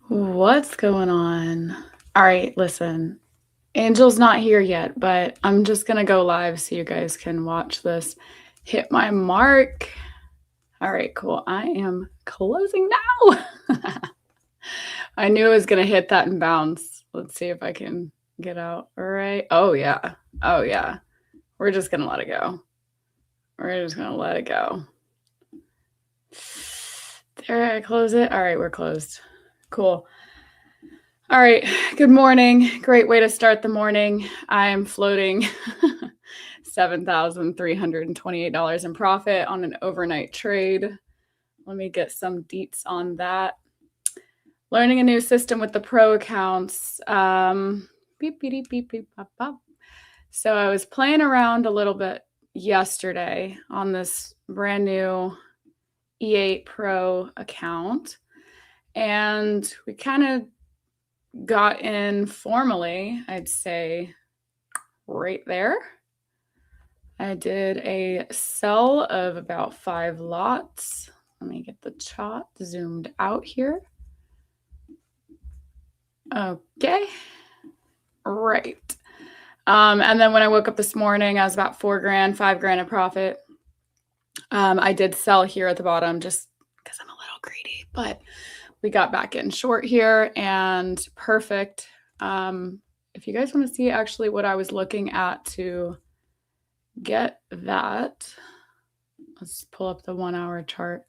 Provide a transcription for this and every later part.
What's going on? All right, listen. Angel's not here yet, but I'm just going to go live so you guys can watch this hit my mark. All right, cool. I am closing now. I knew I was going to hit that and bounce. Let's see if I can get out. All right. Oh, yeah. Oh, yeah. We're just going to let it go. We're just going to let it go. There, I close it. All right, we're closed. Cool. All right, good morning. Great way to start the morning. I am floating $7,328 in profit on an overnight trade. Let me get some deets on that. Learning a new system with the pro accounts. Beep, beep, beep, beep, pop, pop. So I was playing around a little bit yesterday on this brand new E8 Pro account, and we kind of got in formally, I'd say, right there. I did a sell of about 5 lots. Let me get the chart zoomed out here. Okay. Right. And then when I woke up this morning, I was about $4,000, $5,000 in profit. I did sell here at the bottom just because I'm a little greedy, but we got back in short here and perfect. If you guys want to see actually what I was looking at to get that, let's pull up the 1 hour chart.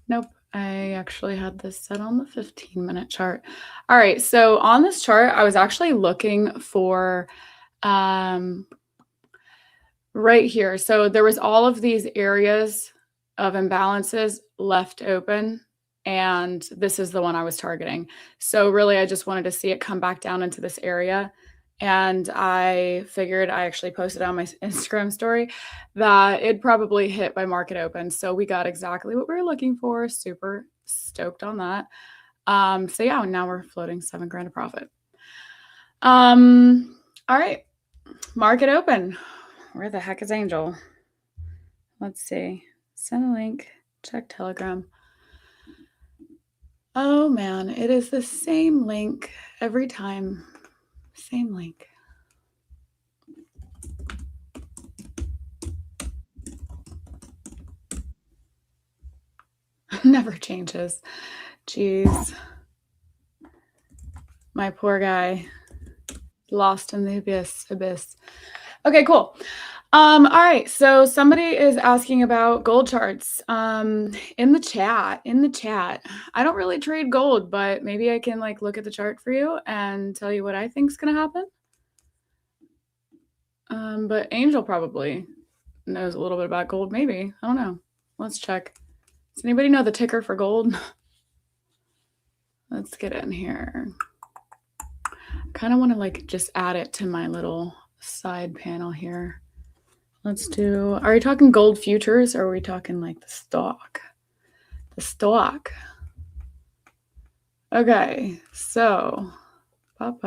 Nope, I actually had this set on the 15-minute chart. All right, so on this chart, I was actually looking for right here. So there was all of these areas of imbalances left open, and this is the one I was targeting. So really, I just wanted to see it come back down into this area. And I figured, I actually posted on my Instagram story that it'd probably hit by market open. So we got exactly what we were looking for. Super stoked on that. So yeah, now we're floating $7,000 of profit. All right, market open. Where the heck is Angel? Let's see. Send a link. Check Telegram. Oh man, it is the same link every time. Same link. Never changes. Jeez. My poor guy. Lost in the abyss. Okay, cool. All right, so somebody is asking about gold charts in the chat. I don't really trade gold, but maybe I can like look at the chart for you and tell you what I think is going to happen. But Angel probably knows a little bit about gold, maybe. I don't know. Let's check. Does anybody know the ticker for gold? Let's get in here. I kind of want to like just add it to my little side panel here. Let's do, are we talking gold futures or are we talking like the stock? The stock. Okay, so, oh,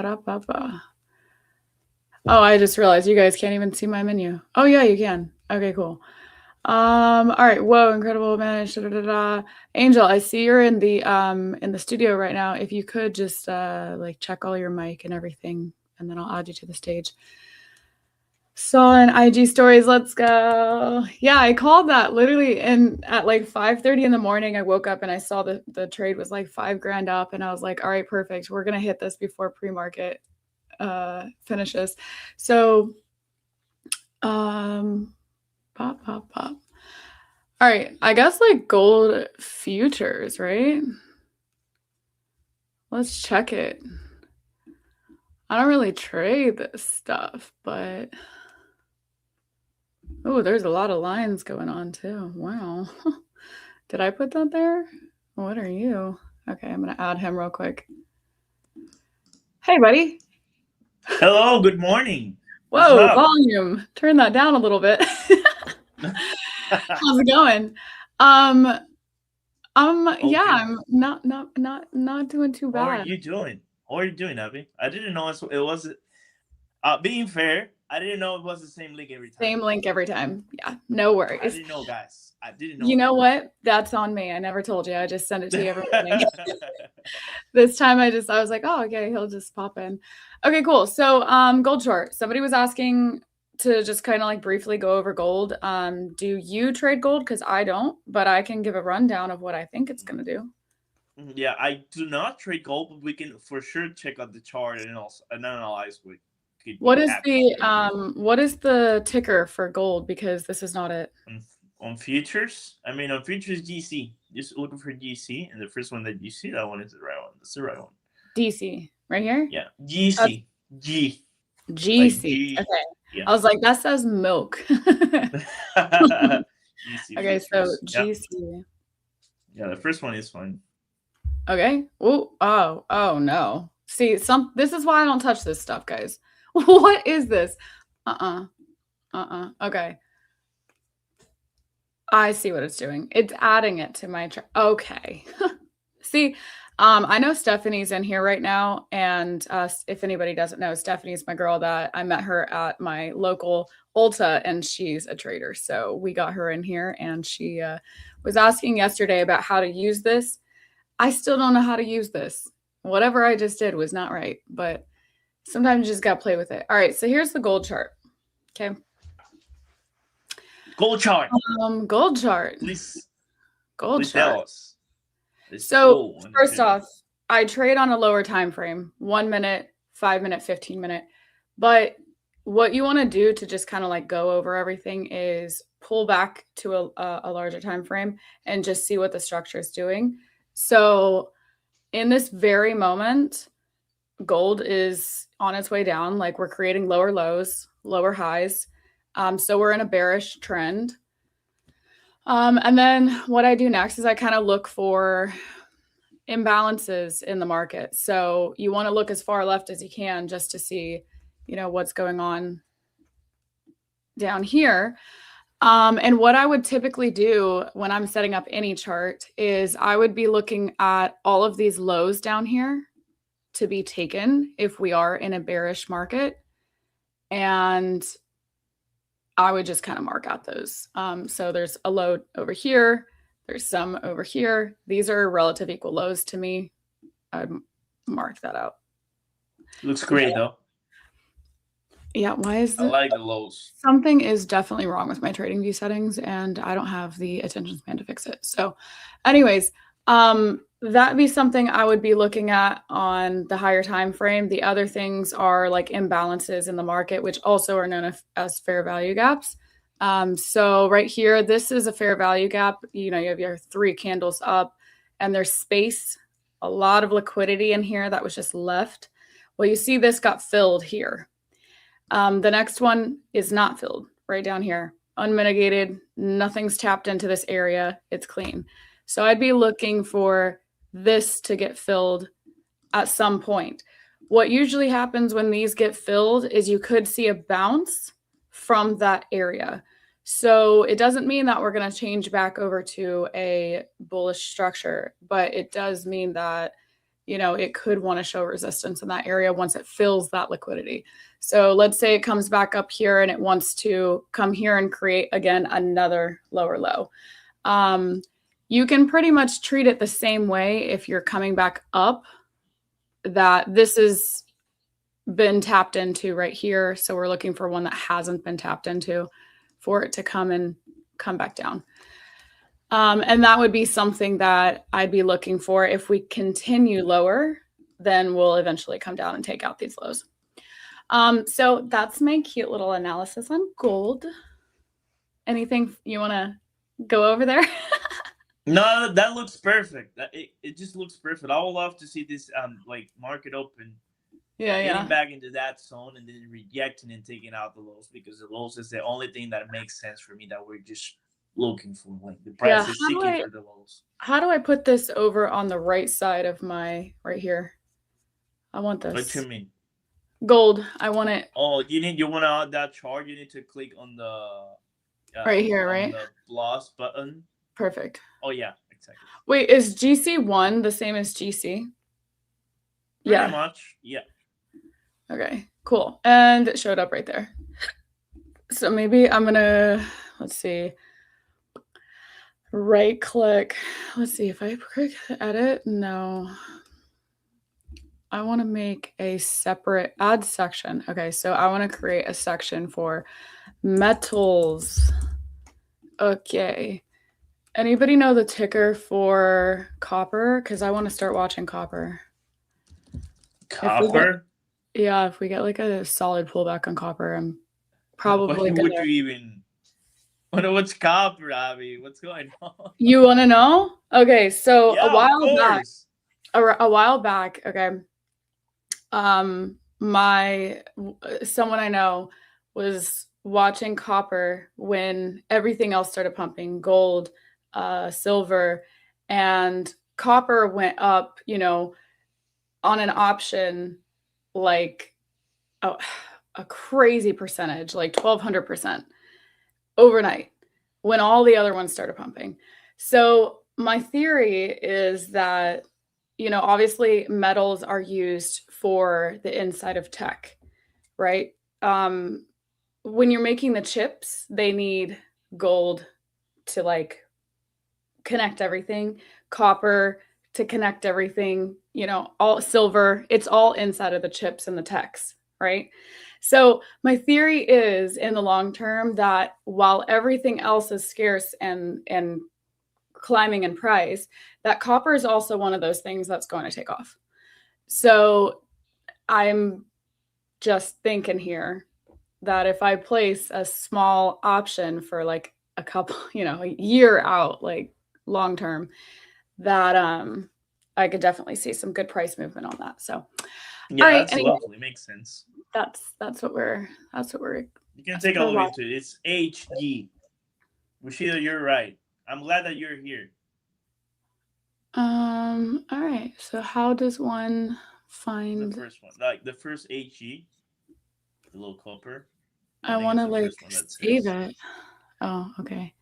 I just realized you guys can't even see my menu. Oh yeah, you can. Okay, cool. All right, whoa, incredible managed. Angel, I see you're in the studio right now. If you could just like check all your mic and everything, and then I'll add you to the stage. Saw an IG stories. Let's go. Yeah, I called that literally at like 5:30 in the morning. I woke up and I saw the trade was like $5,000 up, and I was like, all right, perfect. We're gonna hit this before pre-market finishes. So pop. All right, I guess like gold futures, right? Let's check it. I don't really trade this stuff, but oh, there's a lot of lines going on too. Wow. Did I put that there? What are you? Okay, I'm gonna add him real quick. Hey, buddy. Hello, good morning. What's Whoa, up? volume. Turn that down a little bit. How's it going? Yeah, Okay. I'm not doing too How are bad. you doing? How are you doing, Abby? I didn't know it was being fair. I didn't know it was the same link every time. Same link every time. Yeah, no worries. I didn't know, guys. I didn't know. You know what? That's on me. I never told you. I just sent it to you every morning. This time I was like, oh, okay, he'll just pop in. Okay, cool. So gold chart. Somebody was asking to just kind of like briefly go over gold. Do you trade gold? Because I don't, but I can give a rundown of what I think it's going to do. Yeah, I do not trade gold, but we can for sure check out the chart and also analyze what could What be is happening. what is the ticker for gold? Because this is not it. On futures, on futures GC. Just looking for GC, and the first one that you see, that one is the right one. That's the right one. DC, right here? Yeah, GC. G. GC. Like G. Okay. Yeah. I was like, that says milk. GC okay, futures. so GC. Yeah, the first one is fine. Okay. Oh no. See, this is why I don't touch this stuff, guys. What is this? Okay. I see what it's doing. It's adding it to my chart. Okay. See, I know Stephanie's in here right now, and if anybody doesn't know, Stephanie's my girl that I met her at my local Ulta, and she's a trader. So we got her in here, and she was asking yesterday about how to use this. I still don't know how to use this. Whatever I just did was not right, but sometimes you just got to play with it. All right, so here's the gold chart. Okay. Gold chart. Gold chart. Please. Gold please chart. Tell us. So first off, I trade on a lower time frame, 1 minute, 5 minute, 15 minute. But what you want to do to just kind of like go over everything is pull back to a larger time frame and just see what the structure is doing. So in this very moment, gold is on its way down. Like we're creating lower lows, lower highs. So we're in a bearish trend. And then what I do next is I kind of look for imbalances in the market. So you want to look as far left as you can just to see, what's going on down here. And what I would typically do when I'm setting up any chart is I would be looking at all of these lows down here to be taken if we are in a bearish market. And I would just kind of mark out those. So there's a low over here. There's some over here. These are relative equal lows to me. I'd mark that out. Looks great though. Yeah, why is I like the lows. Something is definitely wrong with my trading view settings, and I don't have the attention span to fix it. So anyways, that'd be something I would be looking at on the higher time frame. The other things are like imbalances in the market, which also are known as fair value gaps. So right here, this is a fair value gap. You have your 3 candles up, and there's space, a lot of liquidity in here that was just left. Well, you see this got filled here. The next one is not filled right down here, unmitigated. Nothing's tapped into this area. It's clean. So I'd be looking for this to get filled at some point. What usually happens when these get filled is you could see a bounce from that area. So it doesn't mean that we're going to change back over to a bullish structure, but it does mean that, it could want to show resistance in that area once it fills that liquidity. So let's say it comes back up here and it wants to come here and create, again, another lower low. You can pretty much treat it the same way if you're coming back up, that this has been tapped into right here. So we're looking for one that hasn't been tapped into for it to come back down. And that would be something that I'd be looking for. If we continue lower, then we'll eventually come down and take out these lows. So that's my cute little analysis on gold. Anything you want to go over there? No, that looks perfect. It just looks perfect. I would love to see this market open. Getting back into that zone and then rejecting and taking out the lows, because the lows is the only thing that makes sense for me, that we're just looking for. Like the price is seeking for the lows. How do I put this over on the right side of my right here? I want this. What you mean? Gold. I want it. Oh, you want to add that chart? You need to click on the right here, right? The plus button. Perfect. Oh yeah, exactly. Wait, is GC1 the same as GC? Pretty much, yeah. Okay, cool. And it showed up right there. So maybe I'm gonna, let's see, right click. Let's see if I click edit. No. I want to make a separate add section. Okay, so I want to create a section for metals. Okay. Anybody know the ticker for copper? Because I want to start watching copper. Copper? If we get like a solid pullback on copper, I'm probably Would you even what's copper, Abby? What's going on? You want to know? Okay, so yeah, a while of course. back, a while back, okay. Someone I know was watching copper when everything else started pumping, gold, silver, and copper went up, on an option like a crazy percentage, like 1200% overnight when all the other ones started pumping. So my theory is that, obviously metals are used for the inside of tech, right? When you're making the chips, they need gold to like connect everything, copper to connect everything, all silver, it's all inside of the chips and the techs, right? So my theory is in the long term that while everything else is scarce and climbing in price, that copper is also one of those things that's going to take off. So I'm just thinking here that if I place a small option for like a couple, a year out, like long term, that I could definitely see some good price movement on that. So yeah, right, that's anyway, lovely. Makes sense. That's what we're you can take a look into it. It's HG. Rashida, you're right. I'm glad that you're here. All right. So how does one find the first one? Like the first HG, the little copper. I want to like save it. Oh, okay.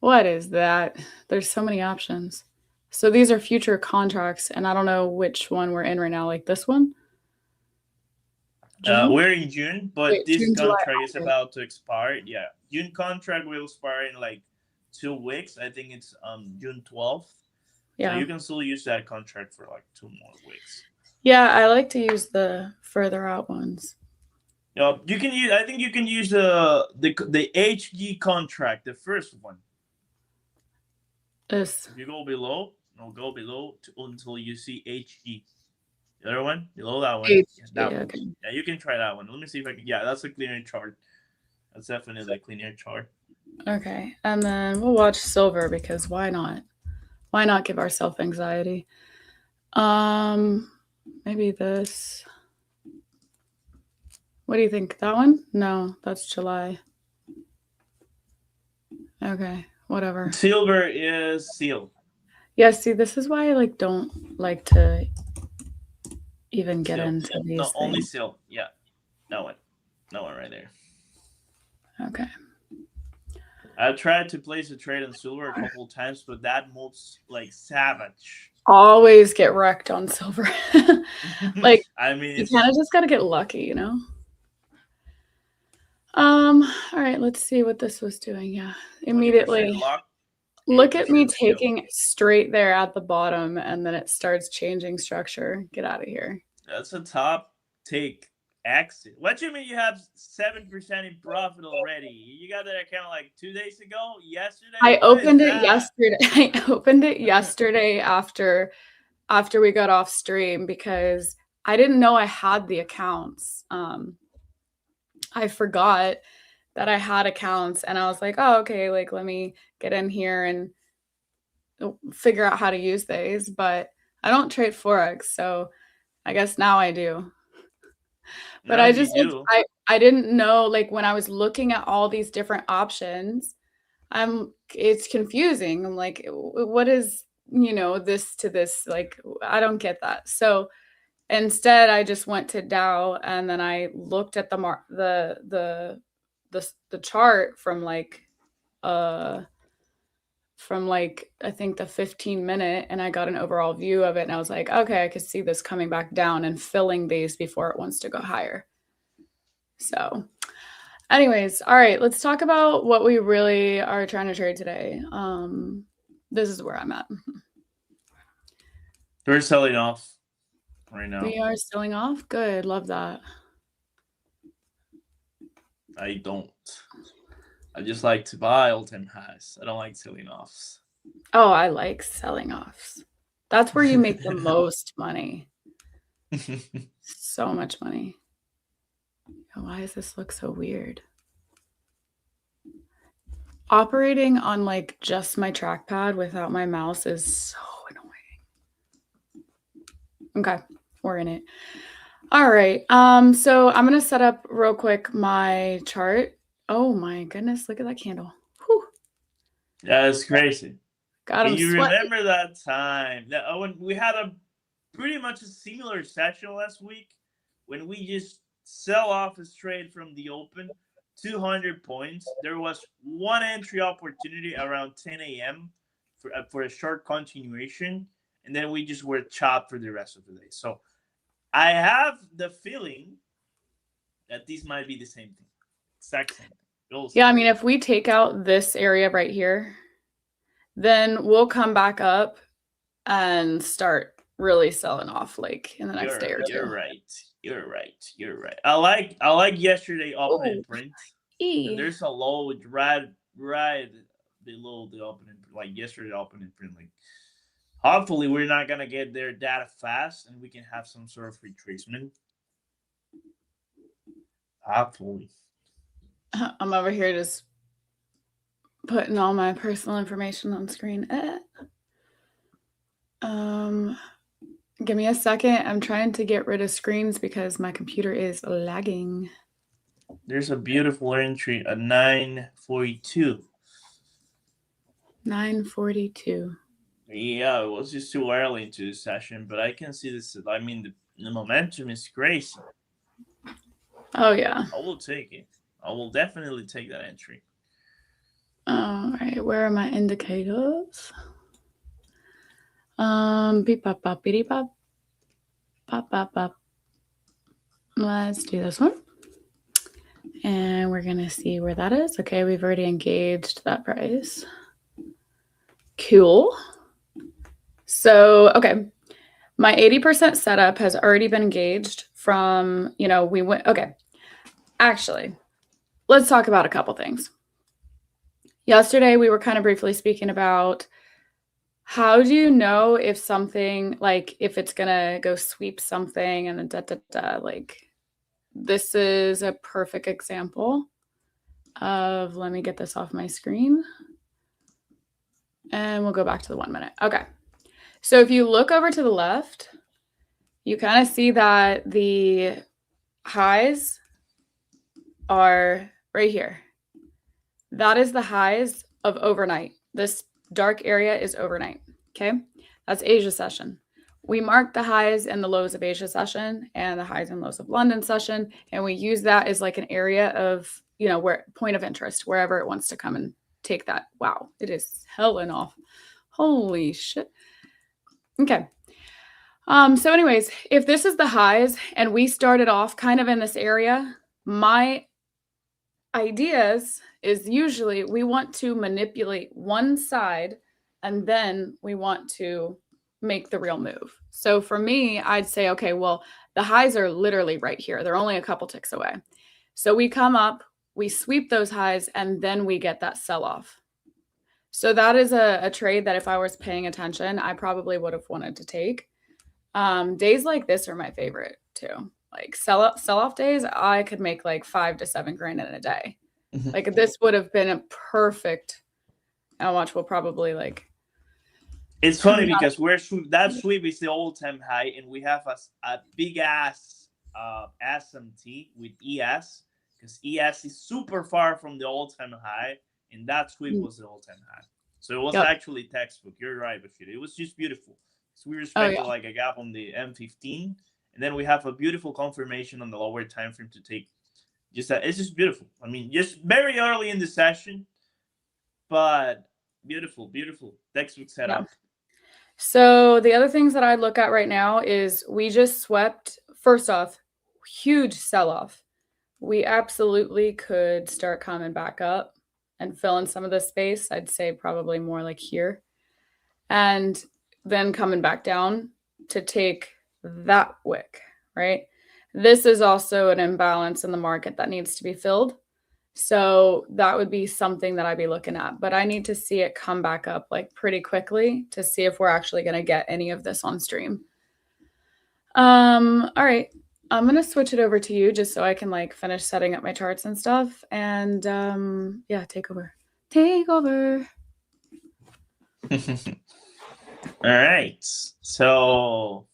What is that? There's so many options. So these are future contracts, and I don't know which one we're in right now. Like this one. We're in June, but this June, contract July, is about to expire. Yeah, June contract will expire in like 2 weeks. I think it's June 12th. Yeah. So you can still use that contract for like 2 more weeks. Yeah, I like to use the further out ones. You can use. I think you can use the HG contract, the first one. This. If you go below, until you see HG. The other one below that one. Okay. Yeah, you can try that one. Let me see if I can. Yeah, that's a cleaner chart. That's definitely a cleaner chart. Okay, and then we'll watch silver because why not? Why not give ourselves anxiety? Maybe this. What do you think? That one? No, that's July. Okay, whatever. Silver is seal. Yeah, see, this is why I don't like to even get into these things. Only seal. Yeah, that one right there. Okay. I've tried to place a trade on silver a couple of times, but that moves like savage. Always get wrecked on silver. Like, I mean, you kind of just got to get lucky, All right, let's see what this was doing. Yeah, immediately. Look at me taking straight there at the bottom, and then it starts changing structure. Get out of here. That's a top take exit. What do you mean you have 7% in profit already? You got that account like 2 days ago? Yesterday? I opened it yesterday. I opened it yesterday after we got off stream because I didn't know I had the accounts. I forgot that I had accounts, and I was like, oh, okay, like let me get in here and figure out how to use these. But I don't trade Forex, so I guess now I do. But I just I didn't know, like when I was looking at all these different options, it's confusing. I'm like, what is, this to this? Like, I don't get that. So instead I just went to Dow, and then I looked at the chart from I think the 15-minute, and I got an overall view of it, and I was like, okay, I could see this coming back down and filling these before it wants to go higher. So Anyways, all right, let's talk about what we really are trying to trade today. This is where I'm at. We're selling off right now. We are selling off. Good, love that. I don't. I just like to buy all-time highs. I don't like selling offs. Oh, I like selling offs. That's where you make the most money. So much money. Why does this look so weird? Operating on like just my trackpad without my mouse is so annoying. Okay, we're in it. All right. So I'm gonna set up real quick my chart. Oh my goodness, look at that candle. Whew. Yeah, it's crazy. God, Can you remember that time that when we had a pretty much a similar session last week when we just sell off a trade from the open, 200 points. There was one entry opportunity around 10 a.m. for a short continuation, and then we just were chopped for the rest of the day. So I have the feeling that this might be the same thing. Exact same thing. Yeah, I mean, if we take out this area right here, then we'll come back up and start really selling off like in the next day or two. You're right. I like yesterday opening print. There's a low right below the opening, like yesterday opening print. Like, hopefully we're not gonna get there that fast, and we can have some sort of retracement. Hopefully. I'm over here just putting all my personal information on screen. Give me a second. I'm trying to get rid of screens because my computer is lagging. There's a beautiful entry at 9:42. 9:42. Yeah, it was just too early into the session, but I can see this. I mean, the momentum is crazy. Oh, yeah. I will take it. I will definitely take that entry. All right, where are my indicators? Beep bop bop beep bop. Bop bop bop. Let's do this one. And we're gonna see where that is. Okay, we've already engaged that price. Cool. So, okay. My 80% setup has already been engaged from, we went, okay. Actually, let's talk about a couple things. Yesterday, we were kind of briefly speaking about how do you know if something, like if it's going to go sweep something and then like this is a perfect example of, let me get this off my screen and we'll go back to the 1 minute. Okay. So if you look over to the left, you kind of see that the highs are right here. That is the highs of overnight. This dark area is overnight. Okay. That's Asia session. We mark the highs and the lows of Asia session and the highs and lows of London session. And we use that as like an area of, where point of interest, wherever it wants to come and take that. Wow. It is helling off. Holy shit. Okay. So anyways, if this is the highs and we started off kind of in this area, my ideas is usually we want to manipulate one side and then we want to make the real move. So for me, I'd say, okay, well, the highs are literally right here. They're only a couple ticks away. So we come up, we sweep those highs, and then we get that sell-off. So that is a trade that if I was paying attention, I probably would have wanted to take. Days like this are my favorite too. Like sell-off days, I could make like 5 to 7 grand in a day. Like this would have been a perfect. I'll watch. We'll probably like. It's funny because that sweep is the all-time high, and we have a big ass SMT with ES because ES is super far from the all-time high, and that sweep was the all-time high. So it was actually textbook. You're right, Bashir. It was just beautiful. So we respected like a gap on the M15, and then we have a beautiful confirmation on the lower time frame to take. Just that it's just beautiful. I mean, just very early in the session, but beautiful textbook setup. Yeah. So the other things that I look at right now is we just swept, first off, huge sell-off. we absolutely could start coming back up and fill in some of the space. I'd say probably more like here. And then coming back down to take that wick, right? This is also an imbalance in the market that needs to be filled. So that would be something that I'd be looking at. But I need to see it come back up like pretty quickly to see if we're actually going to get any of this on stream. All right. I'm going to switch it over to you just so I can like finish setting up my charts and stuff. And yeah, take over. Take over. All right. So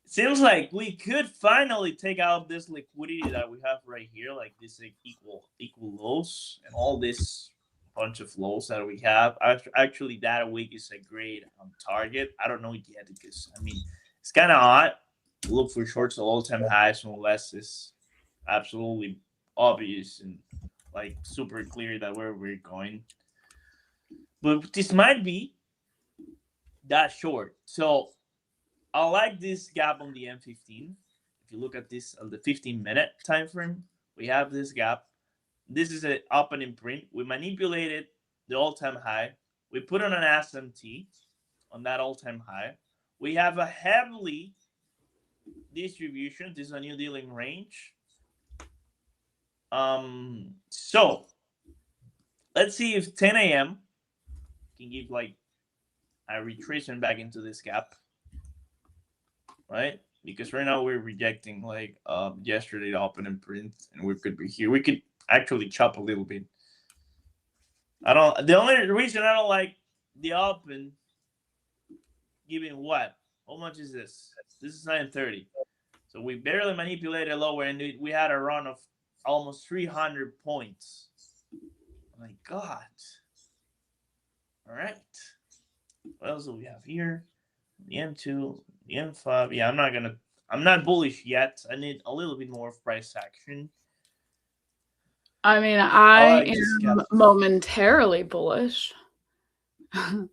it seems like we could finally take out this liquidity that we have right here, like this like, equal lows and all this bunch of lows that we have. Actually, that week is a great target. I don't know yet because I mean it's kind of odd. Look for shorts at all-time highs unless it's absolutely obvious and like super clear that where we're going. But this might be that short. So I like this gap on the M15. If you look at this on the 15-minute time frame, we have this gap. This is an opening print. We manipulated the all-time high. We put on an SMT on that all-time high. We have a heavily distribution. This is a new dealing range. So let's see if 10 a.m. can give like a retracement back into this gap, right? Because right now we're rejecting like yesterday the opening print, and we could be here. We could actually chop a little bit. The only reason I don't like the open, given what? How much is this? This is 930. So we barely manipulated lower, and we had a run of almost 300 points. Oh my God. All right. What else do we have here? The M2, the M5. Yeah, I'm not bullish yet. I need a little bit more of price action. I mean, I am momentarily bullish. I'm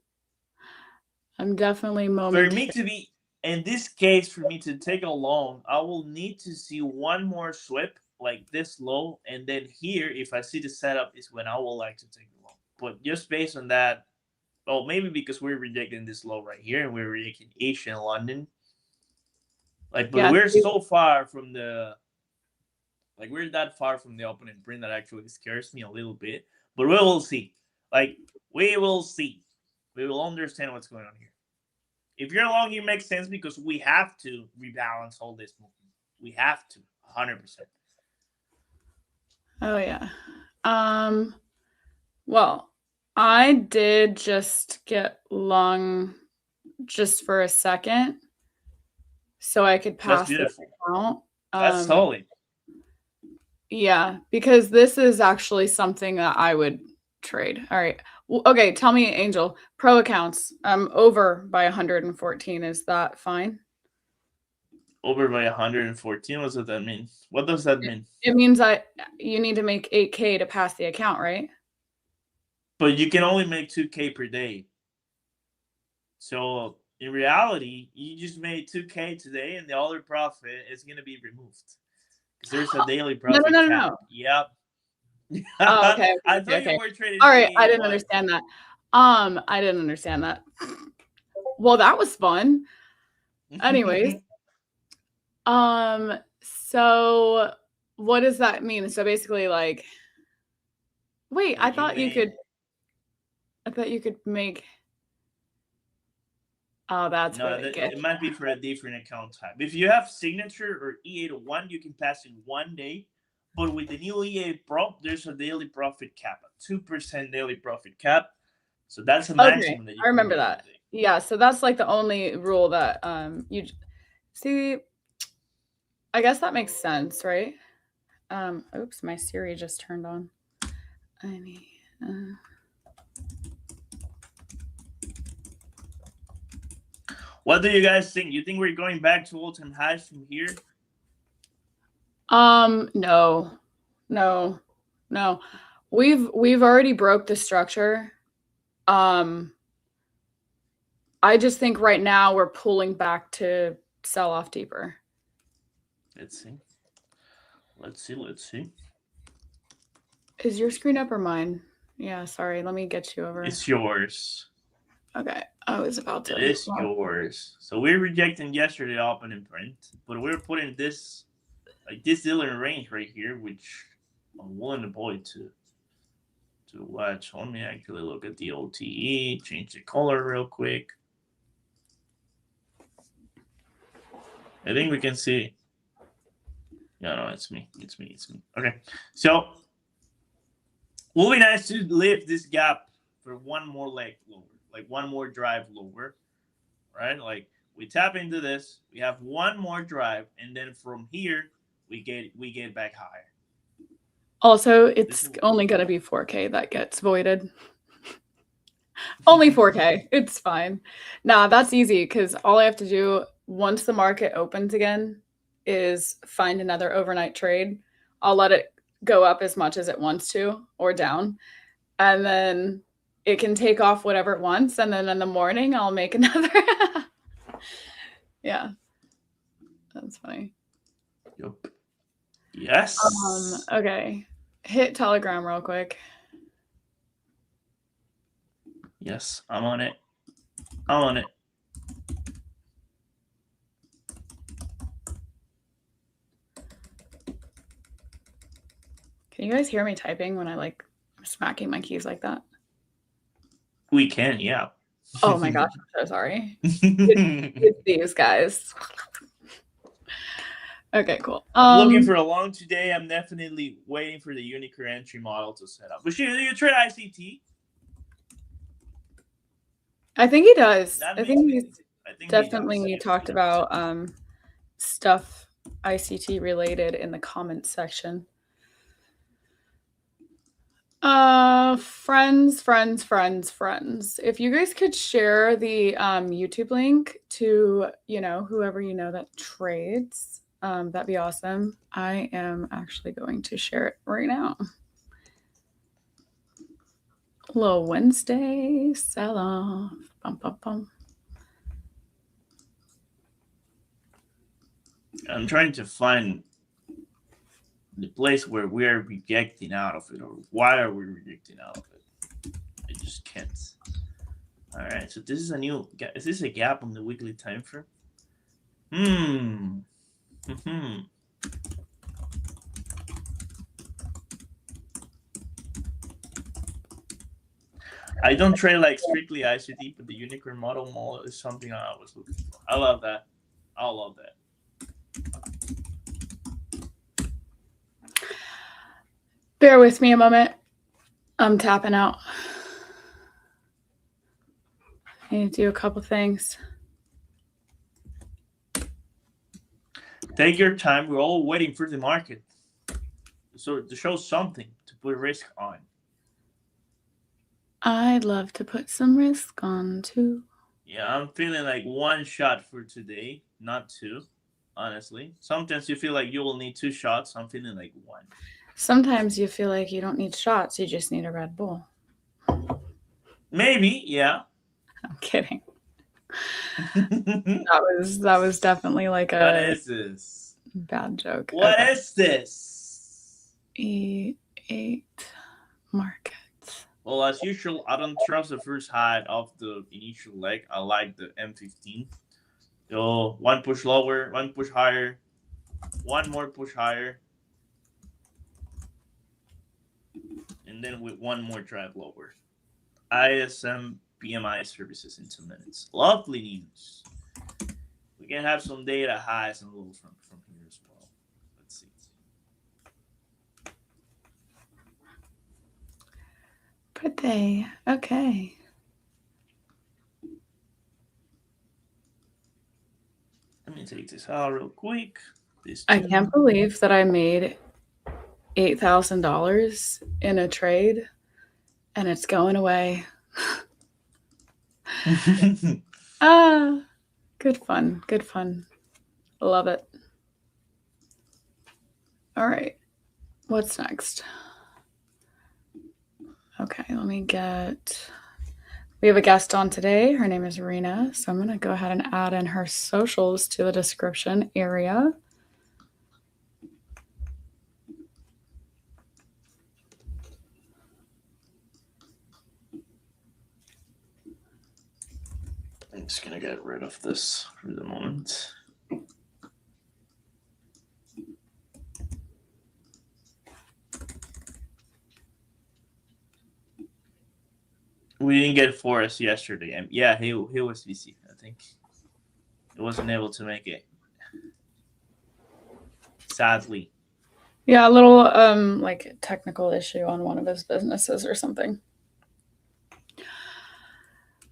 definitely momentarily. For me to be, in this case, for me to take a long, I will need to see one more sweep like this low, and then here, if I see the setup, is when I will like to take the long. But just based on that, well, maybe because we're rejecting this low right here, and we're rejecting Asia and London. Like, but yeah, we're so far from the, like, we're that far from the opening print that actually scares me a little bit. But we will see. Like, we will see. We will understand what's going on here. If you're long, it makes sense because we have to rebalance all this movement. We have to, 100%. Oh yeah. Well, I did just get long just for a second, so I could pass this account. That's totally. Yeah, because this is actually something that I would trade. All right. Okay, tell me, Angel, pro accounts. Over by 114. Is that fine? Over by 114. What does that mean? What does that mean? It means you need to make 8K to pass the account, right? But you can only make 2K per day. So in reality, you just made 2K today, and the other profit is going to be removed because there's a daily profit. No. Yep. Oh, okay. I thought you were trading. All right, I didn't understand that. I didn't understand that. Well, that was fun. Anyways, so what does that mean? So basically, like, wait, I thought you could make. Oh, that's no. It might be for a different account type. If you have signature or EA1, you can pass in 1 day. But with the new EA prop, there's a daily profit cap, a 2% daily profit cap. So that's a maximum that you I remember that. Yeah, so that's like the only rule that you see. I guess that makes sense, right? Oops, my Siri just turned on. I mean, what do you guys think? You think we're going back to all-time highs from here? No. We've already broke the structure. I just think right now we're pulling back to sell off deeper. Let's see. Let's see. Is your screen up or mine? Yeah, sorry. Let me get you over. It's yours. Okay. I was about to. It is yours. So we're rejecting yesterday opening print, but we're putting this deal in range right here, which I'm willing to boy to watch. Let me actually look at the OTE, change the color real quick. I think we can see. No, it's me. Okay, so will be nice to lift this gap for one more leg lower, like one more drive lower, right? Like we tap into this, we have one more drive, and then from here we get back higher. Also, it's only going to be 4K that gets voided. Only 4K. It's fine. Nah, that's easy because all I have to do once the market opens again is find another overnight trade. I'll let it go up as much as it wants to or down. And then it can take off whatever it wants. And then in the morning, I'll make another. Yeah. That's funny. Yep. Yes. Okay. Hit Telegram real quick. Yes, I'm on it. Can you guys hear me typing when I'm smacking my keys like that? We can, yeah. Oh my gosh, I'm so sorry. It's these guys. Okay, cool. I'm looking for a long today. I'm definitely waiting for the Unicron entry model to set up. But you trade ICT? I think he does. I think definitely talked about stuff ICT related in the comments section. Friends. If you guys could share the YouTube link to, whoever that trades, that'd be awesome. I am actually going to share it right now. Little Wednesday sell off. Bum, bum, bum. I'm trying to find the place where we are rejecting out of it, or why are we rejecting out of it? I just can't. All right, so this is is this a gap on the weekly time frame? I don't trade strictly ICT, but the Unicron model is something I was looking for. I love that. Bear with me a moment. I'm tapping out. I need to do a couple things. Take your time. We're all waiting for the market. So to show something to put risk on. I'd love to put some risk on too. Yeah, I'm feeling like one shot for today, not two, honestly. Sometimes you feel like you will need 2 shots. I'm feeling like one. Sometimes you feel like you don't need shots. You just need a Red Bull. Maybe, yeah. I'm kidding. that was definitely like a. What is this? Bad joke. What is this? E8 market. Well, as usual, I don't trust the first high of the initial leg. I like the M15. So one push lower, one push higher, one more push higher, and then with one more drive lower. ISM PMI services in 2 minutes. Lovely news. We can have some data highs and lows from here as well. Let's see. Pretty. Okay. Let me take this out real quick. I can't believe that I made $8,000 in a trade and it's going away. Good fun. Love it. All right. What's next? Okay, we have a guest on today. Her name is Rina. So I'm going to go ahead and add in her socials to the description area. I'm just gonna get rid of this for the moment. We didn't get Forrest yesterday. And yeah, he was busy. I think he wasn't able to make it. Sadly. Yeah, a little like technical issue on one of his businesses or something.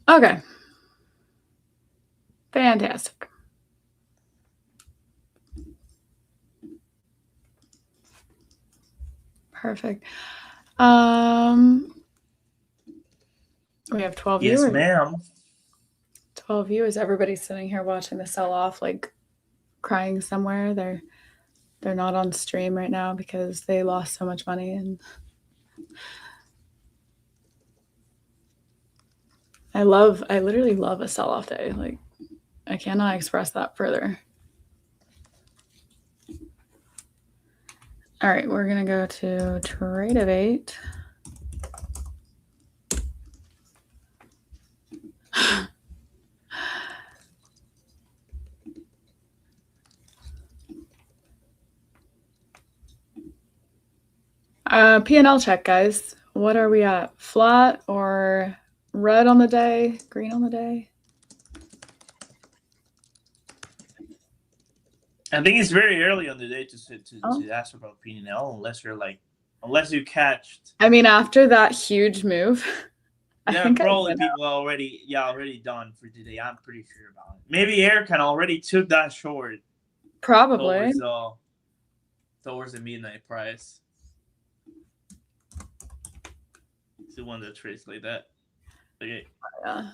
Okay. Fantastic. Perfect. We have 12 viewers. Yes, ma'am. 12 viewers. Everybody's sitting here watching the sell off, like crying somewhere. They're not on stream right now because they lost so much money, and I literally love a sell off day. Like, I cannot express that further. All right, we're gonna go to Tradeovate. P&L check, guys. What are we at? Flat or red on the day? Green on the day? I think it's very early on the day to ask about P&L unless you catched. I mean, after that huge move. Yeah, probably people are already done for today. I'm pretty sure about it. Maybe Erican already took that short. Probably. Towards the midnight price. It's the one that trades like that. Okay. Yeah.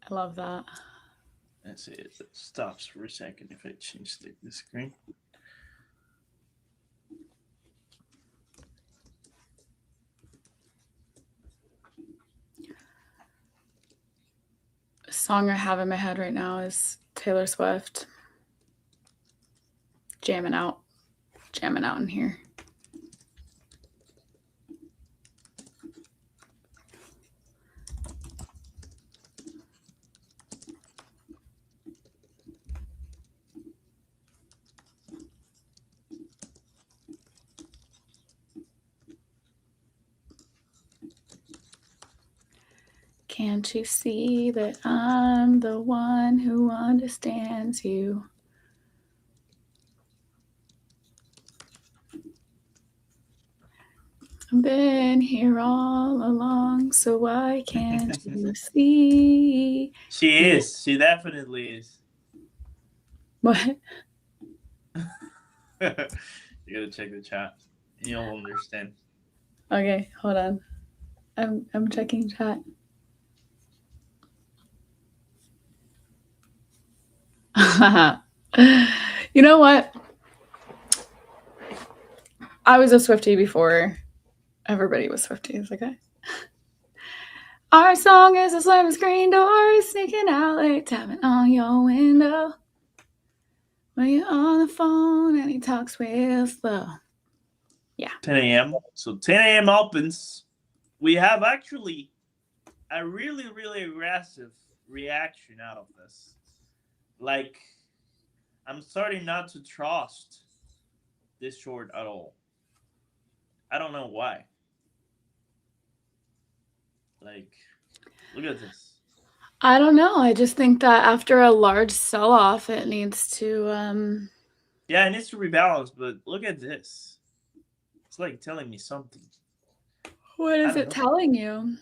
I love that. Let's see, it stops for a second if I change the screen. The song I have in my head right now is Taylor Swift. Jamming out in here. Can't you see that I'm the one who understands you? I've been here all along, so why can't you see? She is. She definitely is. What? You gotta check the chat. You'll understand. Okay, hold on. I'm checking chat. You know what? I was a Swiftie before everybody was Swifties, okay? Our song is a slamming screen door, sneaking out late, tapping on your window. When you're on the phone and he talks real slow. Yeah. 10 a.m. So 10 a.m. opens. We have actually a really, really aggressive reaction out of this. Like, I'm starting not to trust this short at all. I don't know why. Like, look at this. I don't know. I just think that after a large sell-off, it needs to... Yeah, it needs to rebalance, but look at this. It's like telling me something. What is it telling you?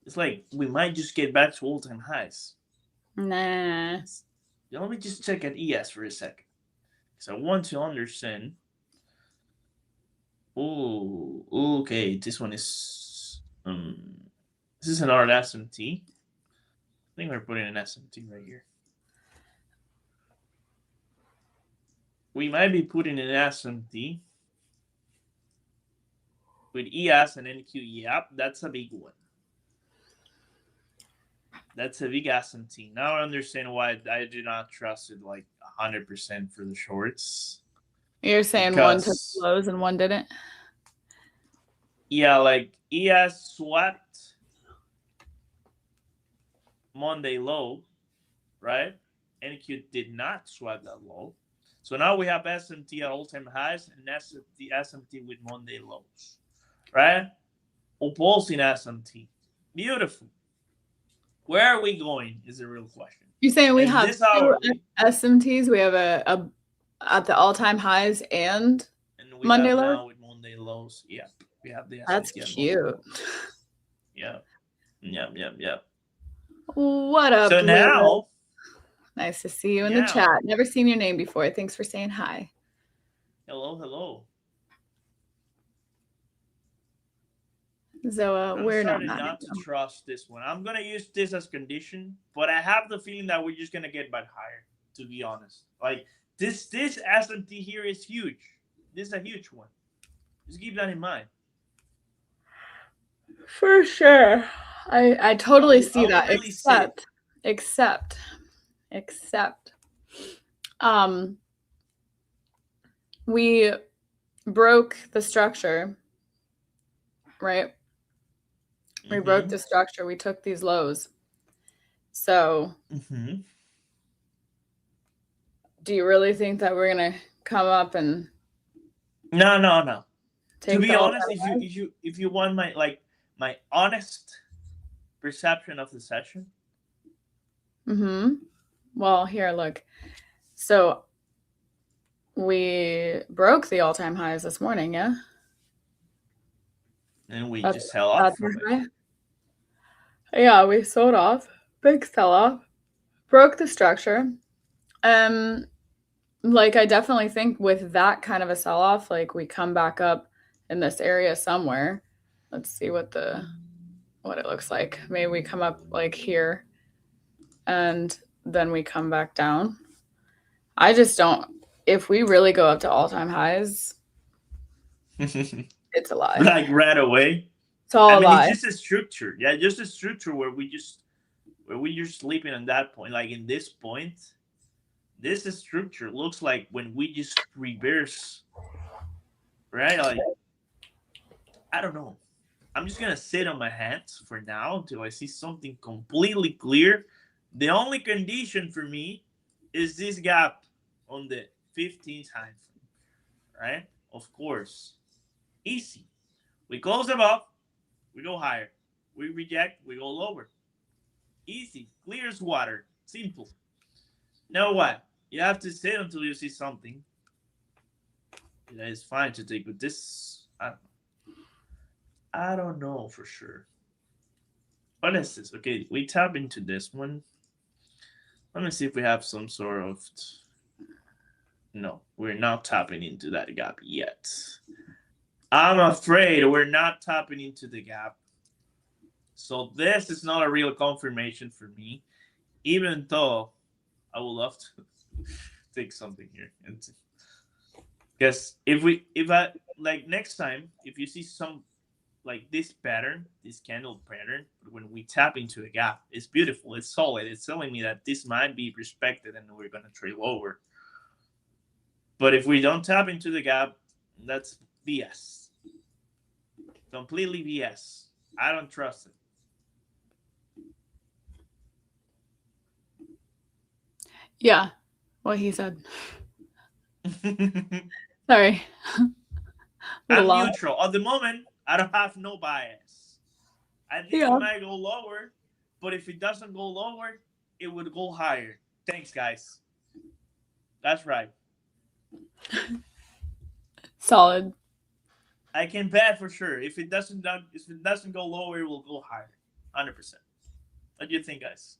It's like we might just get back to all-time highs. Nah. Let me just check at ES for a second. Because I want to understand. Oh, okay. This one is... this is an art SMT. I think we're putting an SMT right here. We might be putting an SMT with ES and NQ. Yep, that's a big one. That's a big SMT. Now I understand why I do not trust it like 100% for the shorts. You're saying one took lows and one didn't? Yeah, like he has swept Monday low, right? NQ did not sweat that low. So now we have SMT at all-time highs and SMT with Monday lows, right? Opposing SMT. Beautiful. Where are we going is the real question. You're saying we And have this two hourly, SMTs. We have a at the all-time highs and we Monday have lows. now with Monday lows. Yep. We have the That's SMT at Monday cute. lows. Yep. Yep. What up, So Lewis? now, Nice to see you in the chat. Never seen your name before. Thanks for saying hi. Hello. Zoa, we're not to trust this one. I'm gonna use this as condition, but I have the feeling that we're just gonna get back higher. To be honest, like this SMT here is huge. This is a huge one. Just keep that in mind. For sure. I totally see that. Really except we broke the structure, right? We broke the structure. We took these lows. So do you really think that we're gonna come up and No. To be honest, if you want my honest perception of the session. Well, here, look. So we broke the all-time highs this morning, yeah? And we just sell off from it. Yeah, we sold off. Big sell-off. Broke the structure. Like, I definitely think with that kind of a sell-off, like, we come back up in this area somewhere. Let's see what it looks like. Maybe we come up, like, here, and then we come back down. I just don't... If we really go up to all-time highs, it's a lie. Like, right away? It's all a lie. It's just a structure. Yeah, just a structure where we're just sleeping on that point. Like, in this point, this structure looks like when we just reverse, right? Like, I don't know. I'm just gonna sit on my hands for now until I see something completely clear. The only condition for me is this gap on the 15 time frame, right? Of course, easy. We close above, we go higher. We reject, we go lower. Easy, clear as water, simple. Now what? You have to sit until you see something. That is fine to take, but this, I don't know for sure. What is this? Okay, we tap into this one. Let me see if we have some sort of... No, we're not tapping into that gap yet. I'm afraid we're not tapping into the gap. So this is not a real confirmation for me, even though I would love to take something here. Because if I like next time, if you see some like this pattern, this candle pattern, when we tap into a gap, it's beautiful, it's solid, it's telling me that this might be respected and we're gonna trade lower. But if we don't tap into the gap, that's BS. Completely BS. I don't trust it. Yeah, what he said. Sorry. I'm neutral. At the moment, I don't have no bias. I think it might go lower, but if it doesn't go lower, it would go higher. Thanks, guys. That's right. Solid. I can bet for sure. If it doesn't go lower, it will go higher. 100%. What do you think, guys?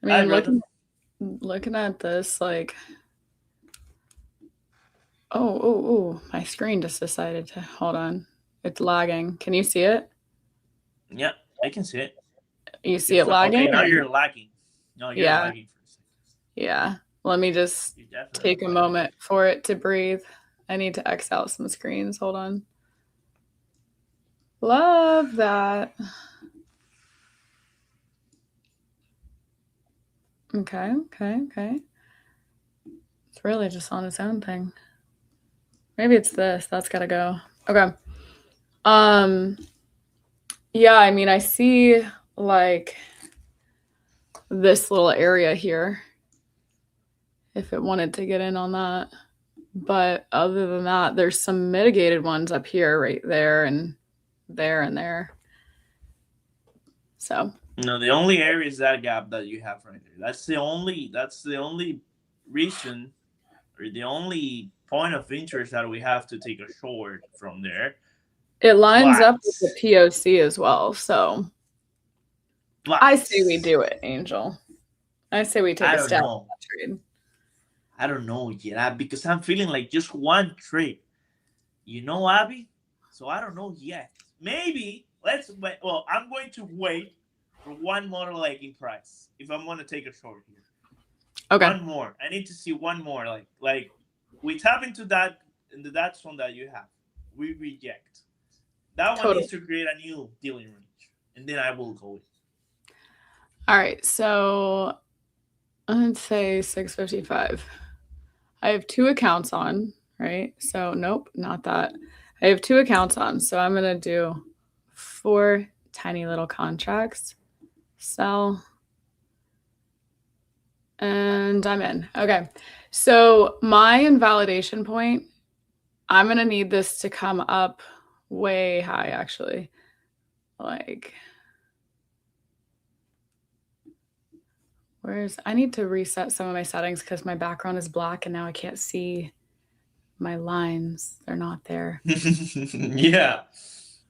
I mean, looking at this, like... Oh, my screen just decided to... Hold on. It's lagging. Can you see it? Yeah, I can see it. You see it lagging? Okay, now you're lagging. No, you're lagging for a second. Yeah. Let me just take a moment for it to breathe. I need to X out some screens. Hold on. Love that. Okay. It's really just on its own thing. Maybe it's this. That's got to go. Okay. Yeah, I mean, I see like this little area here if it wanted to get in on that. But other than that, there's some mitigated ones up here, right there and there and there. So no, the only area is that gap that you have right there. That's the only reason or the only point of interest that we have to take a short from there. It lines But, up with the POC as well. So I say we do it, Angel. I say we take a stab at that trade. I don't know yet because I'm feeling like just one trade. You know, Abby? So I don't know yet. Maybe let's wait. Well, I'm going to wait for one more legging price if I'm going to take a short here. Okay. One more. I need to see one more. Like we tap into that zone that you have. We reject. That one needs to create a new dealing range, and then I will go in. All right. So let's say 655. I have 2 accounts on, right? So nope, not that. I have 2 accounts on. So I'm going to do 4 tiny little contracts. Sell. And I'm in. Okay. So my invalidation point, I'm going to need this to come up way high, actually. Like, I need to reset some of my settings because my background is black and now I can't see my lines. They're not there. Yeah,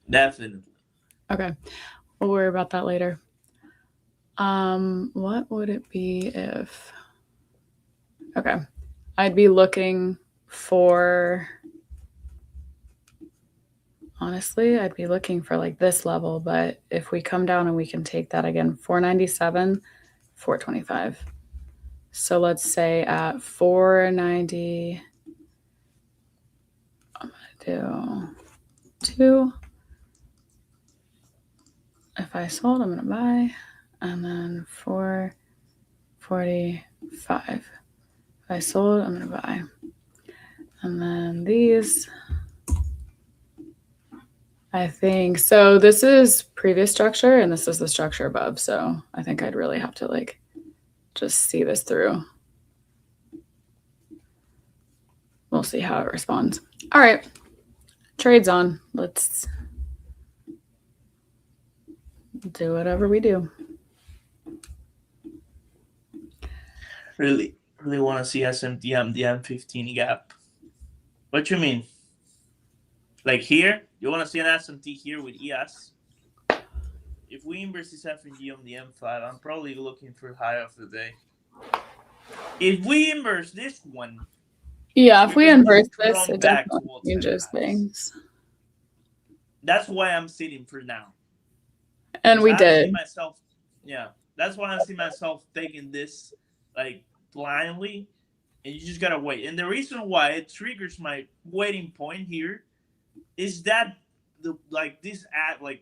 definitely. Okay. We'll worry about that later. What would it be if... Okay. I'd be looking for... Honestly, I'd be looking for like this level, but if we come down and we can take that again, 497, 425. So let's say at 490, I'm going to do 2. If I sold, I'm going to buy. And then 445. If I sold, I'm going to buy. And then these... I think so. This is previous structure and this is the structure above. So I think I'd really have to like just see this through. We'll see how it responds. All right. Trade's on. Let's do whatever we do. Really want to see SMT the M15 gap. What you mean? Like here? You want to see an SMT here with ES? If we inverse this FNG on the M5, I'm probably looking for high of the day. If we inverse this one... Yeah, if we inverse this, it definitely changes things. That's why I'm sitting for now. And we did. That's why I see myself taking this like blindly, and you just gotta wait. And the reason why it triggers my waiting point here is that this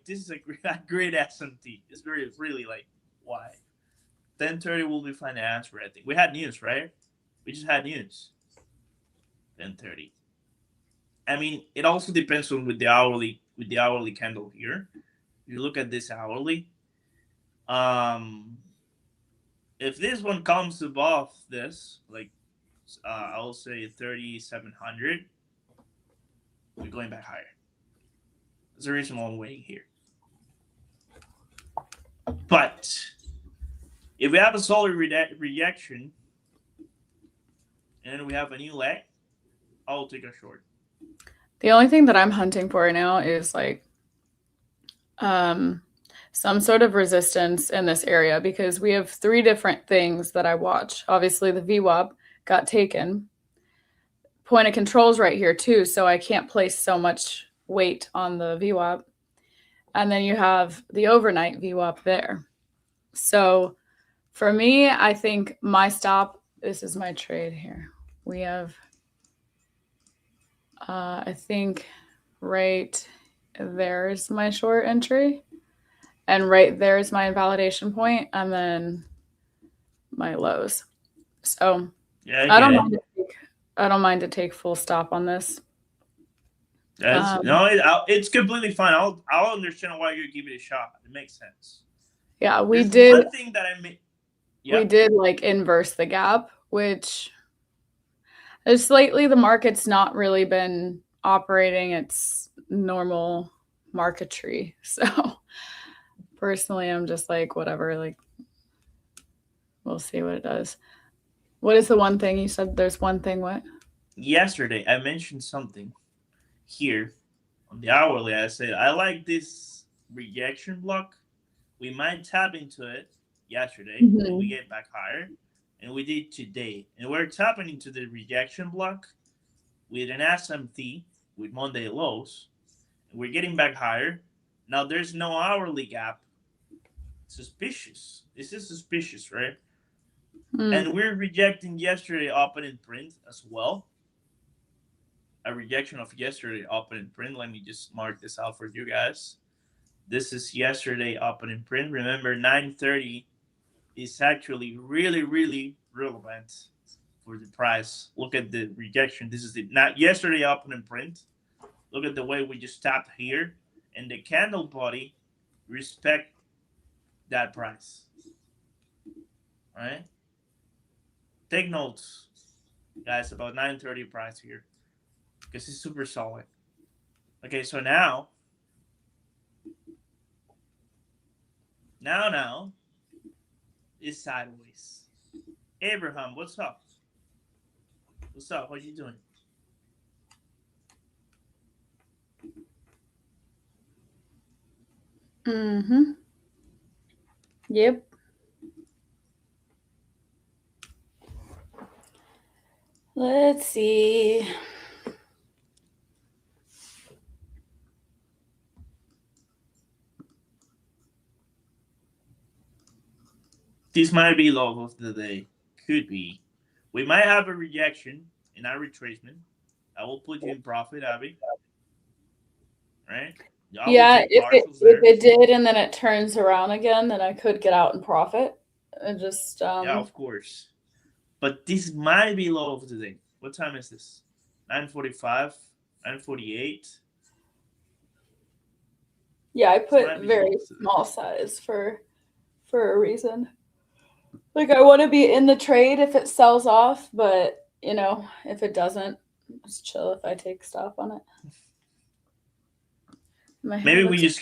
is a great SMT. It's really like why 10:30 will be fine to answer. I think we had news, right? We just had news. 10:30. I mean, it also depends on with the hourly candle here. You look at this hourly. If this one comes above this, like I'll say 3,700, we're going back higher. There's a reason why I'm waiting here. But if we have a solid rejection and we have a new leg, I'll take a short. The only thing that I'm hunting for right now is like some sort of resistance in this area because we have 3 different things that I watch. Obviously, the VWAP got taken. Point of control's right here too, so I can't place so much weight on the VWAP. And then you have the overnight VWAP there. So for me, I think my stop, this is my trade here. We have, I think right there's my short entry. And right there's my invalidation point, and then my lows. So yeah, I don't mind to take full stop on this. It's completely fine. I'll understand why you give it a shot. It makes sense. Yeah, There's one thing that I made. Yeah. We did like inverse the gap, which is lately the market's not really been operating its normal marketry. So personally, I'm just like, whatever, like we'll see what it does. What is the one thing you said? There's one thing. What? Yesterday, I mentioned something here on the hourly. I said I like this rejection block. We might tap into it yesterday and we get back higher, and we did today. And we're tapping into the rejection block with an SMT with Monday lows, and we're getting back higher. Now there's no hourly gap. Suspicious. This is suspicious, right? And we're rejecting yesterday opening print as well. A rejection of yesterday opening print. Let me just mark this out for you guys. This is yesterday opening print. Remember, 9:30 is actually really, really relevant for the price. Look at the rejection. This is the not yesterday opening print. Look at the way we just tapped here, and the candle body respect that price. All right. Take notes, guys, about 9:30 price here, because it's super solid. Okay, so now is sideways. Abraham, what's up? What's up? What are you doing? Yep. Let's see. This might be low of the day. Could be. We might have a rejection in our retracement. I will put you in profit, Abby. Right? Yeah, if it did and then it turns around again, then I could get out and profit. And just yeah, of course. But this might be low of the day. What time is this? 9:45, 9:48. Yeah, I put very small size for a reason. Like I want to be in the trade if it sells off, but you know, if it doesn't, it's chill if I take stop on it. Maybe we just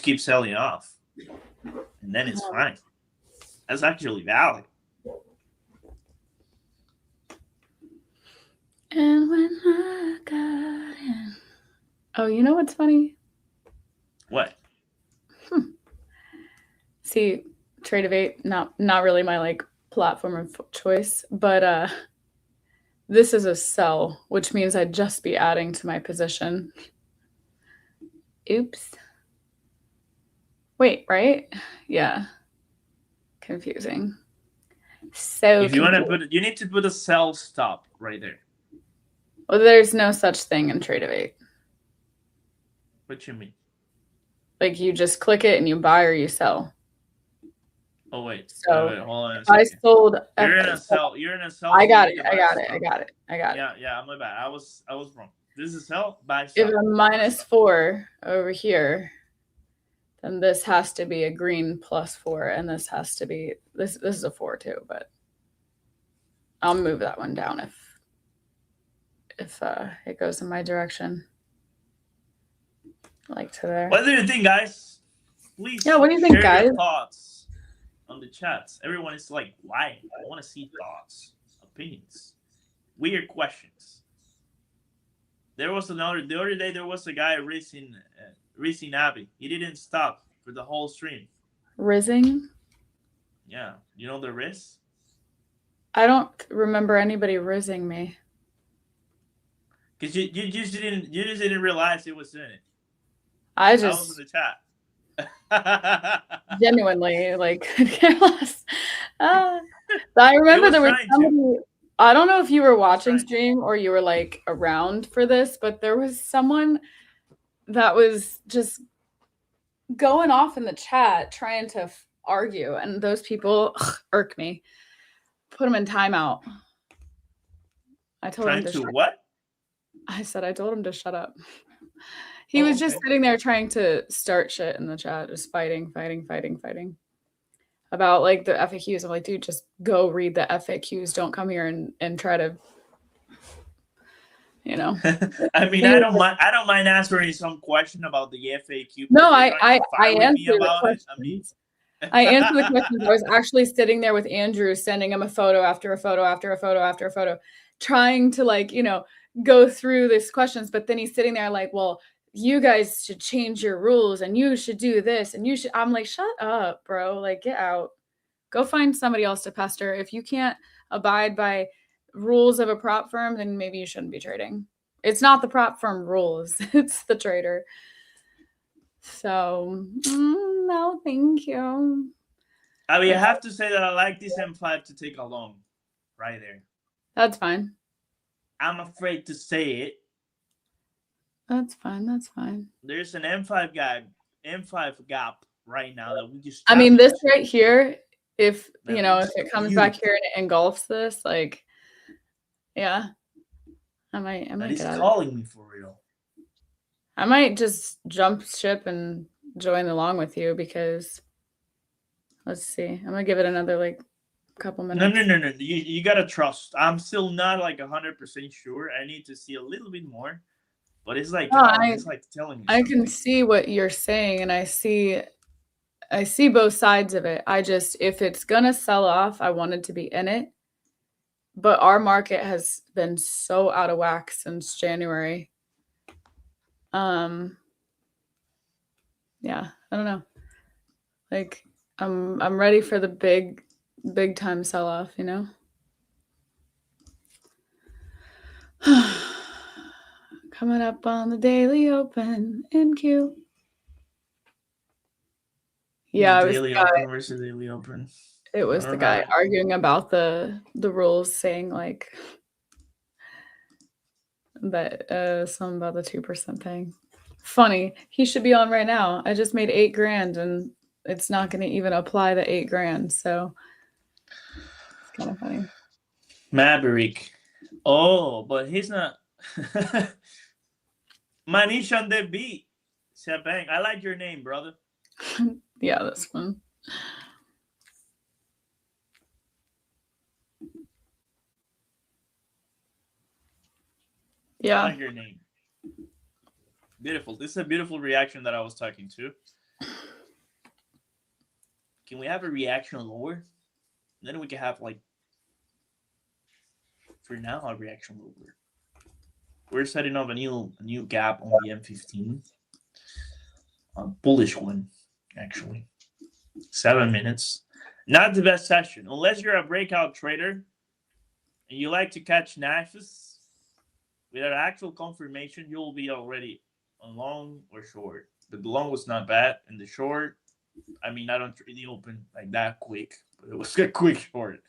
keep selling off, and then it's fine. That's actually valid. And when I got in, oh, you know what's funny? What? See, Trade of 8, not really my like platform of choice, but this is a sell, which means I'd just be adding to my position. Oops. Wait, right? Yeah. Confusing. So if you want to put it, you need to put a sell stop right there. Well, there's no such thing in Trade of 8. What you mean? Like you just click it and you buy or you sell. Oh wait. So wait, hold on a second. I sold. You're in a sell. You're in a sell. I got it. Yeah, my bad. I was wrong. This is sell. Buy. Sell. If a -4 over here, then this has to be a green +4, and this has to be this. This is a 4 too, but I'll move that one down if it goes in my direction. Like to there. What do you think, guys? Please. Yeah. What do you think, guys? Your thoughts on the chats. Everyone is like, why? I want to see thoughts, opinions, weird questions. There was the other day. There was a guy racing Abby. He didn't stop for the whole stream. Rizzing? Yeah, you know the Riz? I don't remember anybody rizzing me. Because you just didn't realize it was in it. I was in the chat. Genuinely, like, I remember there was somebody. I don't know if you were watching stream or you were like around for this, but there was someone that was just going off in the chat trying to argue, and those people irk me. Put them in timeout. I told him to what? I said I told him to shut up. He was just sitting there trying to start shit in the chat, just fighting about like the FAQs. I'm like, dude, just go read the FAQs. Don't come here and try to, you know. I mean, I don't mind answering some question about the FAQ. No, I answered the questions. I answered the questions. I was actually sitting there with Andrew, sending him a photo after a photo after a photo after a photo, trying to like, you know, go through these questions. But then he's sitting there like, well, you guys should change your rules and you should do this and you should. I'm like, shut up, bro. Like, get out. Go find somebody else to pester. If you can't abide by rules of a prop firm, then maybe you shouldn't be trading. It's not the prop firm rules. It's the trader. So, no, thank you. I mean, I have to say that I like this M5 to take along right there. That's fine. I'm afraid to say it. That's fine. That's fine. There's an M5 gap right now that we just. I mean, this right here, if you know, if it comes back here and it engulfs this, like, yeah, I might. He's calling me for real. I might just jump ship and join along with you because. Let's see. I'm gonna give it another like couple minutes. No. You gotta trust. I'm still not like 100% sure. I need to see a little bit more. But it's like it's like telling me. I can see what you're saying, and I see both sides of it. I just, if it's gonna sell off, I wanted to be in it. But our market has been so out of whack since January. Yeah, I don't know. Like, I'm ready for the big time sell off, you know? Coming up on the daily open in Q. Yeah, daily open versus daily open. It was the guy arguing about the rules, saying like that something about the 2% thing. Funny. He should be on right now. I just made $8,000 and it's not going to even apply the $8,000. So it's kind of funny. Maverick. Oh, but he's not. Manish on the beat. Bang. I like your name, brother. Yeah, that's fun. Yeah. I like your name. Beautiful. This is a beautiful reaction that I was talking to. Can we have a reaction lower? Then we can have like, for now, a reaction lower. We're setting up a new gap on the M15. A bullish one, actually. 7 minutes. Not the best session. Unless you're a breakout trader and you like to catch knives, without actual confirmation, you'll be already on long or short. But the long was not bad. And the short, I mean, I don't really open like that quick, but it was a quick short.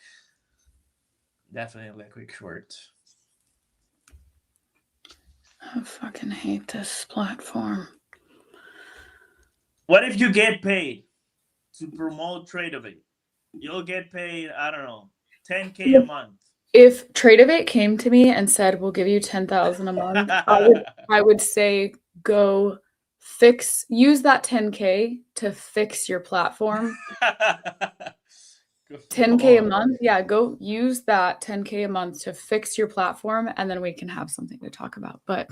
Definitely a quick short. I fucking hate this platform. What if you get paid to promote Tradeovate? You'll get paid, I don't know, $10K a month. If Tradeovate came to me and said, we'll give you $10,000 a month, I would say, go use that $10K to fix your platform. $10K a month. Yeah, go use that $10K a month to fix your platform, and then we can have something to talk about. But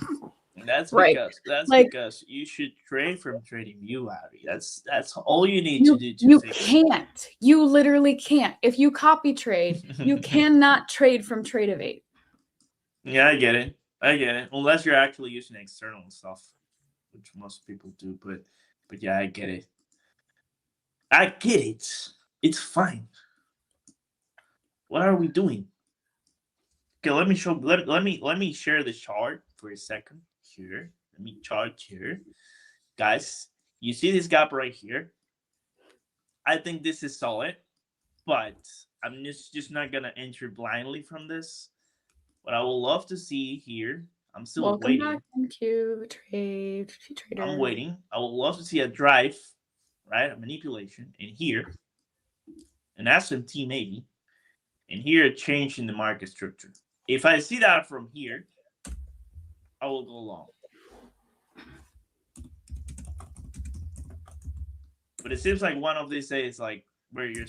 that's because you should trade from TradingView, Abby. That's all you need to do. You can't. You literally can't. If you copy trade, you cannot trade from Tradeovate. Yeah, I get it. Unless you're actually using external stuff, which most people do. But yeah, I get it. It's fine. What are we doing? Okay, let me show. Let me share the chart for a second here. Let me chart here, guys. You see this gap right here? I think this is solid, but I'm just not gonna enter blindly from this. What I would love to see here, I'm still waiting. Welcome back. Thank you, trader. I'm waiting. I would love to see a drive, right? A manipulation in here, an SMT maybe, and here a change in the market structure. If I see that from here, I will go long. But it seems like one of these days, like where you're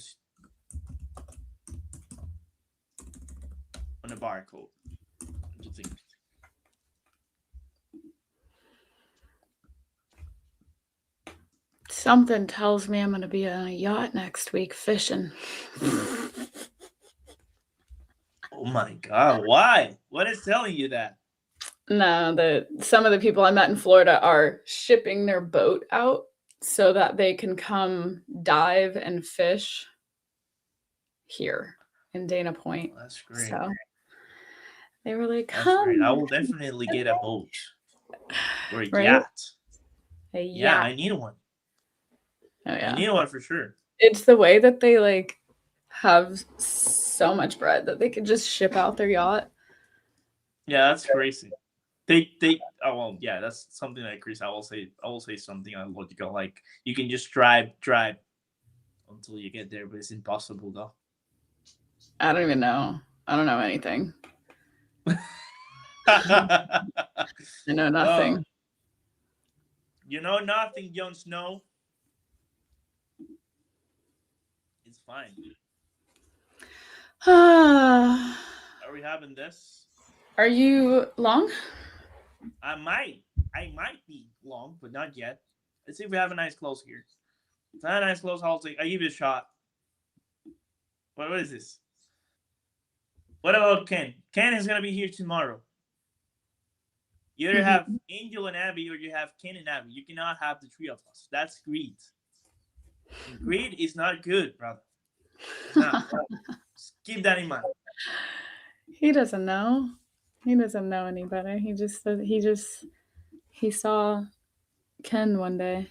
on a barcode. What do you think? Something tells me I'm going to be on a yacht next week fishing. Oh my God! Why? What is telling you that? No, some of the people I met in Florida are shipping their boat out so that they can come dive and fish here in Dana Point. Oh, that's great. So they were like, "That's come. great. I will definitely get a boat or a Right? yacht. A Yeah, yacht. I need one. Oh yeah, I need one for sure. It's the way that they like have so much bread that they could just ship out their yacht. Yeah, that's crazy. They oh well, yeah, that's something like Chris. I will say something logical. Like you can just drive until you get there, but it's impossible though. I don't even know. I don't know anything. I know nothing. You know nothing, Jon Snow. It's fine. Are we having this? Are you long? I might be long, but not yet. Let's see if we have a nice close here. If I have a nice close, I give it a shot. What is this? What about Ken? Ken is gonna be here tomorrow. You either have Angel and Abby or you have Ken and Abby. You cannot have the three of us. That's greed. And greed is not good, brother. It's not. Just keep that in mind. He doesn't know. He doesn't know any better. He saw Ken one day.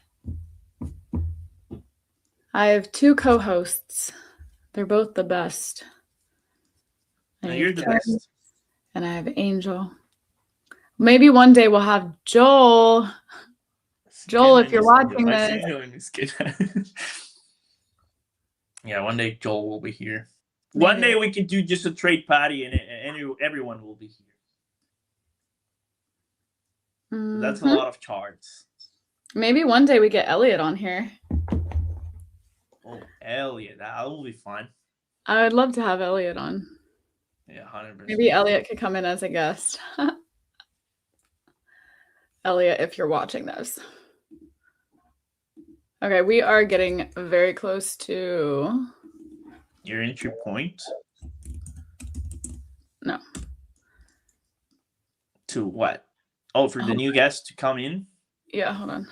I have 2 co-hosts. They're both the best. No, you're the best. And I have Angel. Maybe one day we'll have Joel. Joel, if you're watching this. Yeah, one day Joel will be here. Maybe. One day we can do just a trade party and everyone will be here. Mm-hmm. That's a lot of charts. Maybe one day we get Elliot on here. Oh, Elliot. That will be fun. I would love to have Elliot on. Yeah, 100%. Maybe Elliot could come in as a guest. Elliot, if you're watching this. Okay, we are getting very close to... Your entry point? No. To what? Oh, for the new guest to come in? Yeah, hold on.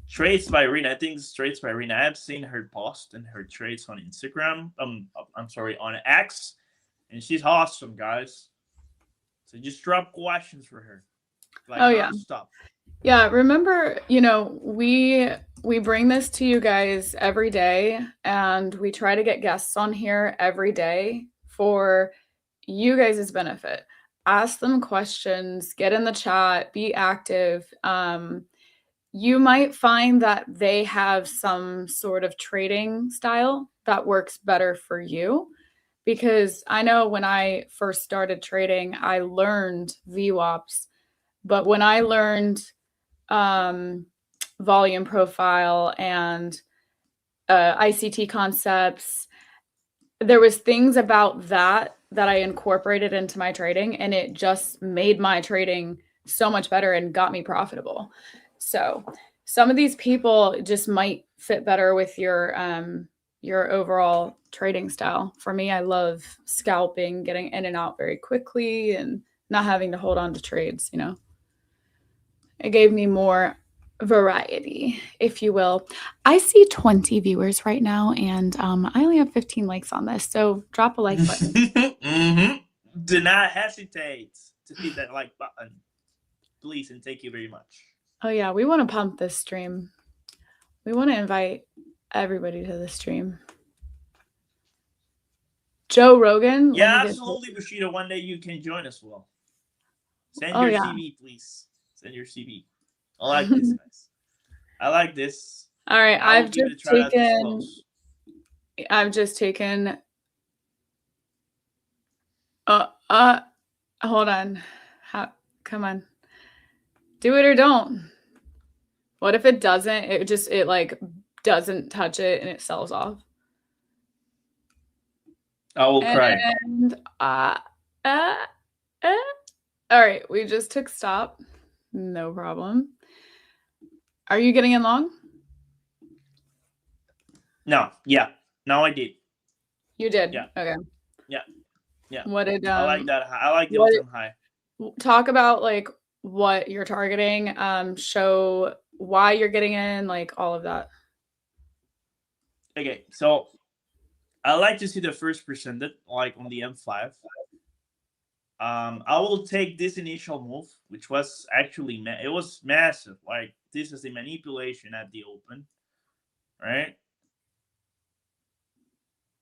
Trades by Rina. I think it's Trades by Rina. I've seen her post and her trades on Instagram. I'm sorry, on X. And she's awesome, guys. So just drop questions for her. Like, oh, yeah. Stop. Yeah, remember, we bring this to you guys every day, and we try to get guests on here every day for you guys' benefit. Ask them questions, get in the chat, be active. You might find that they have some sort of trading style that works better for you. Because I know when I first started trading, I learned VWAPs. But when I learned volume profile and ICT concepts, there was things about that I incorporated into my trading, and it just made my trading so much better and got me profitable. So some of these people just might fit better with your overall trading style. For me, I love scalping, getting in and out very quickly and not having to hold on to trades, It gave me more variety, if you will. I see 20 viewers right now, and I only have 15 likes on this, so drop a like button. Mm-hmm. Do not hesitate to hit that like button, please, and thank you very much. Oh yeah, we want to pump this stream. We want to invite everybody to the stream. Joe Rogan. Yeah, absolutely, Bushido. One day you can join us. Well, send your CV, please. Send your CV. I like this, guys. I like this. All right, I've just taken. Hold on. Come on. Do it or don't. What if it doesn't? It like doesn't touch it and it sells off. I will cry. And uh, uh, all right, we just took stop. No problem. Are you getting in long? No, yeah. Now I did. You did. Yeah. Okay. Yeah. Yeah. What did I like that. I like the all-time high. Talk about like what you're targeting. Show why you're getting in, like all of that. Okay, so I like to see the first presented, like on the M5. I will take this initial move, which was actually it was massive. Like this is a manipulation at the open, right?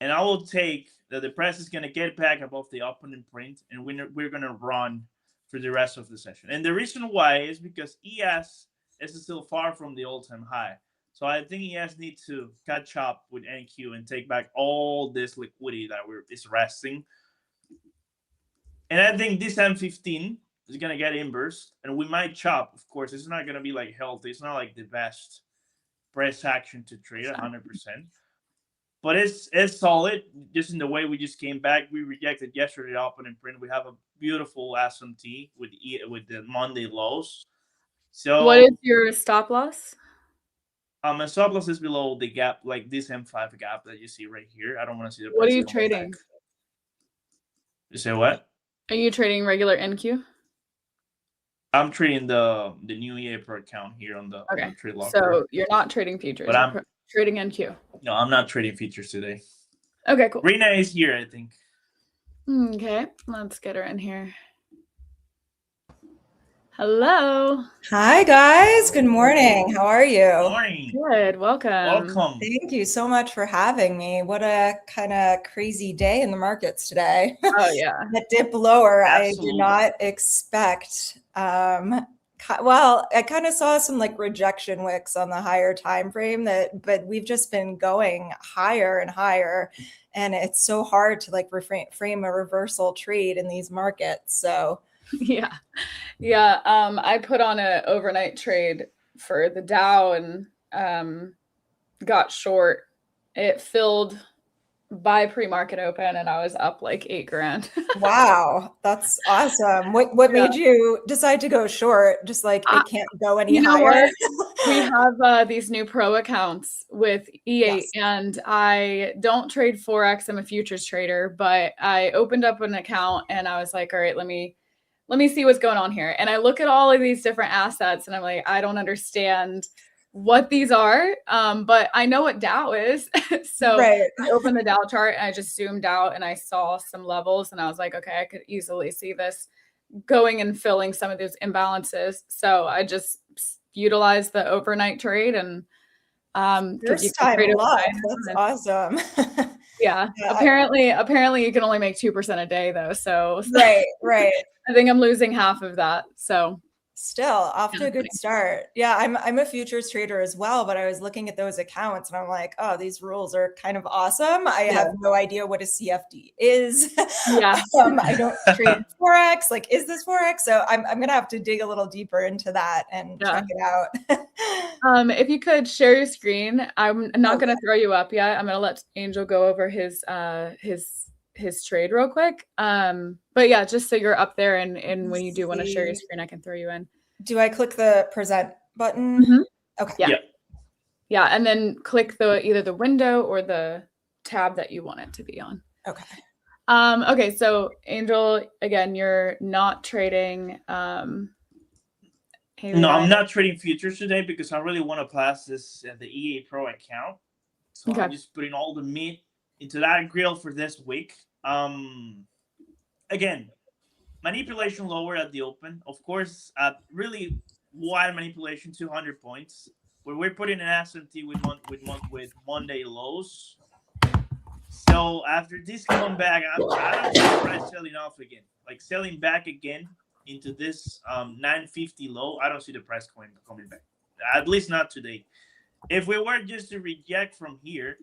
And I will take that the price is going to get back above the opening print, and we're going to run for the rest of the session. And the reason why is because ES is still far from the all-time high. So I think ES needs to catch up with NQ and take back all this liquidity that is resting. And I think this M15 is going to get inverse, and we might chop. Of course, it's not going to be like healthy. It's not like the best price action to trade 100%. But it's solid. Just in the way we just came back, we rejected yesterday the opening print. We have a beautiful SMT with the Monday lows. So what is your stop loss? My stop loss is below the gap, like this M5 gap that you see right here. I don't want to see the. What are you trading? Back. You say what? Are you trading regular NQ? I'm trading the new EA Pro account here on the trade locker. So you're not trading futures. But I'm trading NQ. No, I'm not trading futures today. Okay, cool. Rina is here, I think. Okay, let's get her in here. Hello. Hi, guys. Good morning. How are you? Good morning. Good. Welcome. Thank you so much for having me. What a kind of crazy day in the markets today. Oh, yeah. That dip lower, Absolutely. I did not expect. Well, I kind of saw some like rejection wicks on the higher time frame but we've just been going higher and higher, and it's so hard to like frame a reversal trade in these markets. So yeah. I put on an overnight trade for the Dow and got short. It filled by pre-market open, and I was up like $8,000. Wow, that's awesome. What made you decide to go short? Just like it can't go any higher. We have these new pro accounts with E8, and I don't trade Forex. I'm a futures trader, but I opened up an account and I was like, all right, let me see what's going on here. And I look at all of these different assets and I'm like, I don't understand what these are, but I know what Dow is. So I opened the Dow chart and I just zoomed out and I saw some levels and I was like, okay, I could easily see this going and filling some of those imbalances. So I just utilized the overnight trade and first time luck. That's awesome. Yeah. Apparently you can only make 2% a day though. So right. I think I'm losing half of that. So still off to a good start. Yeah, I'm a futures trader as well, but I was looking at those accounts and I'm like, oh, these rules are kind of awesome. I have no idea what a CFD is. Yeah. I don't trade Forex. Like, is this Forex? So I'm gonna have to dig a little deeper into that and check it out. If you could share your screen, I'm not gonna throw you up yet. I'm gonna let Angel go over his trade real quick. But yeah, just so you're up there and when you do want to share your screen, I can throw you in. Do I click the present button? Mm-hmm. Okay. Yeah, and then click either the window or the tab that you want it to be on. Okay. Okay, so Angel, again, you're not trading no, I'm not trading futures today because I really want to pass this the EA Pro account. So I'm just putting all the meat into that grill for this week. Again, manipulation lower at the open. Of course, really wide manipulation, 200 points. Where we're putting an SMT with Monday lows. So after this come back, I don't see the price selling off again. Like selling back again into this 950 low. I don't see the price coming back. At least not today. If we were just to reject from here,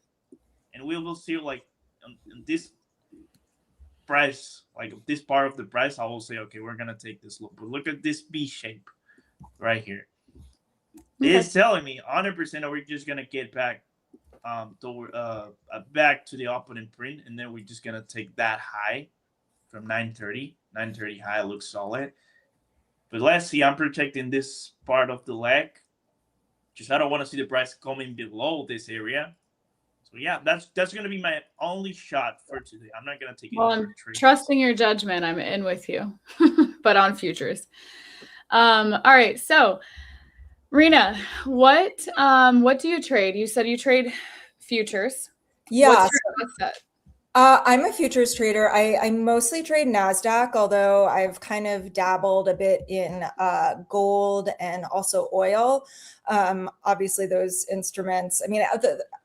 and we will see like on this price, like this part of the price, I will say, okay, we're gonna take this look. But look at this B shape right here. It's telling me 100% we're just gonna get back back to the opening print, and then we're just gonna take that high from 930. 930 high looks solid. But let's see, I'm protecting this part of the leg. Just I don't want to see the price coming below this area. So yeah, that's gonna be my only shot for today. I'm not gonna take any trade. Trusting your judgment, I'm in with you, but on futures. All right, so Rina, what do you trade? You said you trade futures. Yeah. What's your asset? I'm a futures trader. I mostly trade NASDAQ, although I've kind of dabbled a bit in gold and also oil. Obviously, those instruments, I mean,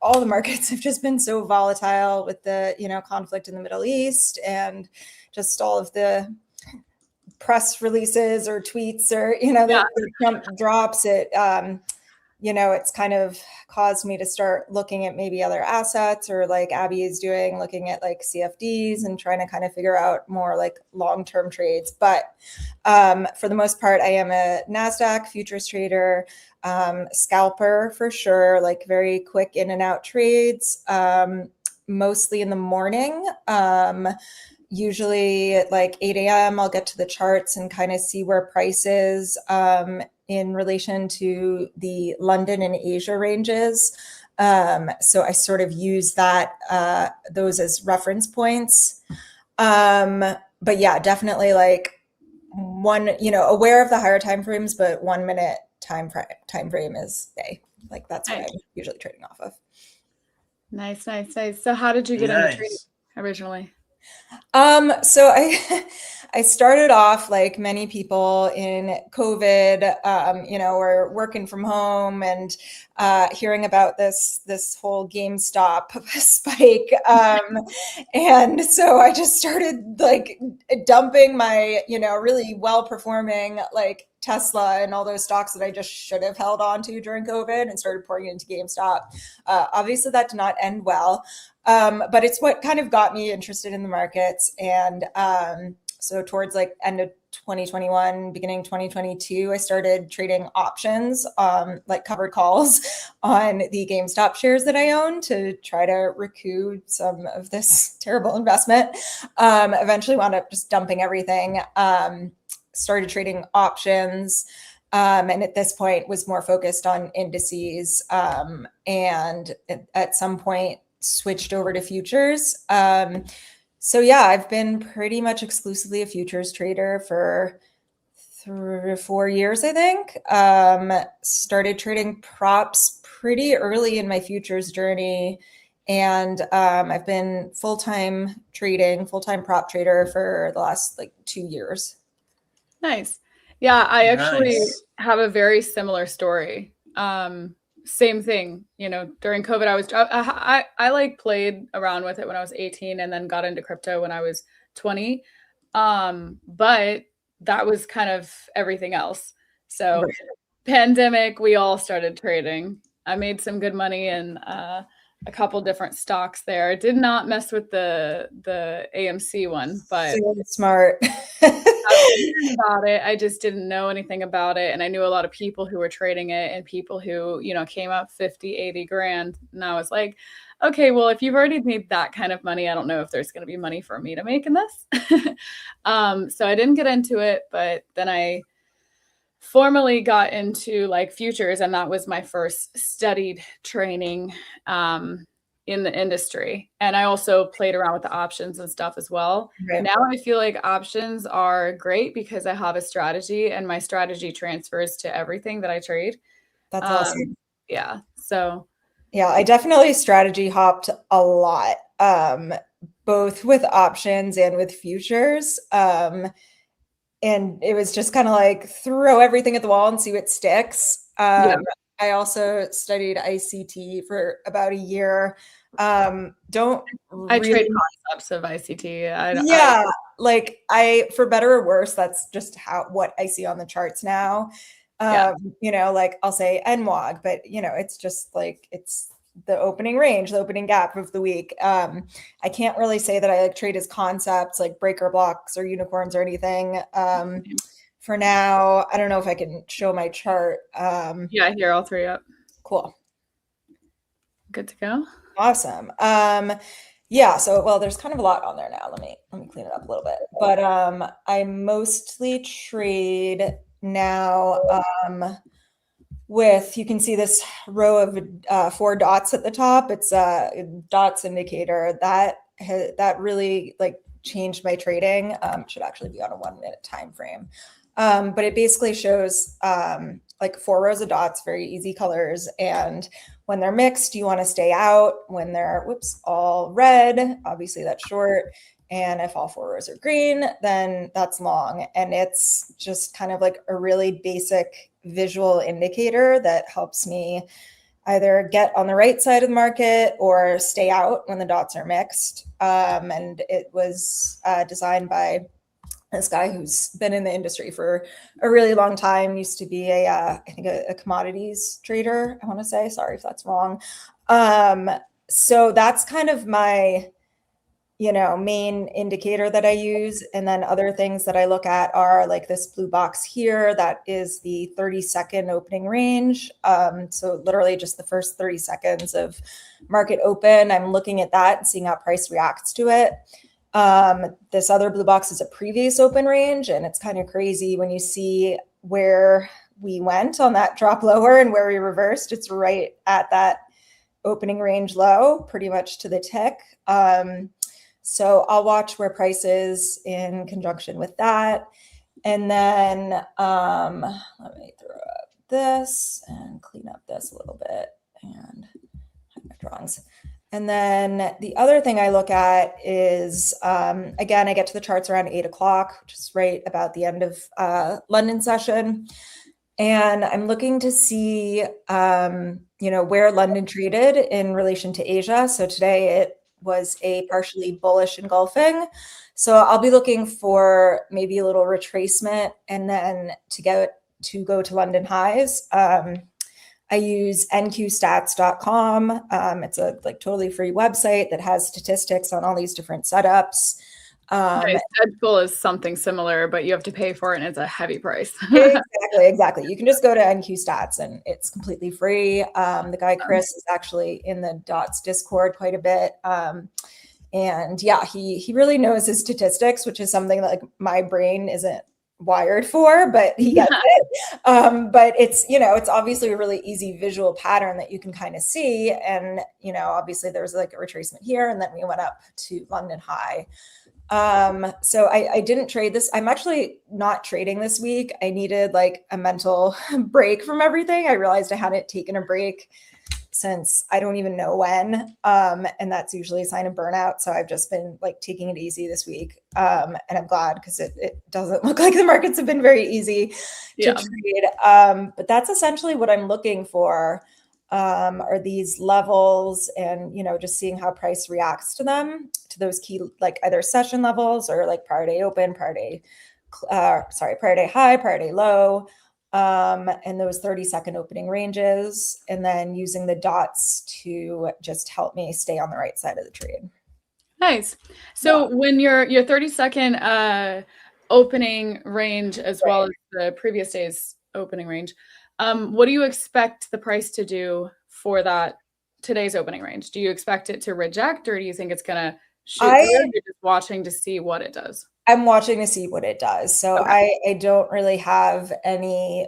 all the markets have just been so volatile with the, conflict in the Middle East and just all of the press releases or tweets or, the Trump drops it. It's kind of caused me to start looking at maybe other assets, or like Abby is doing, looking at like CFDs and trying to kind of figure out more like long-term trades. But for the most part, I am a NASDAQ futures trader, scalper for sure, like very quick in and out trades, mostly in the morning. Usually at like 8 a.m., I'll get to the charts and kind of see where price is in relation to the London and Asia ranges. So I sort of use those as reference points. But yeah, definitely like aware of the higher time frames, but 1 minute time frame is day. Like that's what I'm usually trading off of. Nice. So how did you get into trading originally? So I started off like many people in COVID, we're working from home and hearing about this whole GameStop spike. And so I just started like dumping my, really well-performing like Tesla and all those stocks that I just should have held on to during COVID and started pouring into GameStop. Obviously that did not end well. But it's what kind of got me interested in the markets. And so towards like end of 2021, beginning 2022, I started trading options, like covered calls on the GameStop shares that I own to try to recoup some of this terrible investment. Eventually wound up just dumping everything, started trading options. And at this point was more focused on indices. And at some point, switched over to futures. So yeah, I've been pretty much exclusively a futures trader for 3 or 4 years, I think. Started trading props pretty early in my futures journey. And I've been full-time prop trader for the last like 2 years. Nice. Yeah, I actually have a very similar story. Same thing, during COVID, I like played around with it when I was 18 and then got into crypto when I was 20. But that was kind of everything else. So pandemic, we all started trading. I made some good money in a couple different stocks there. I did not mess with the AMC one, but so smart. I was about it. I just didn't know anything about it. And I knew a lot of people who were trading it and people who, came up 50, 80 grand. And I was like, okay, well, if you've already made that kind of money, I don't know if there's going to be money for me to make in this. So I didn't get into it, but then I formally got into like futures, and that was my first studied training in the industry. And I also played around with the options and stuff as well. Right. Now I feel like options are great because I have a strategy and my strategy transfers to everything that I trade. That's awesome. Yeah. So yeah, I definitely strategy hopped a lot, both with options and with futures. And it was just kind of like throw everything at the wall and see what sticks. I also studied ICT for about a year. I trade concepts of ICT. For better or worse, that's just what I see on the charts now. Like I'll say NWOG, but it's just like, it's the opening range, the opening gap of the week. I can't really say that I trade as concepts like breaker blocks or unicorns or anything. for now. I don't know if I can show my chart. Yeah, here, all three up. Cool. Good to go. Awesome. Yeah, so well, there's kind of a lot on there now. Let me clean it up a little bit. But I mostly trade now with, you can see this row of 4 dots at the top. It's a dots indicator that really like changed my trading. Should actually be on a 1 minute time frame. But it basically shows like 4 rows of dots, very easy colors. And when they're mixed, you want to stay out. When they're, all red, obviously that's short. And if all 4 rows are green, then that's long. And it's just kind of like a really basic visual indicator that helps me either get on the right side of the market or stay out when the dots are mixed. And it was designed by this guy who's been in the industry for a really long time, used to be I think a commodities trader, I want to say. Sorry if that's wrong. So that's kind of my, main indicator that I use. And then other things that I look at are like this blue box here. That is the 30-second opening range. So literally just the first 30 seconds of market open, I'm looking at that and seeing how price reacts to it. This other blue box is a previous open range, and it's kind of crazy when you see where we went on that drop lower and where we reversed. It's right at that opening range low, pretty much to the tick. So I'll watch where price is in conjunction with that. And then let me throw up this and clean up this a little bit and hide my drawings. And then the other thing I look at is, again, I get to the charts around 8 o'clock, which is right about the end of London session. And I'm looking to see, where London traded in relation to Asia. So today it was a partially bullish engulfing. So I'll be looking for maybe a little retracement and then to go to London highs. I use nqstats.com. It's a totally free website that has statistics on all these different setups. Deadpool is something similar, but you have to pay for it and it's a heavy price. Exactly. You can just go to NQ Stats and it's completely free. The guy Chris is actually in the Dots Discord quite a bit. And yeah, he really knows his statistics, which is something that my brain isn't wired for, but he gets it. But it's, it's obviously a really easy visual pattern that you can kind of see. And, obviously there was a retracement here and then we went up to London high. So I didn't trade this. I'm actually not trading this week. I needed a mental break from everything. I realized I hadn't taken a break since I don't even know when. And that's usually a sign of burnout. So I've just been taking it easy this week. And I'm glad because it doesn't look like the markets have been very easy to trade. But that's essentially what I'm looking for. Are these levels and, just seeing how price reacts to them, to those key, either session levels or prior day open, prior day high, prior day low, and those 30-second opening ranges, and then using the dots to just help me stay on the right side of the trade. Nice. So when your 30-second opening range, as well as the previous day's opening range, what do you expect the price to do for today's opening range? Do you expect it to reject, or do you think it's going to shoot through? You're just watching to see what it does. I'm watching to see what it does. So okay. I don't really have any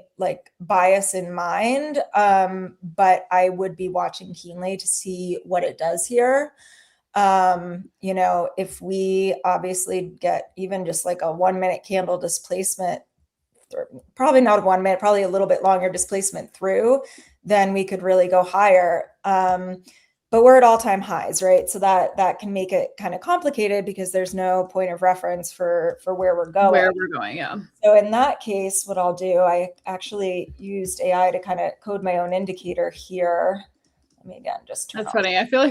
bias in mind, but I would be watching keenly to see what it does here. If we obviously get even just a 1 minute candle displacement, probably not 1 minute, probably a little bit longer displacement through, then we could really go higher. But we're at all-time highs, right? So that can make it kind of complicated because there's no point of reference for where we're going. Yeah. So in that case, what I'll do, I actually used AI to kind of code my own indicator here. Let me again just turn. That's funny. I feel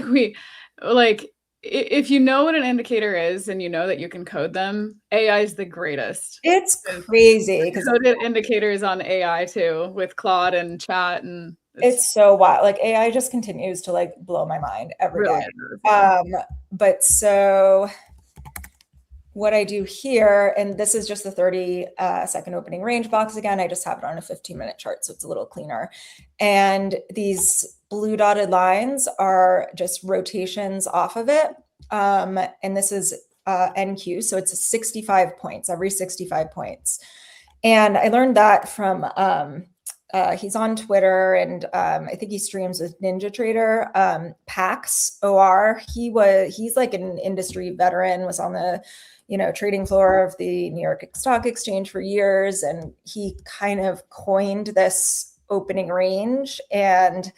like if you know what an indicator is and you know that you can code them, AI is the greatest. It's crazy. Coded indicators on AI too, with Claude and chat, and it's so wild. AI just continues to blow my mind every day. But so what I do here, and this is just the 30-second opening range box again. I just have it on a 15-minute chart, so it's a little cleaner. And these blue dotted lines are just rotations off of it. And this is NQ, so it's 65 points, every 65 points. And I learned that from he's on Twitter, and I think he streams with Ninja Trader, Pax OR. He's like an industry veteran, was on the trading floor of the New York Stock Exchange for years, and he kind of coined this opening range. And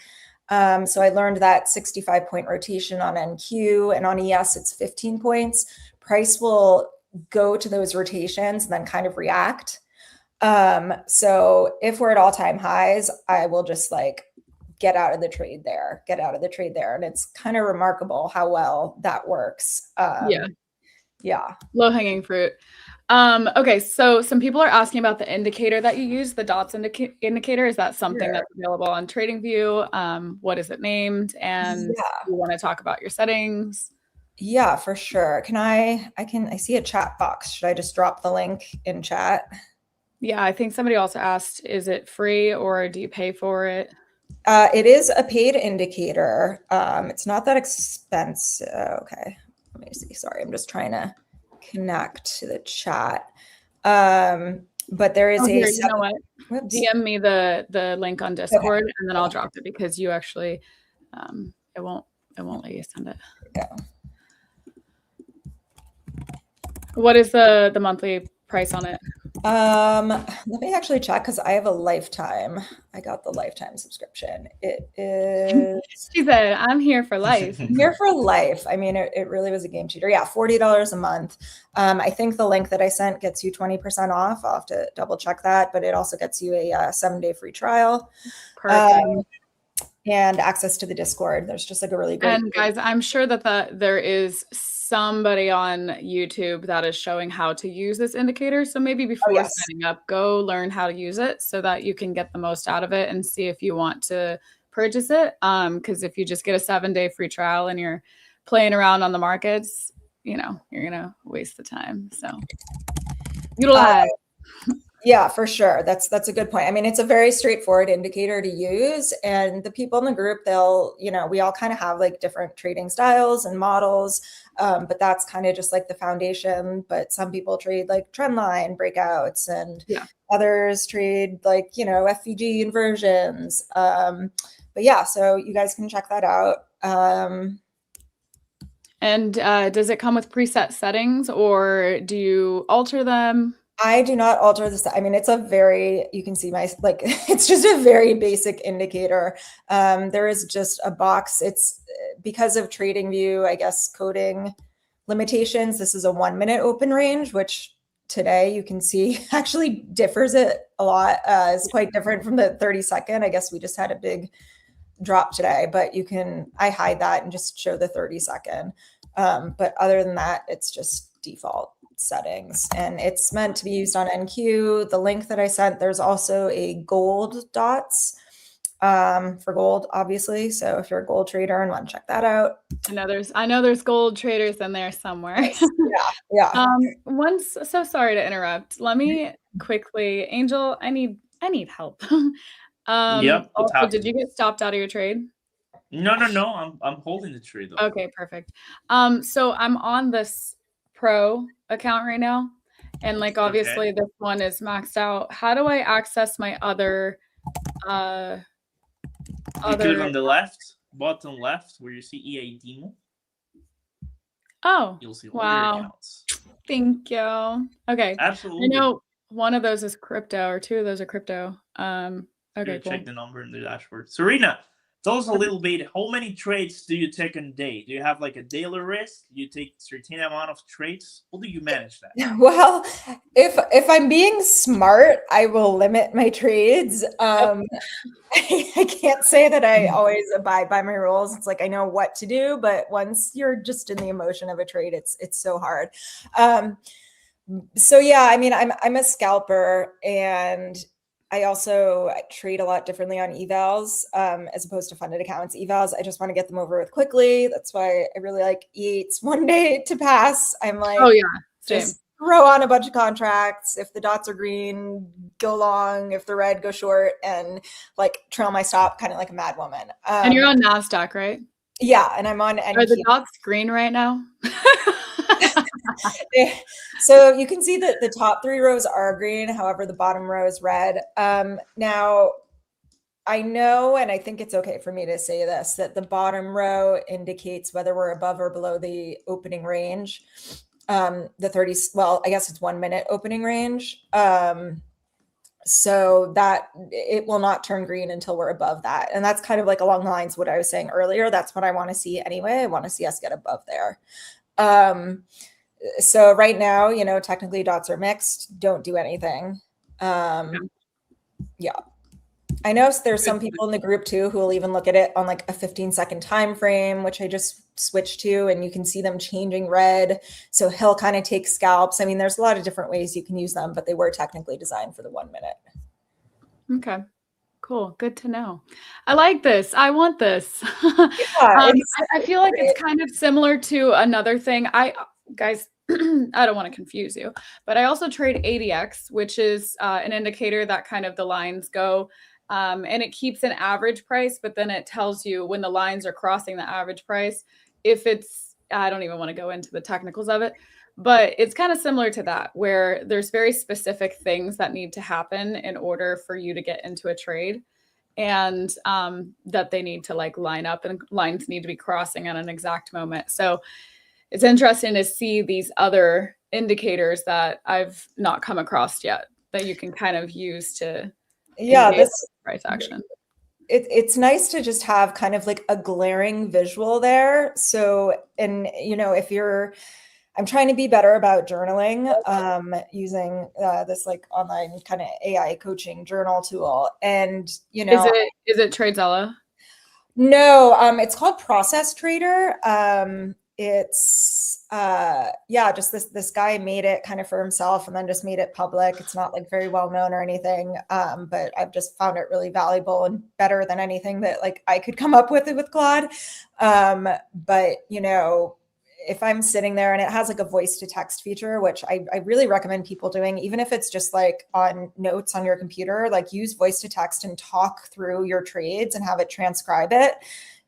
so I learned that 65-point rotation on NQ, and on ES it's 15 points. Price will go to those rotations and then kind of react. So if we're at all-time highs, I will just like get out of the trade there. And it's kind of remarkable how well that works. Yeah. Low-hanging fruit. Okay, so some people are asking about the indicator that you use, the dots indicator. Is that something that's available on TradingView? What is it named? And you want to talk about your settings? Yeah, for sure. I see a chat box. Should I just drop the link in chat? Yeah, I think somebody also asked, is it free or do you pay for it? It is a paid indicator. It's not that expensive. Okay, let me see. Sorry, I'm just trying to connect to the chat. But there is you know what? Whoops. DM me the link on Discord, and then I'll drop it because you actually it won't let you send it. What is the monthly price on it? Let me actually check because I have a lifetime. I got the lifetime subscription. It is. She said, "I'm here for life." Here for life. I mean, it really was a game changer. Yeah, $40 a month. I think the link that I sent gets you 20% off. I'll have to double check that, but it also gets you a 7-day free trial. Perfect. And access to the Discord. There's just like a really great. And guys, I'm sure that there is somebody on YouTube that is showing how to use this indicator. So maybe before signing up, go learn how to use it so that you can get the most out of it and see if you want to purchase it. Because if you just get a 7-day free trial and you're playing around on the markets, you're gonna waste the time. So utilize. Yeah, for sure. That's a good point. I mean, it's a very straightforward indicator to use, and the people in the group, we all kind of have like different trading styles and models, but that's kind of just like the foundation. But some people trade like trend line breakouts, and others trade like, FVG inversions. But yeah, so you guys can check that out. And does it come with preset settings, or do you alter them? I do not alter this. I mean, it's you can see it's just a very basic indicator. There is just a box. It's because of TradingView, I guess, coding limitations. This is a 1-minute open range, which today you can see actually differs it a lot. It's quite different from the 30-second. I guess we just had a big drop today, but I hide that and just show the 30-second. But other than that, it's just default settings, and it's meant to be used on NQ. The link that I sent, there's also a gold dots for gold, obviously. So if you're a gold trader and want to check that out, I know there's gold traders in there somewhere. Yeah. So sorry to interrupt. Let me quickly, Angel, I need help. Yep. Also, did you get stopped out of your trade? No. I'm holding the trade though. Okay, perfect. So I'm on this pro account right now, and like obviously this one is maxed out. How do I access my other You click on the bottom left where you see EA demo. Oh, you'll see all your accounts. Thank you. Okay, absolutely. I know one of those is crypto, or 2 of those are crypto. Okay, cool. Check the number in the dashboard. So Rina, tell us a little bit, how many trades do you take in a day? Do you have like a daily risk? Do you take a certain amount of trades? How do you manage that? Well, if I'm being smart, I will limit my trades. I can't say that I always abide by my rules. It's like I know what to do, but once you're just in the emotion of a trade, it's so hard. So yeah, I mean, I'm a scalper, and I also trade a lot differently on evals as opposed to funded accounts. Evals, I just want to get them over with quickly. That's why I really like E8's 1 day to pass. I'm like, oh yeah, Just throw on a bunch of contracts. If the dots are green, go long. If they're red, go short, and like trail my stop kind of like a mad woman. And you're on NASDAQ, right? Yeah, and I'm on NQ. Are the dots green right now? So you can see that the top 3 rows are green. However, the bottom row is red. Now, I know, and I think it's okay for me to say this, that the bottom row indicates whether we're above or below the opening range. The 30, well, I guess it's 1 minute opening range. So that it will not turn green until we're above that. And that's kind of like along the lines of what I was saying earlier. That's what I want to see anyway. I want to see us get above there. So right now, technically dots are mixed. Don't do anything. Yeah. I know there's some people in the group too who will even look at it on like a 15-second time frame, which I just switched to, and you can see them changing red. So he'll kind of take scalps. I mean, there's a lot of different ways you can use them, but they were technically designed for the 1 minute. Okay. Cool. Good to know. I like this. I want this. Yeah, I feel like it's kind of similar to another thing. Guys, I don't want to confuse you, but I also trade ADX, which is an indicator that kind of the lines go, and it keeps an average price, but then it tells you when the lines are crossing the average price, if it's, I don't even want to go into the technicals of it, but it's kind of similar to that, where there's very specific things that need to happen in order for you to get into a trade, and that they need to like line up, and lines need to be crossing at an exact moment. So it's interesting to see these other indicators that I've not come across yet that you can kind of use to this price action. It's nice to just have kind of like a glaring visual there. So, and I'm trying to be better about journaling, using this like online kind of AI coaching journal tool. And, is it TradeZella? No, it's called Process Trader. It's just this guy made it kind of for himself and then just made it public. It's not like very well known or anything, but I've just found it really valuable and better than anything that like I could come up with it with Claude. But if I'm sitting there, and it has like a voice to text feature, which I really recommend people doing, even if it's just like on notes on your computer, like use voice to text and talk through your trades and have it transcribe it,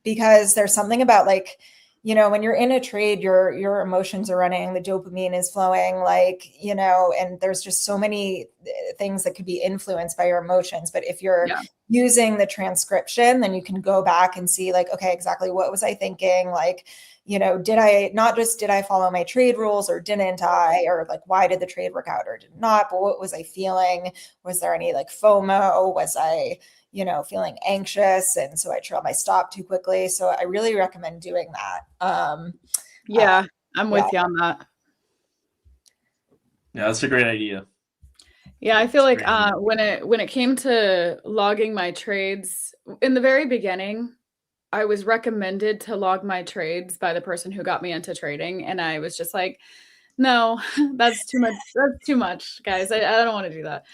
because there's something about like, when you're in a trade, your emotions are running, the dopamine is flowing, like, and there's just so many things that could be influenced by your emotions. But if you're using the transcription, then you can go back and see like, okay, exactly what was I thinking? Like, did I follow my trade rules or didn't I? Or like, why did the trade work out or did not? But what was I feeling? Was there any like FOMO? Was I feeling anxious? And so I trailed my stop too quickly. So I really recommend doing that. I'm with you on that. Yeah, that's a great idea. Yeah, I feel like when it came to logging my trades in the very beginning, I was recommended to log my trades by the person who got me into trading. And I was just like, no, that's too much. That's too much, guys. I don't want to do that.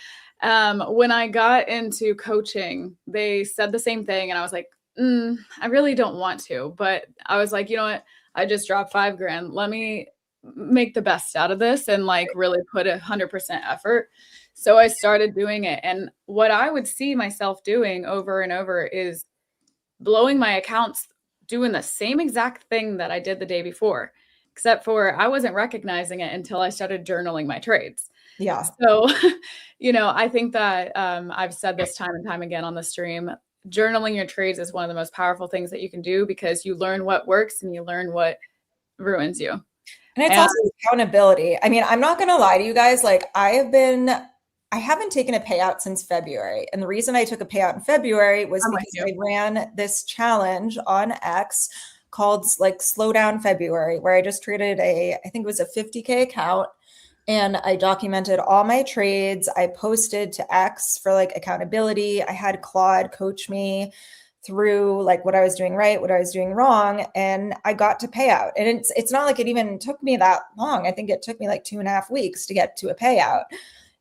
When I got into coaching, they said the same thing. And I was like, I really don't want to. But I was like, you know what? I just dropped $5,000. Let me make the best out of this and like really put 100% effort. So I started doing it. And what I would see myself doing over and over is blowing my accounts, doing the same exact thing that I did the day before, except for I wasn't recognizing it until I started journaling my trades. Yeah. So, I think that I've said this time and time again on the stream, journaling your trades is one of the most powerful things that you can do, because you learn what works and you learn what ruins you. And it's also accountability. I mean, I'm not going to lie to you guys. Like I haven't taken a payout since February. And the reason I took a payout in February was because I ran this challenge on X called like Slow Down February, where I just traded I think it was a 50K account. And I documented all my trades. I posted to X for like accountability. I had Claude coach me through like what I was doing right, what I was doing wrong. And I got to payout. And it's not like it even took me that long. I think it took me like 2.5 weeks to get to a payout.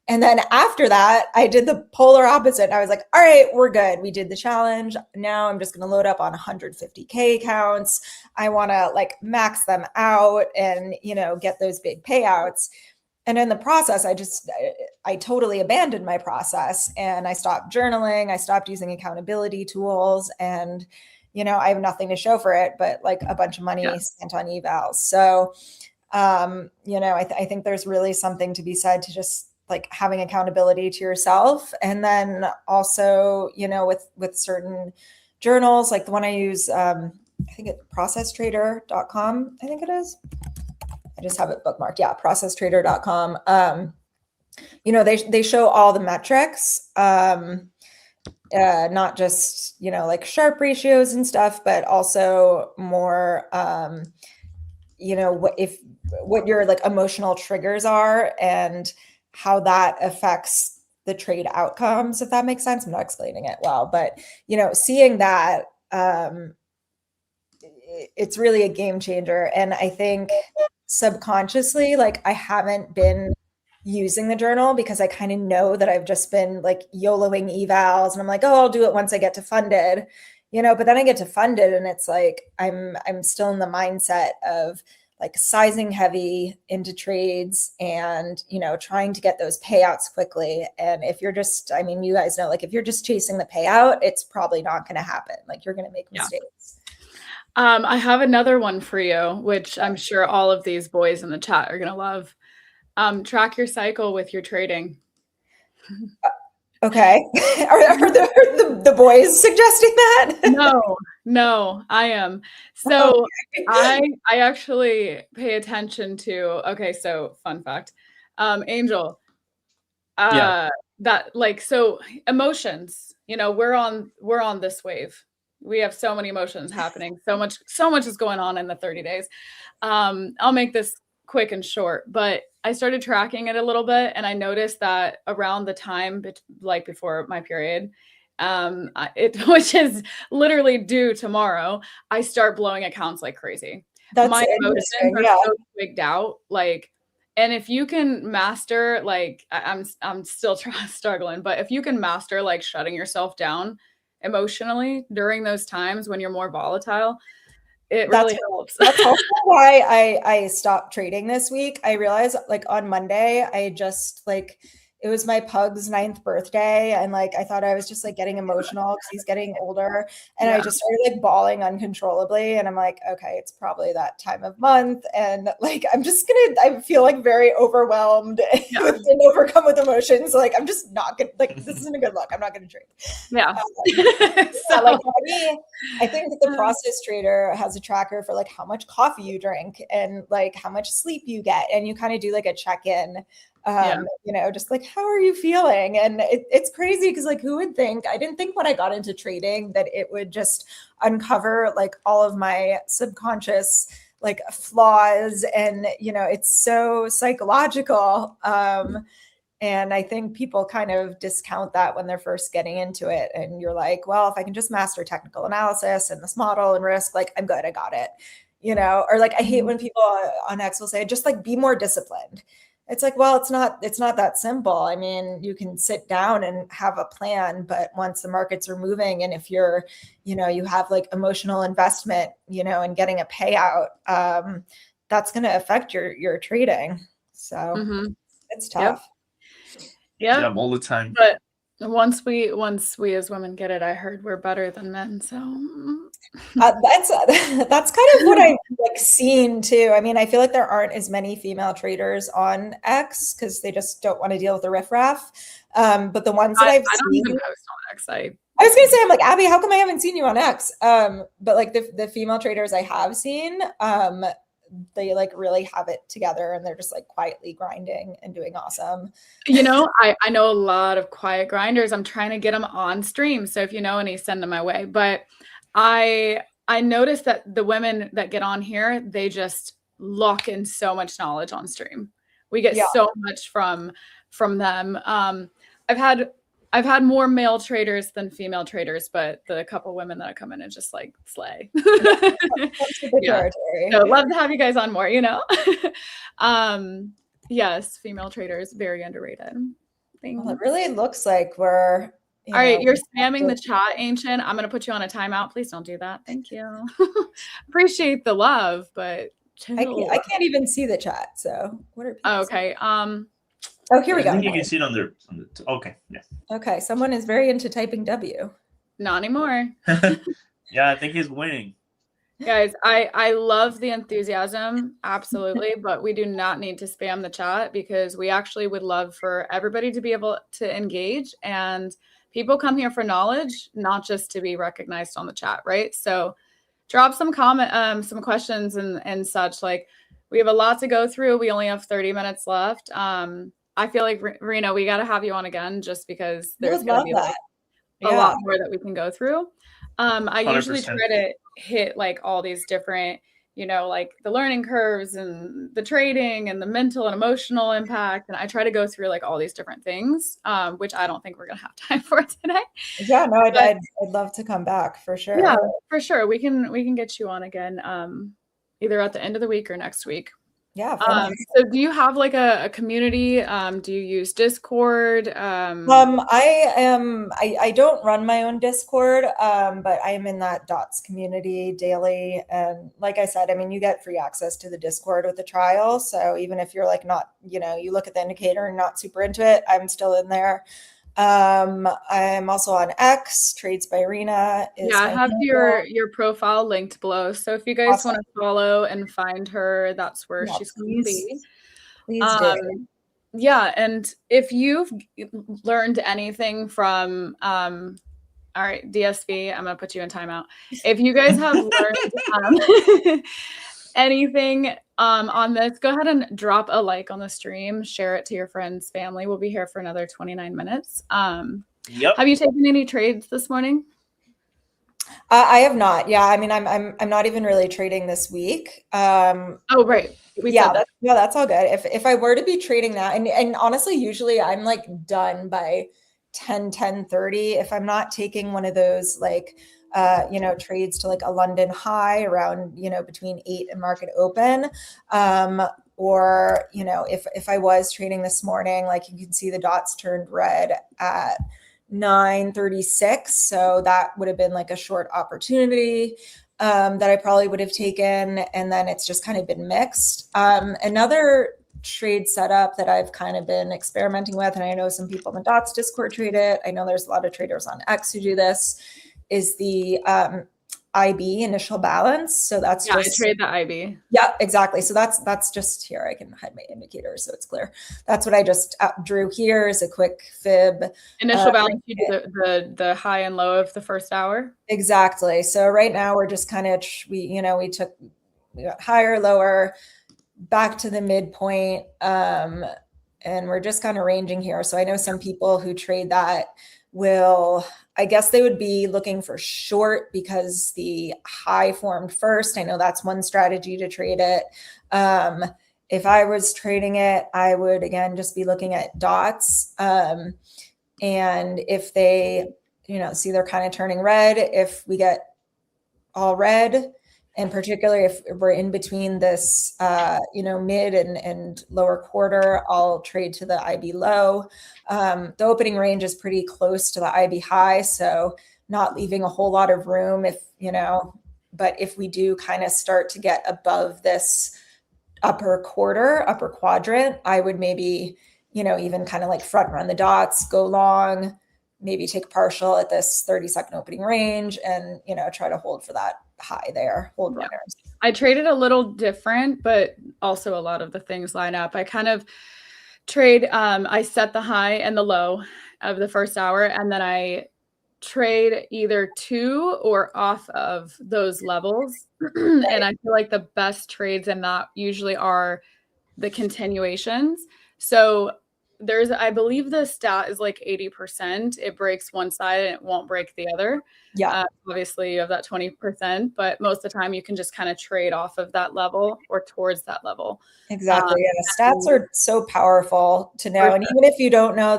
And then after that, I did the polar opposite. I was like, all right, we're good. We did the challenge. Now I'm just going to load up on 150K accounts. I want to like max them out and, get those big payouts. And in the process, I totally abandoned my process, and I stopped journaling. I stopped using accountability tools, and, I have nothing to show for it, but like a bunch of money spent on evals. So, I think there's really something to be said to just like having accountability to yourself. And then also, with certain journals, like the one I use, I think it's processtrader.com. I think it is. I just have it bookmarked. Yeah. Processtrader.com. They show all the metrics, not just, like Sharp ratios and stuff, but also more, what your like emotional triggers are and how that affects the trade outcomes, if that makes sense. I'm not explaining it well, but seeing that, it's really a game changer. And I think subconsciously, like I haven't been using the journal because I kind of know that I've just been like YOLOing evals, and I'm like, oh, I'll do it once I get to funded, but then I get to funded and it's like, I'm still in the mindset of like sizing heavy into trades and, trying to get those payouts quickly. And if you're just, you guys know, like if you're just chasing the payout, it's probably not going to happen. Like you're going to make mistakes. I have another one for you, which I'm sure all of these boys in the chat are going to love. Track your cycle with your trading. Okay. Are the boys suggesting that? No, I am. So I actually pay attention to, okay, so fun fact, Angel, that like, so emotions, we're on this wave. We have so many emotions happening. So much is going on in the 30 days. I'll make this quick and short, but I started tracking it a little bit, and I noticed that around the time like before my period, which is literally due tomorrow, I start blowing accounts like crazy. My emotions are so wigged out, like, and if you can master, like, I'm still struggling, but if you can master like shutting yourself down emotionally during those times when you're more volatile, it really helps. That's also why I stopped trading this week. I realized like on Monday, I just like, it was my pug's 9th birthday. And like, I thought I was just like getting emotional because he's getting older. And I just started like bawling uncontrollably. And I'm like, okay, it's probably that time of month. And like, I feel like very overwhelmed and overcome with emotions. Like, I'm just not good. Like, this isn't a good look. I'm not going to drink. Yeah. So like for me, I think that the process trader has a tracker for like how much coffee you drink and like how much sleep you get. And you kind of do like a check-in. Just like, how are you feeling? And it's crazy because like, who would think? I didn't think when I got into trading that it would just uncover like all of my subconscious like flaws, and it's so psychological. And I think people kind of discount that when they're first getting into it. And you're like, well, if I can just master technical analysis and this model and risk, like I'm good, I got it. Or like I hate when people on X will say, just like be more disciplined. It's like, well, it's not that simple. I mean, you can sit down and have a plan, but once the markets are moving, and if you're, you have like emotional investment, and getting a payout, that's going to affect your trading. So it's tough. Yeah, all the time. But once we as women get it, I heard we're better than men. So that's kind of what I've like seen too. I mean, I feel like there aren't as many female traders on X because they just don't want to deal with the riffraff. But the ones that I've seen, I don't even post on X. I was gonna say, I'm like, Abby, how come I haven't seen you on X? But like the female traders I have seen, they like really have it together, and they're just like quietly grinding and doing awesome. I know a lot of quiet grinders. I'm trying to get them on stream. So if you know any, send them my way. But I noticed that the women that get on here, they just lock in so much knowledge on stream. We get so much from them. I've had more male traders than female traders, but the couple women that come in and just like slay. So love to have you guys on more, Yes, female traders, very underrated. Well, it really looks like we're all right, you're spamming the chat, Ancient. I'm going to put you on a timeout. Please don't do that. Thank you. Appreciate the love, but I can't even see the chat. So what are people okay. Oh, here we go. I think you can see it on the okay. Yeah. Okay. Someone is very into typing W. Not anymore. Yeah, I think he's winning. Guys, I love the enthusiasm, absolutely, but we do not need to spam the chat because we actually would love for everybody to be able to engage, and people come here for knowledge, not just to be recognized on the chat, right? So drop some some questions and such. Like, we have a lot to go through. We only have 30 minutes left. I feel like, Rina, we got to have you on again just because there's going to be a lot more that we can go through. I 100%. Usually try to hit like all these different, like the learning curves and the trading and the mental and emotional impact. And I try to go through like all these different things, which I don't think we're going to have time for today. Yeah, no, I'd love to come back for sure. Yeah, for sure. We can get you on again, either at the end of the week or next week. Yeah. So do you have like a community? Do you use Discord? I don't run my own Discord, but I am in that dots community daily. And like I said, I mean, you get free access to the Discord with the trial. So even if you're like not, you look at the indicator and not super into it, I'm still in there. I'm also on X. Trades by Rina. I have your profile linked below. So if you guys want to follow and find her, that's where she's going to be. Please do. Yeah, and if you've learned anything from, all right, DSV, I'm gonna put you in timeout. If you guys have learned anything on this, go ahead and drop a like on the stream, share it to your friends, family. We'll be here for another 29 minutes. Yep. Have you taken any trades this morning? I have not. Yeah, I mean, I'm not even really trading this week. Oh, right. That's all good. If I were to be trading now, and honestly, usually I'm like done by 10:30. If I'm not taking one of those like trades to like a London high around between 8 and market open, or if I was trading this morning, like you can see the dots turned red at 9:36. So that would have been like a short opportunity that I probably would have taken. And then it's just kind of been mixed. Another trade setup that I've kind of been experimenting with, and I know some people in the dots Discord trade it. I know there's a lot of traders on X who do this, is the IB, initial balance. So that's I trade the IB. Yeah, exactly. So that's just here. I can hide my indicator so it's clear. That's what I just drew here is a quick fib. Initial balance, you do the high and low of the first hour. Exactly. So right now we're just kind of, we got higher, lower, back to the midpoint. And we're just kind of ranging here. So I know some people who trade that I guess they would be looking for short because the high formed first. I know that's one strategy to trade it. If I was trading it, I would, again, just be looking at dots. And if they, see they're kind of turning red, if we get all red, and particularly if we're in between this, mid and lower quarter, I'll trade to the IB low. The opening range is pretty close to the IB high, so not leaving a whole lot of room but if we do kind of start to get above this upper quadrant, I would maybe, even kind of like front run the dots, go long, maybe take partial at this 30-second opening range and, try to hold for that high there, hold runners. I traded a little different, but also a lot of the things line up. I kind of trade, I set the high and the low of the first hour, and then I trade either to or off of those levels. And I feel like the best trades in that usually are the continuations. So I believe the stat is like 80%. It breaks one side and it won't break the other. Yeah. Obviously you have that 20%, but most of the time you can just kind of trade off of that level or towards that level. Exactly. Yeah. Stats are so powerful to know. And even if you don't know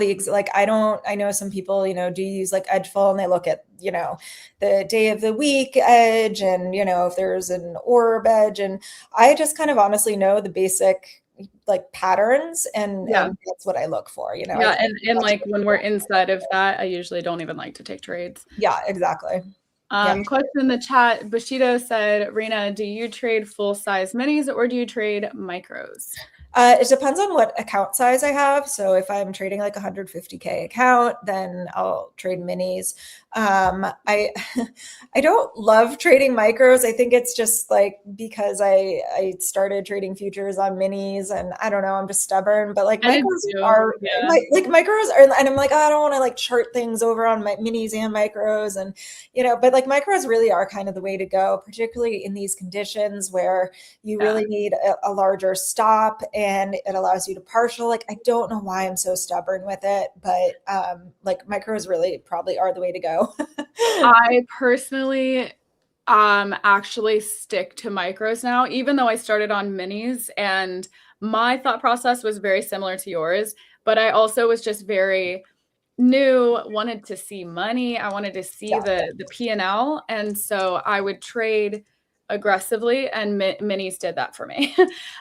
I know some people, do use like Edgeful and they look at, the day of the week edge and, if there's an orb edge, and I just kind of honestly know the basic like patterns and that's what I look for, and like when we're inside of that, I usually don't even like to take trades. Yeah, exactly. Question in the chat, Bushido said, Rina, do you trade full-size minis or do you trade micros? It depends on what account size I have. So if I'm trading like 150K account, then I'll trade minis. I I don't love trading micros. I think it's just like because I started trading futures on minis, and I don't know, I'm just stubborn. But like micros are like micros are, and I'm like, oh, I don't want to like chart things over on my minis and micros, and but like micros really are kind of the way to go, particularly in these conditions where you really need a larger stop, and it allows you to partial. Like, I don't know why I'm so stubborn with it, but like micros really probably are the way to go. I personally actually stick to micros now, even though I started on minis, and my thought process was very similar to yours, but I also was just very new, wanted to see money. I wanted to see the P&L, and so I would trade aggressively, and minis did that for me.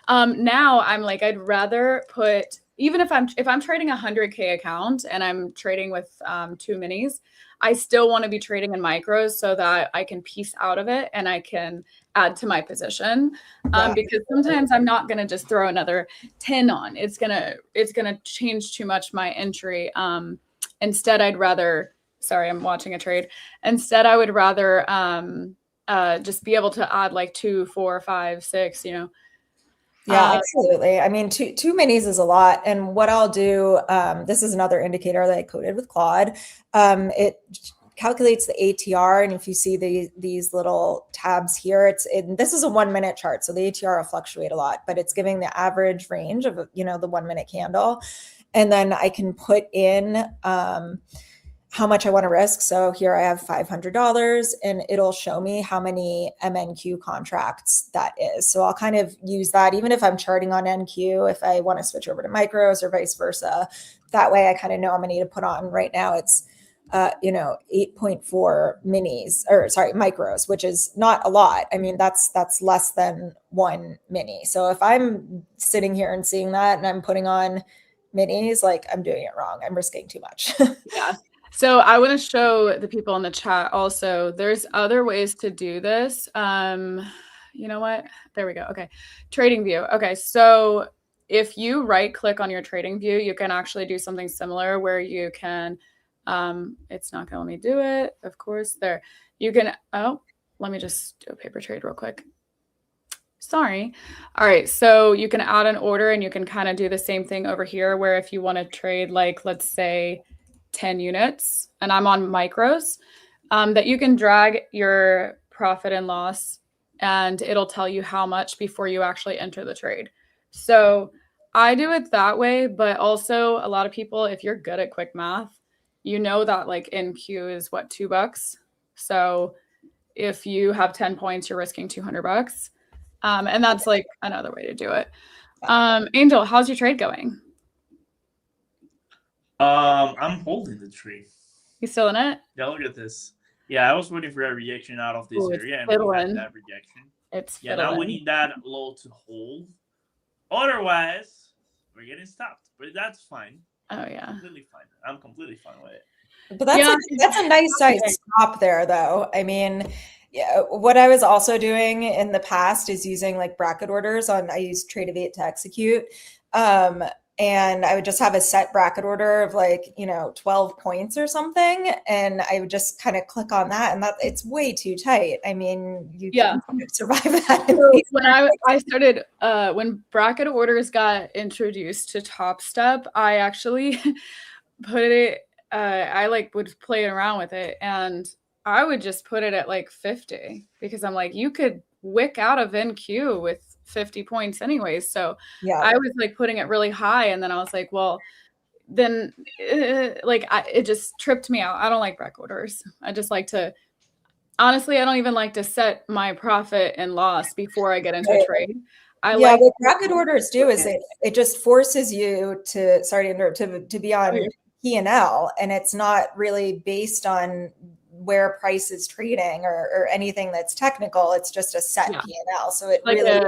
Now I'm like, I'd rather put, even if I'm trading 100K account and I'm trading with 2 minis, I still want to be trading in micros so that I can piece out of it and I can add to my position. Because sometimes I'm not going to just throw another 10 on. It's gonna change too much my entry. Instead, I'd rather, sorry, I'm watching a trade. Instead, I would rather just be able to add like 2, 4, 5, 6, Yeah, absolutely. I mean, two minis is a lot. And what I'll do, this is another indicator that I coded with Claude. It calculates the ATR. And if you see these little tabs here, this is a 1 minute chart. So the ATR will fluctuate a lot, but it's giving the average range of, the 1 minute candle. And then I can put in how much I want to risk. So here I have $500, and it'll show me how many MNQ contracts that is. So I'll kind of use that, even if I'm charting on NQ, if I want to switch over to micros or vice versa. That way I kind of know how many to put on. Right now it's 8.4 micros, which is not a lot. I mean, that's less than 1 mini. So if I'm sitting here and seeing that and I'm putting on minis, like, I'm doing it wrong. I'm risking too much. Yeah. So I want to show the people in the chat also, there's other ways to do this. You know what? There we go. Okay. Trading view. Okay. So if you right click on your trading view, you can actually do something similar where you can, it's not going to let me do it. Of course, there you can, let me just do a paper trade real quick. Sorry. All right. So you can add an order, and you can kind of do the same thing over here, where if you want to trade, like, let's say 10 units, and I'm on micros, that you can drag your profit and loss, and it'll tell you how much before you actually enter the trade. So I do it that way, but also a lot of people, if you're good at quick math, you know that like NQ is what, $2. So if you have 10 points, you're risking $200. And that's like another way to do it. Angel, how's your trade going? I'm holding the trade. You still in it? Yeah, look at this. Yeah, I was waiting for a rejection out of this area, and we had that rejection. It's now we need that low to hold. Otherwise, we're getting stopped. But that's fine. Oh yeah, completely fine. I'm completely fine with it. But that's a nice size stop there, though. I mean, yeah, what I was also doing in the past is using like bracket orders I use Trade-Evate to execute. And I would just have a set bracket order of like, 12 points or something. And I would just kind of click on that, and it's way too tight. I mean, you can't survive that. So when I started, when bracket orders got introduced to Top Step, I actually put it, I like would play around with it, and I would just put it at like 50, because I'm like, you could wick out of NQ with 50 points anyways. So yeah, I was like putting it really high, and then I was like, well, then it just tripped me out. I don't like bracket orders. I just like to, honestly, I don't even like to set my profit and loss before I get into a trade. What bracket orders do is it just forces you to, sorry to interrupt, to be on P&L, and it's not really based on where price is trading or anything that's technical. It's just a set P&L. So it like really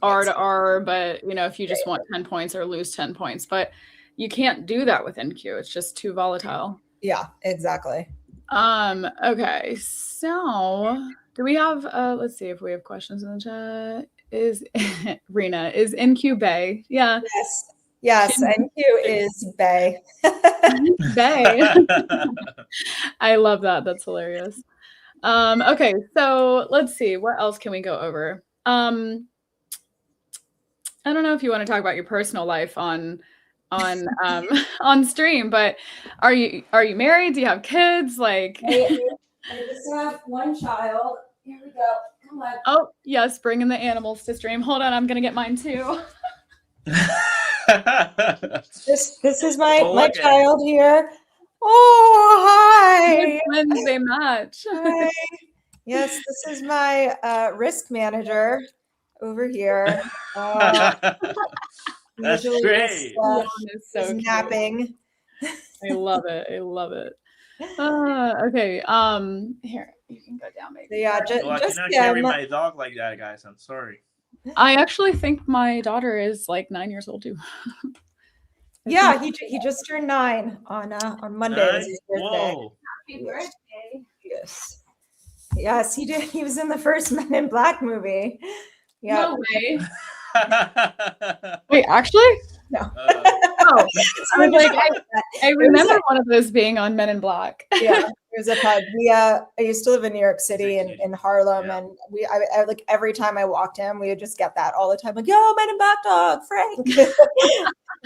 R to R, but if you just want 10 points or lose 10 points, but you can't do that with NQ. It's just too volatile. Yeah, exactly. Okay, so do we have let's see if we have questions in the chat. Is Rina is NQ Bay? Yeah. Yes, NQ is Bay. Bay. I love that. That's hilarious. Okay, so let's see. What else can we go over? I don't know if you want to talk about your personal life on on stream, but are you married? Do you have kids? Like I just have one child. Here we go. Come on. Oh, yes, bringing the animals to stream. Hold on, I'm gonna get mine too. This is my child here. Oh, hi. Twins, they match. Hi. Yes, this is my risk manager over here. That's great. Is napping. I love it. I love it. Okay. Here, you can go down, maybe. Yeah, I cannot carry my dog like that, guys. I'm sorry. I actually think my daughter is like 9 years old too. Yeah, he just turned 9 on Monday. Was his birthday. Whoa. Happy birthday. Yes, he did. He was in the first Men in Black movie. Yeah. No way. Wait, actually? No. Oh, I was like, I remember one of those being on Men in Black. Yeah, there's a pub. I used to live in New York City in Harlem, and I like every time I walked him, we would just get that all the time. Like, yo, Men in Black dog, Frank.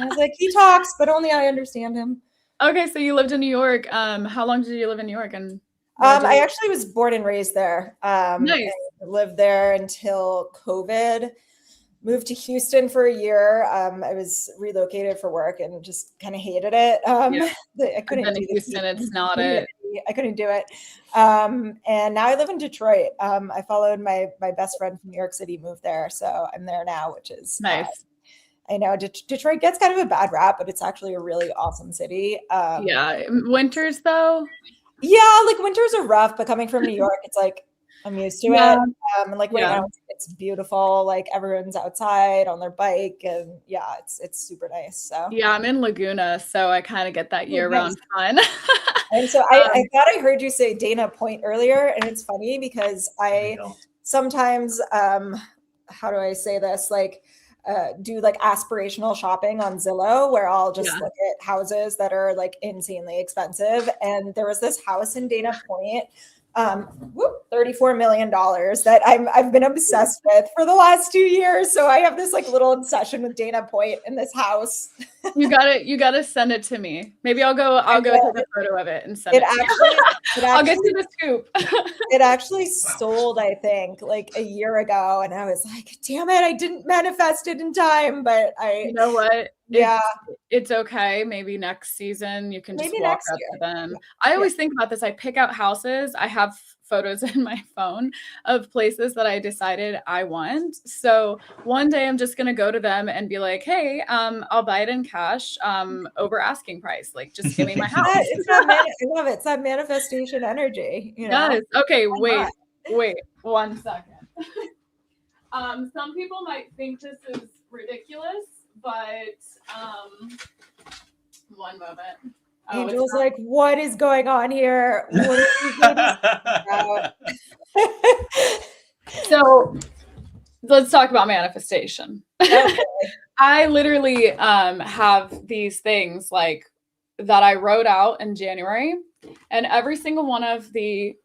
I was like, he talks, but only I understand him. Okay, so you lived in New York. How long did you live in New York? And I actually was born and raised there. Nice. Lived there until COVID. Moved to Houston for a year. I was relocated for work and just kind of hated it. I couldn't do Houston. It's not it. I couldn't do it. And now I live in Detroit. I followed my best friend from New York City, moved there, so I'm there now, which is nice. I know Detroit gets kind of a bad rap, but it's actually a really awesome city. Yeah, winters though. Yeah, like winters are rough, but coming from New York, it's like I'm used to it. And like right now, it's beautiful. Like everyone's outside on their bike, and yeah, it's super nice. So yeah, I'm in Laguna, so I kind of get that year-round fun. And so I thought I heard you say Dana Point earlier, and it's funny because I sometimes how do I say this, like do like aspirational shopping on Zillow, where I'll just look at houses that are like insanely expensive. And there was this house in Dana Point, $34 million that I've been obsessed with for the last 2 years. So I have this like little obsession with Dana Point in this house. You gotta send it to me. Maybe I'll go take a photo of it and send it. I'll get you the scoop. It actually sold, I think, like a year ago, and I was like, damn it, I didn't manifest it in time. But you know what? Yeah, it's okay. Maybe next season you can just walk up to them. I always think about this. I pick out houses. I have photos in my phone of places that I decided I want. So one day I'm just gonna go to them and be like, hey, I'll buy it in cash over asking price. Like, just give me my house. I love it. It's that manifestation energy. You know? Yes. Okay, wait 1 second. Some people might think this is ridiculous, but one moment. Angel's like, what is going on here? What are you So let's talk about manifestation. Okay. I literally have these things like that I wrote out in January, and every single one of the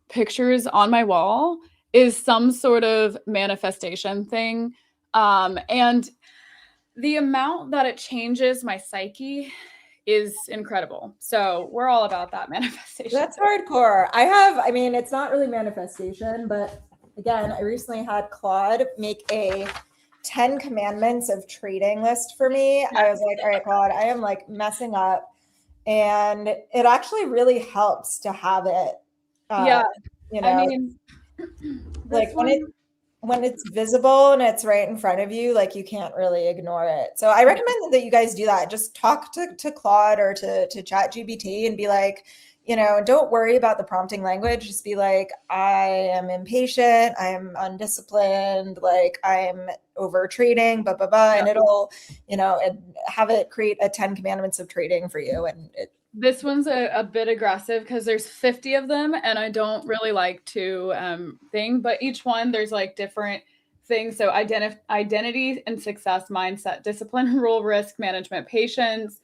pictures on my wall is some sort of manifestation thing. And the amount that it changes my psyche is incredible. So we're all about that manifestation. That's hardcore. I mean, it's not really manifestation, but again, I recently had Claude make a 10 commandments of trading list for me. I was like, all right, Claude, I am like messing up. And it actually really helps to have it. You know, I mean, like when it's visible and it's right in front of you, like you can't really ignore it. So I recommend that you guys do that. Just talk to Claude or to ChatGPT and be like, you know, don't worry about the prompting language. Just be like, I am impatient. I am undisciplined. Like I'm over trading, blah, blah, blah. And it'll, you know, have it create a 10 commandments of trading for you. And This one's a bit aggressive because there's 50 of them, and I don't really like to thing, but each one there's like different things. So identity and success mindset, discipline, rule, risk management, patience,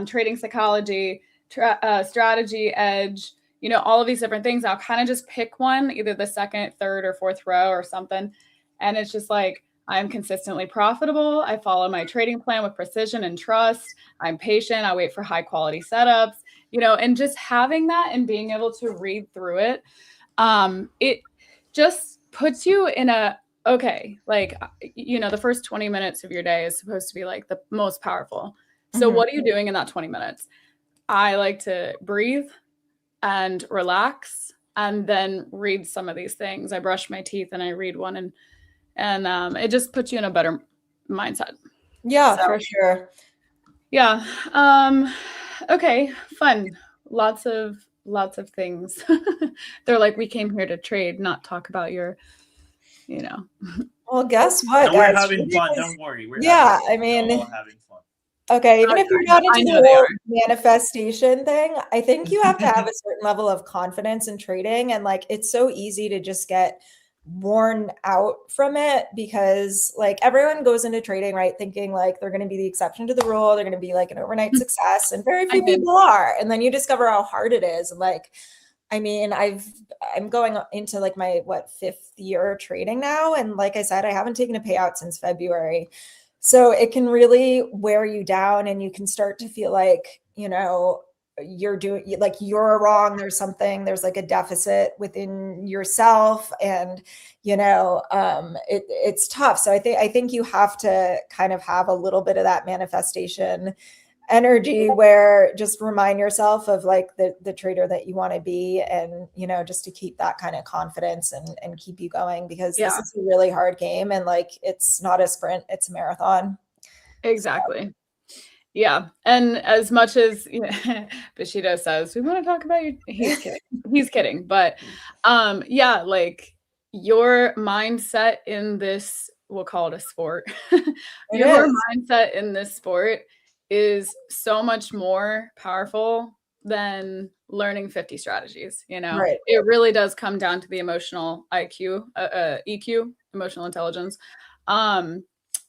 trading psychology, strategy, edge, all of these different things. I'll kind of just pick one, either the second, third, or fourth row or something. And it's just like, I'm consistently profitable. I follow my trading plan with precision and trust. I'm patient. I wait for high quality setups, and just having that and being able to read through it, it just puts you in okay, like, the first 20 minutes of your day is supposed to be like the most powerful. So what are you doing in that 20 minutes? I like to breathe and relax and then read some of these things. I brush my teeth and I read one, and it just puts you in a better mindset. Yeah, for sure. Yeah. Okay, fun. Lots of things. They're like, we came here to trade, not talk about your, Well, guess what, no, we're having fun. Don't worry. We're having fun. Okay, even if you're not into the whole manifestation thing, I think you have to have a certain level of confidence in trading. And like, it's so easy to just get worn out from it because like everyone goes into trading, right, thinking like they're going to be the exception to the rule. They're going to be like an overnight success, and very few people are. And then you discover how hard it is. And like, I mean, I'm going into like my 5th year trading now. And like I said, I haven't taken a payout since February. So it can really wear you down, and you can start to feel like, you're doing like you're wrong. There's like a deficit within yourself, and it's tough. So I think you have to kind of have a little bit of that manifestation energy where just remind yourself of like the trader that you want to be, and just to keep that kind of confidence and keep you going, because this is a really hard game, and like it's not a sprint, it's a marathon. Exactly. So. Yeah. And as much as Bushido says, we want to talk about he's kidding. But yeah, like your mindset in this, we'll call it a sport. Your mindset in this sport is so much more powerful than learning 50 strategies. Right. It really does come down to the emotional IQ, EQ, emotional intelligence.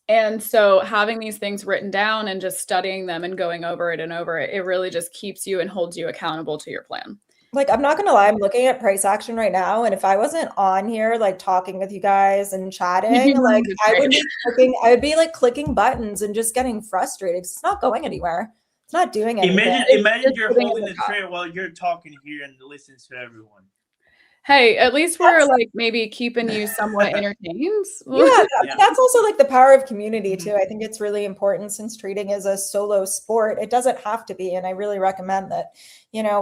And so having these things written down and just studying them and going over it and over it, it really just keeps you and holds you accountable to your plan. Like, I'm not going to lie, I'm looking at price action right now. And if I wasn't on here, like talking with you guys and chatting, like I would be like clicking buttons and just getting frustrated. It's not going anywhere. It's not doing anything. Imagine you're holding the trade while you're talking here and listening to everyone. Hey, at least we're like maybe keeping you somewhat entertained. Yeah, that's also like the power of community too. I think it's really important, since trading is a solo sport. It doesn't have to be. And I really recommend that,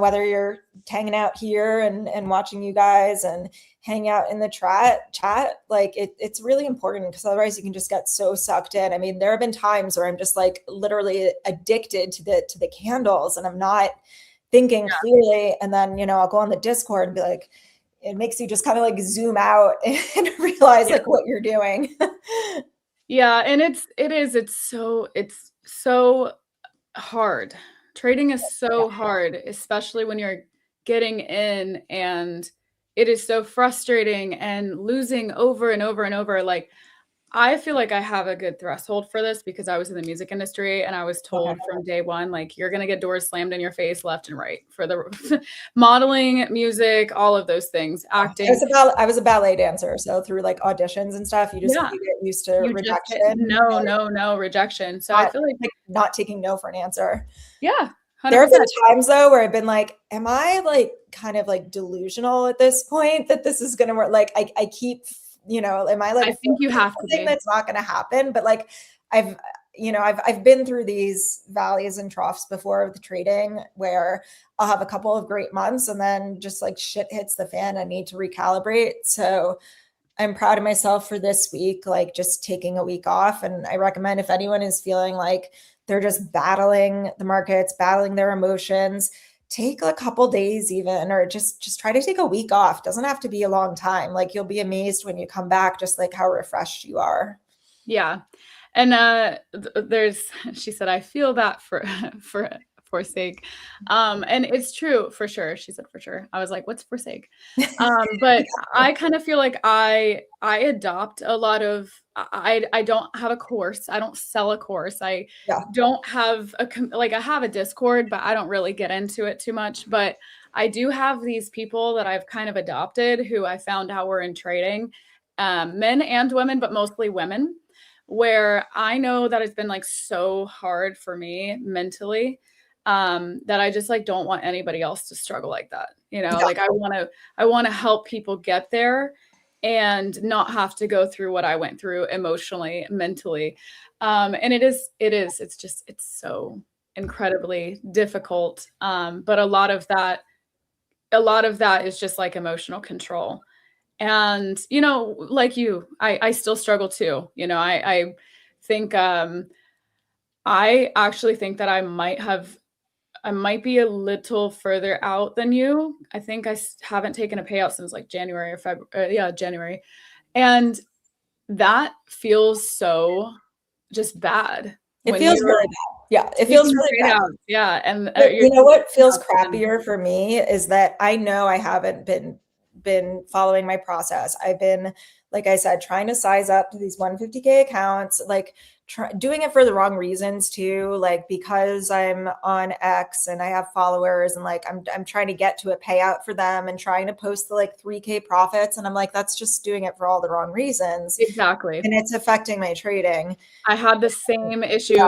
whether you're hanging out here and watching you guys and hang out in the chat, like it's really important, because otherwise you can just get so sucked in. I mean, there have been times where I'm just like literally addicted to the candles, and I'm not thinking clearly. And then, I'll go on the Discord and be like, it makes you just kind of like zoom out and realize like what you're doing. Yeah. And it's so hard. Trading is so hard, especially when you're getting in, and it is so frustrating and losing over and over and over. Like, I feel like I have a good threshold for this because I was in the music industry, and I was told from day one, like, you're going to get doors slammed in your face left and right for the modeling, music, all of those things, acting. I was a ballet dancer. So through like auditions and stuff, you just you get used to rejection. No rejection. So I feel like not taking no for an answer. Yeah. 100%. There have been times though where I've been like, am I like kind of like delusional at this point that this is going to work? Like I keep, am I like, I think you have to be. That's not going to happen. But like, I've been through these valleys and troughs before with trading, where I'll have a couple of great months and then just like shit hits the fan. I need to recalibrate. So I'm proud of myself for this week, like just taking a week off. And I recommend, if anyone is feeling like they're just battling the markets, battling their emotions, take a couple days even, or just try to take a week off. Doesn't have to be a long time. Like, you'll be amazed when you come back, just like how refreshed you are. Yeah. And she said, I feel that for forsake. And it's true for sure. She said for sure. I was like, what's forsake? But I kind of feel like I adopt a lot of, I don't have a course. I don't sell a course. I don't have I have a Discord, but I don't really get into it too much. But I do have these people that I've kind of adopted who I found out were in trading, men and women, but mostly women, where I know that it's been like so hard for me mentally, that I just like don't want anybody else to struggle like that. Like I want to help people get there and not have to go through what I went through emotionally, mentally. And it's so incredibly difficult. But a lot of that is just like emotional control. And, like you, I still struggle too. I think, I actually think that I might be a little further out than you. I think I haven't taken a payout since like January or February. January. And that feels so just bad. It feels really bad. Yeah, it feels really bad. Yeah. And you know what feels crappier for me is that I know I haven't been following my process. I've been, like I said, trying to size up to these 150K accounts, like doing it for the wrong reasons too, like because I'm on X and I have followers and like I'm trying to get to a payout for them and trying to post the like 3K profits. And I'm like, that's just doing it for all the wrong reasons. Exactly. And it's affecting my trading. I had the same issue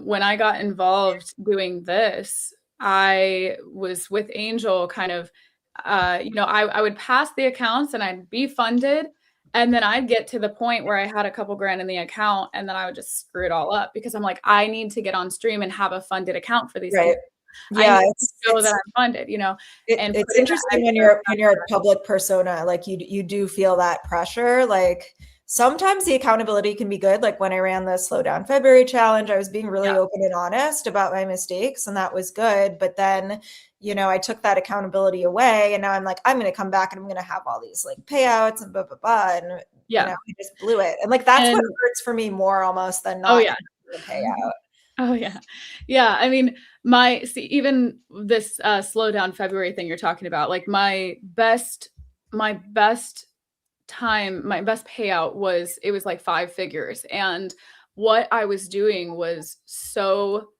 when I got involved doing this. I was with Angel kind of, I would pass the accounts and I'd be funded. And then I'd get to the point where I had a couple grand in the account and then I would just screw it all up because I'm like, I need to get on stream and have a funded account for these people. Yeah, it's so that I'm funded, and it's interesting when you're a public persona, like you do feel that pressure. Like sometimes the accountability can be good. Like when I ran the Slow Down February challenge, I was being really open and honest about my mistakes, and that was good. But then, I took that accountability away, and now I'm like, I'm going to come back and I'm going to have all these like payouts and blah blah blah, and I just blew it. And like that's what hurts for me more almost than not the payout. Oh yeah. Yeah. I mean, even this Slow Down February thing you're talking about, like my best payout was like 5 figures. And what I was doing was so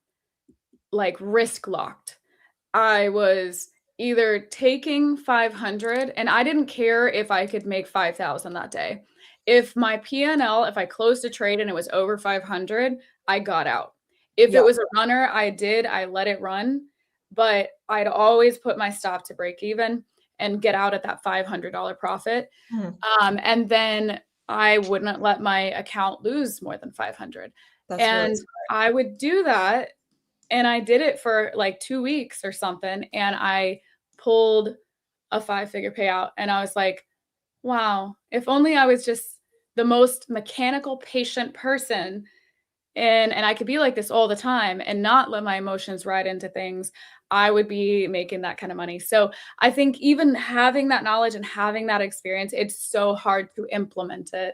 like risk locked. I was either taking 500 and I didn't care if I could make 5,000 that day. If my P&L, if I closed a trade and it was over 500, I got out. If it was a runner, I let it run, but I'd always put my stop to break even and get out at that $500 profit. And then I wouldn't let my account lose more than 500. And really I would do that. And I did it for like 2 weeks or something. And I pulled a 5-figure payout. And I was like, wow, if only I was just the most mechanical, patient person. And I could be like this all the time and not let my emotions ride into things, I would be making that kind of money. So I think even having that knowledge and having that experience, it's so hard to implement it.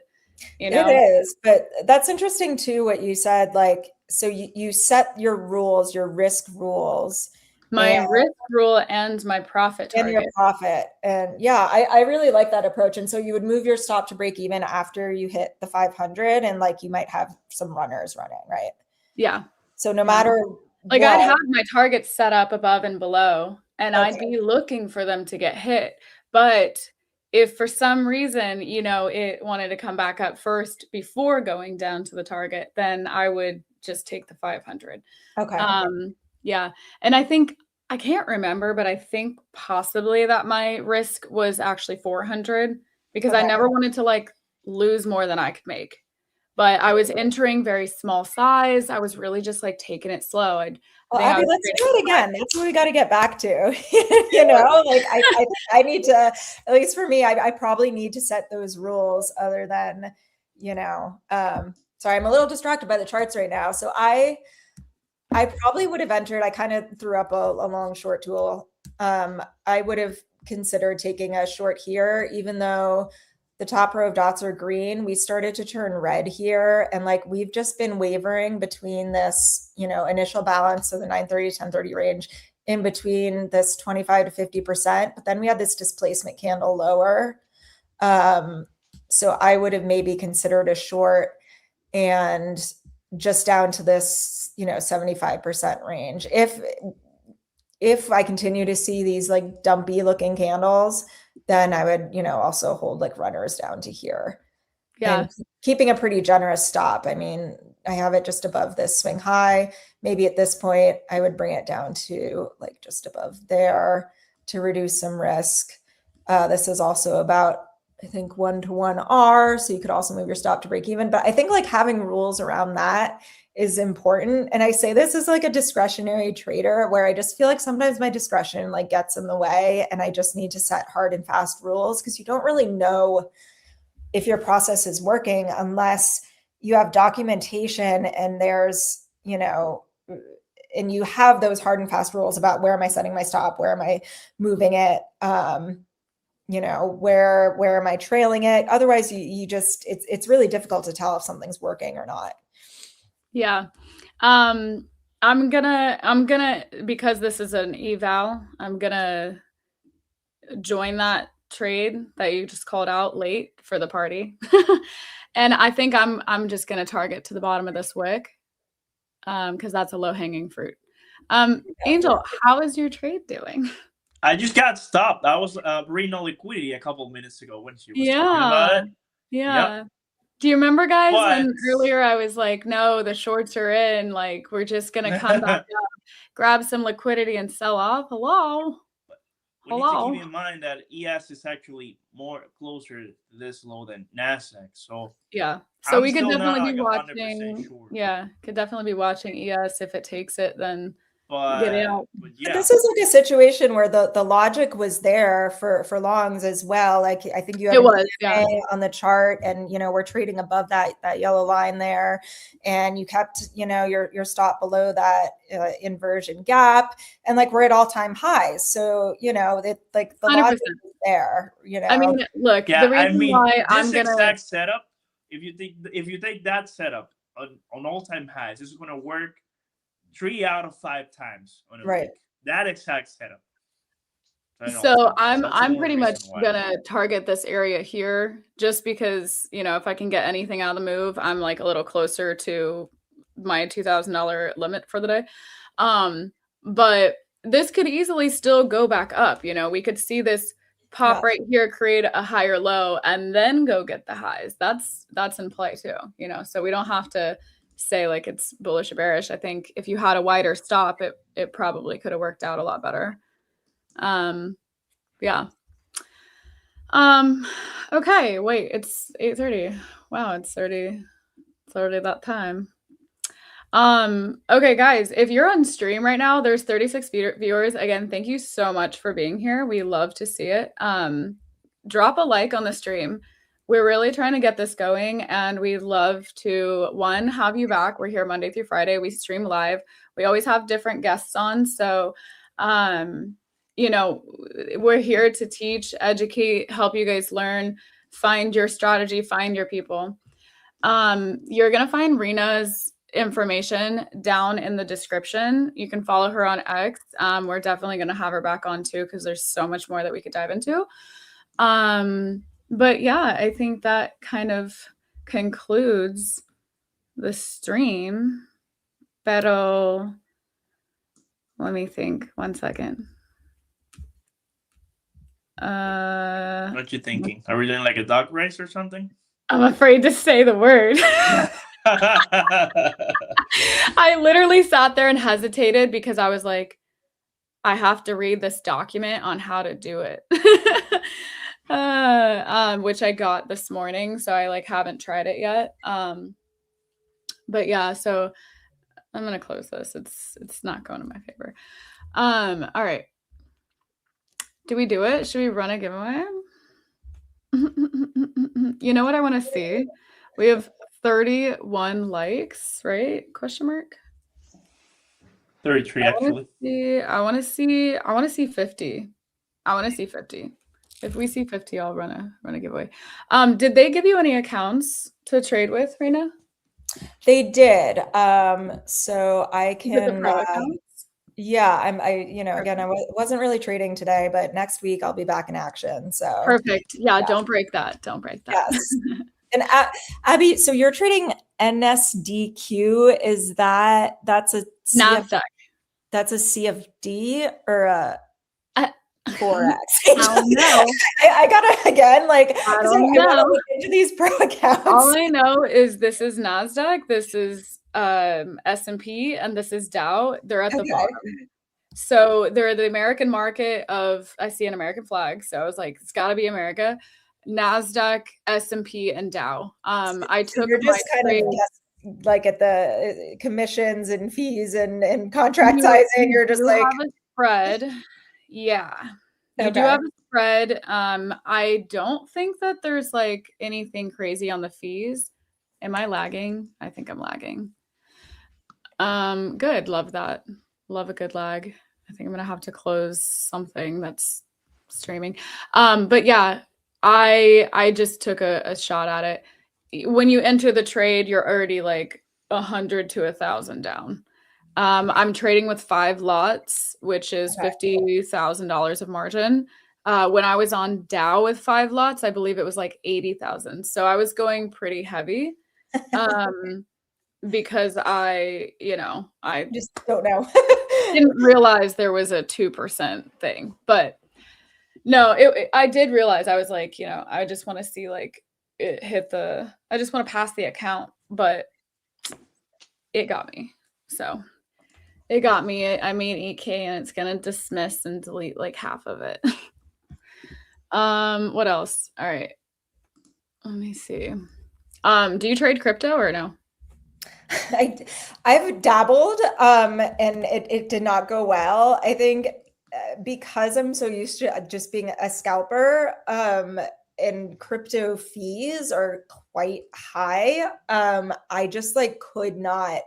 It is, but that's interesting too, what you said, like, so you set your rules, your risk rules. My risk rule and my profit target. And your profit. And yeah, I really like that approach. And so you would move your stop to break even after you hit the 500 and like you might have some runners running, right? Yeah. So no matter like I'd have my targets set up above and below and I'd be looking for them to get hit. But if for some reason, it wanted to come back up first before going down to the target, then I would just take the 500. Okay. Yeah. And I think, I can't remember, but I think possibly that my risk was actually 400 because I never wanted to like lose more than I could make. But I was entering very small size. I was really just like taking it slow. Abby, let's do it again. That's what we got to get back to. Like I need to, at least for me, I probably need to set those rules other than, sorry, I'm a little distracted by the charts right now. So I probably would have entered, I kind of threw up a long short tool. I would have considered taking a short here, even though the top row of dots are green. We started to turn red here. And like, we've just been wavering between this, you know, initial balance, so the 930 to 1030 range, in between this 25 to 50%. But then we had this displacement candle lower. So I would have maybe considered a short and just down to this, you know, 75% range. If I continue to see these like dumpy looking candles, then I would, you know, also hold like runners down to here. Yeah. And keeping a pretty generous stop. I mean, I have it just above this swing high. Maybe at this point, I would bring it down to like just above there to reduce some risk. This is also about, I think, 1-to-1 R. So you could also move your stop to break even. But I think like having rules around that is important. And I say this as like a discretionary trader where I just feel like sometimes my discretion like gets in the way and I just need to set hard and fast rules, because you don't really know if your process is working unless you have documentation and there's, you know, and you have those hard and fast rules about where am I setting my stop, where am I moving it, you know, where am I trailing it? Otherwise you just, it's really difficult to tell if something's working or not. Yeah. I'm gonna, because this is an eval, I'm gonna join that trade that you just called out late for the party. And I think I'm just gonna target to the bottom of this wick, because that's a low-hanging fruit. Angel, how is your trade doing? I just got stopped. I was Rina liquidity a couple of minutes ago when she was talking about it. Yeah. Yep. Do you remember, guys, But when earlier I was like, no, the shorts are in, like we're just gonna come back up, grab some liquidity and sell off? Hello. We need to keep in mind that ES is actually more closer to this low than NASDAQ. So yeah. So I'm we could definitely be watching. sure. Yeah, could definitely be watching ES. If it takes it, then get out. But yeah. But this is like a situation where the logic was there for longs as well. Like I think you have on the chart, and you know we're trading above that yellow line there, and you kept, you know, your stop below that inversion gap, and like we're at all-time highs. So you know that like the 100%. Logic is there. You know, I mean, look, yeah, the reason why I'm gonna exact setup. If you take that setup on all-time highs, this is gonna work 3 out of 5 times on a week. That exact setup. So I'm pretty much gonna target this area here, just because, you know, if I can get anything out of the move, I'm like a little closer to my $2,000 limit for the day. But this could easily still go back up. You know, we could see this pop right here, create a higher low, and then go get the highs. That's in play too, you know, so we don't have to say like it's bullish or bearish. I think if you had a wider stop, it probably could have worked out a lot better. Yeah. Okay, wait, it's 8:30. Wow, it's already that time. Okay, guys, if you're on stream right now, there's 36 viewers. Again, thank you so much for being here. We love to see it. Drop a like on the stream. We're really trying to get this going, and we love to, one, have you back. We're here Monday through Friday. We stream live. We always have different guests on. So, you know, we're here to teach, educate, help you guys learn, find your strategy, find your people. You're going to find Rina's information down in the description. You can follow her on X. We're definitely going to have her back on too, because there's so much more that we could dive into. But yeah, I think that kind of concludes the stream. Pero let me think 1 second. What you thinking? Are we doing like a dog race or something? I'm afraid to say the word. I literally sat there and hesitated because I was like, I have to read this document on how to do it. Which I got this morning, so I like haven't tried it yet. But yeah, so I'm gonna close this. It's not going in my favor. All right. Do we do it? Should we run a giveaway? You know what I want to see? We have 31 likes, right? Question mark. 33 actually. I want to see 50. I want to see 50. If we see 50, I'll run a giveaway. Did they give you any accounts to trade with, Rina? They did. So I The can. pro accounts? Yeah, again, I wasn't really trading today, but next week I'll be back in action. So perfect. Yeah, don't break that. Don't break that. Yes. And Abby, so you're trading NSDQ. Is that's a NASDAQ? That's a CFD or a Forex? I don't know. I gotta again, like, I don't know. I want to look into these pro accounts. All I know is this is NASDAQ, this is S&P, and this is Dow. They're at the bottom. So they're the American market of, I see an American flag. So I was like, it's gotta be America. NASDAQ, S&P, and Dow. I took you're just my kind of like at the commissions and fees and contract sizing. You're just like have a spread. Yeah. You do have a spread. I don't think that there's like anything crazy on the fees. Am I lagging? I think I'm lagging. Good. Love that. Love a good lag. I think I'm gonna have to close something that's streaming. But yeah, I just took a shot at it. When you enter the trade, you're already like 100 to 1,000 down. I'm trading with 5 lots, which is $50,000 of margin. When I was on Dow with 5 lots, I believe it was like 80,000. So I was going pretty heavy. Because I just don't know. didn't realize there was a 2% thing, but no, I did realize. I was like, I just want to see like it hit I just want to pass the account, but it got me. So it got me. I made 8K and it's going to dismiss and delete like half of it. What else? All right. Let me see. Do you trade crypto or no? I've dabbled, and it did not go well. I think because I'm so used to just being a scalper, and crypto fees are quite high. I just like could not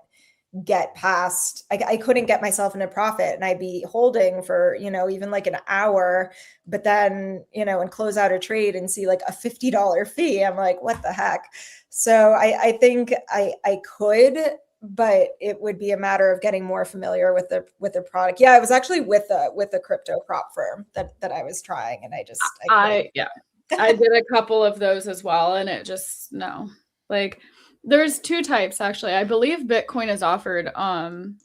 get past. I couldn't get myself into profit, and I'd be holding for even like an hour, but then and close out a trade and see like a $50 fee. I'm like, what the heck? So I think I could, but it would be a matter of getting more familiar with the product. Yeah, I was actually with a crypto prop firm that I was trying, and I did a couple of those as well, and it just no. Like there's 2 types actually. I believe Bitcoin is offered on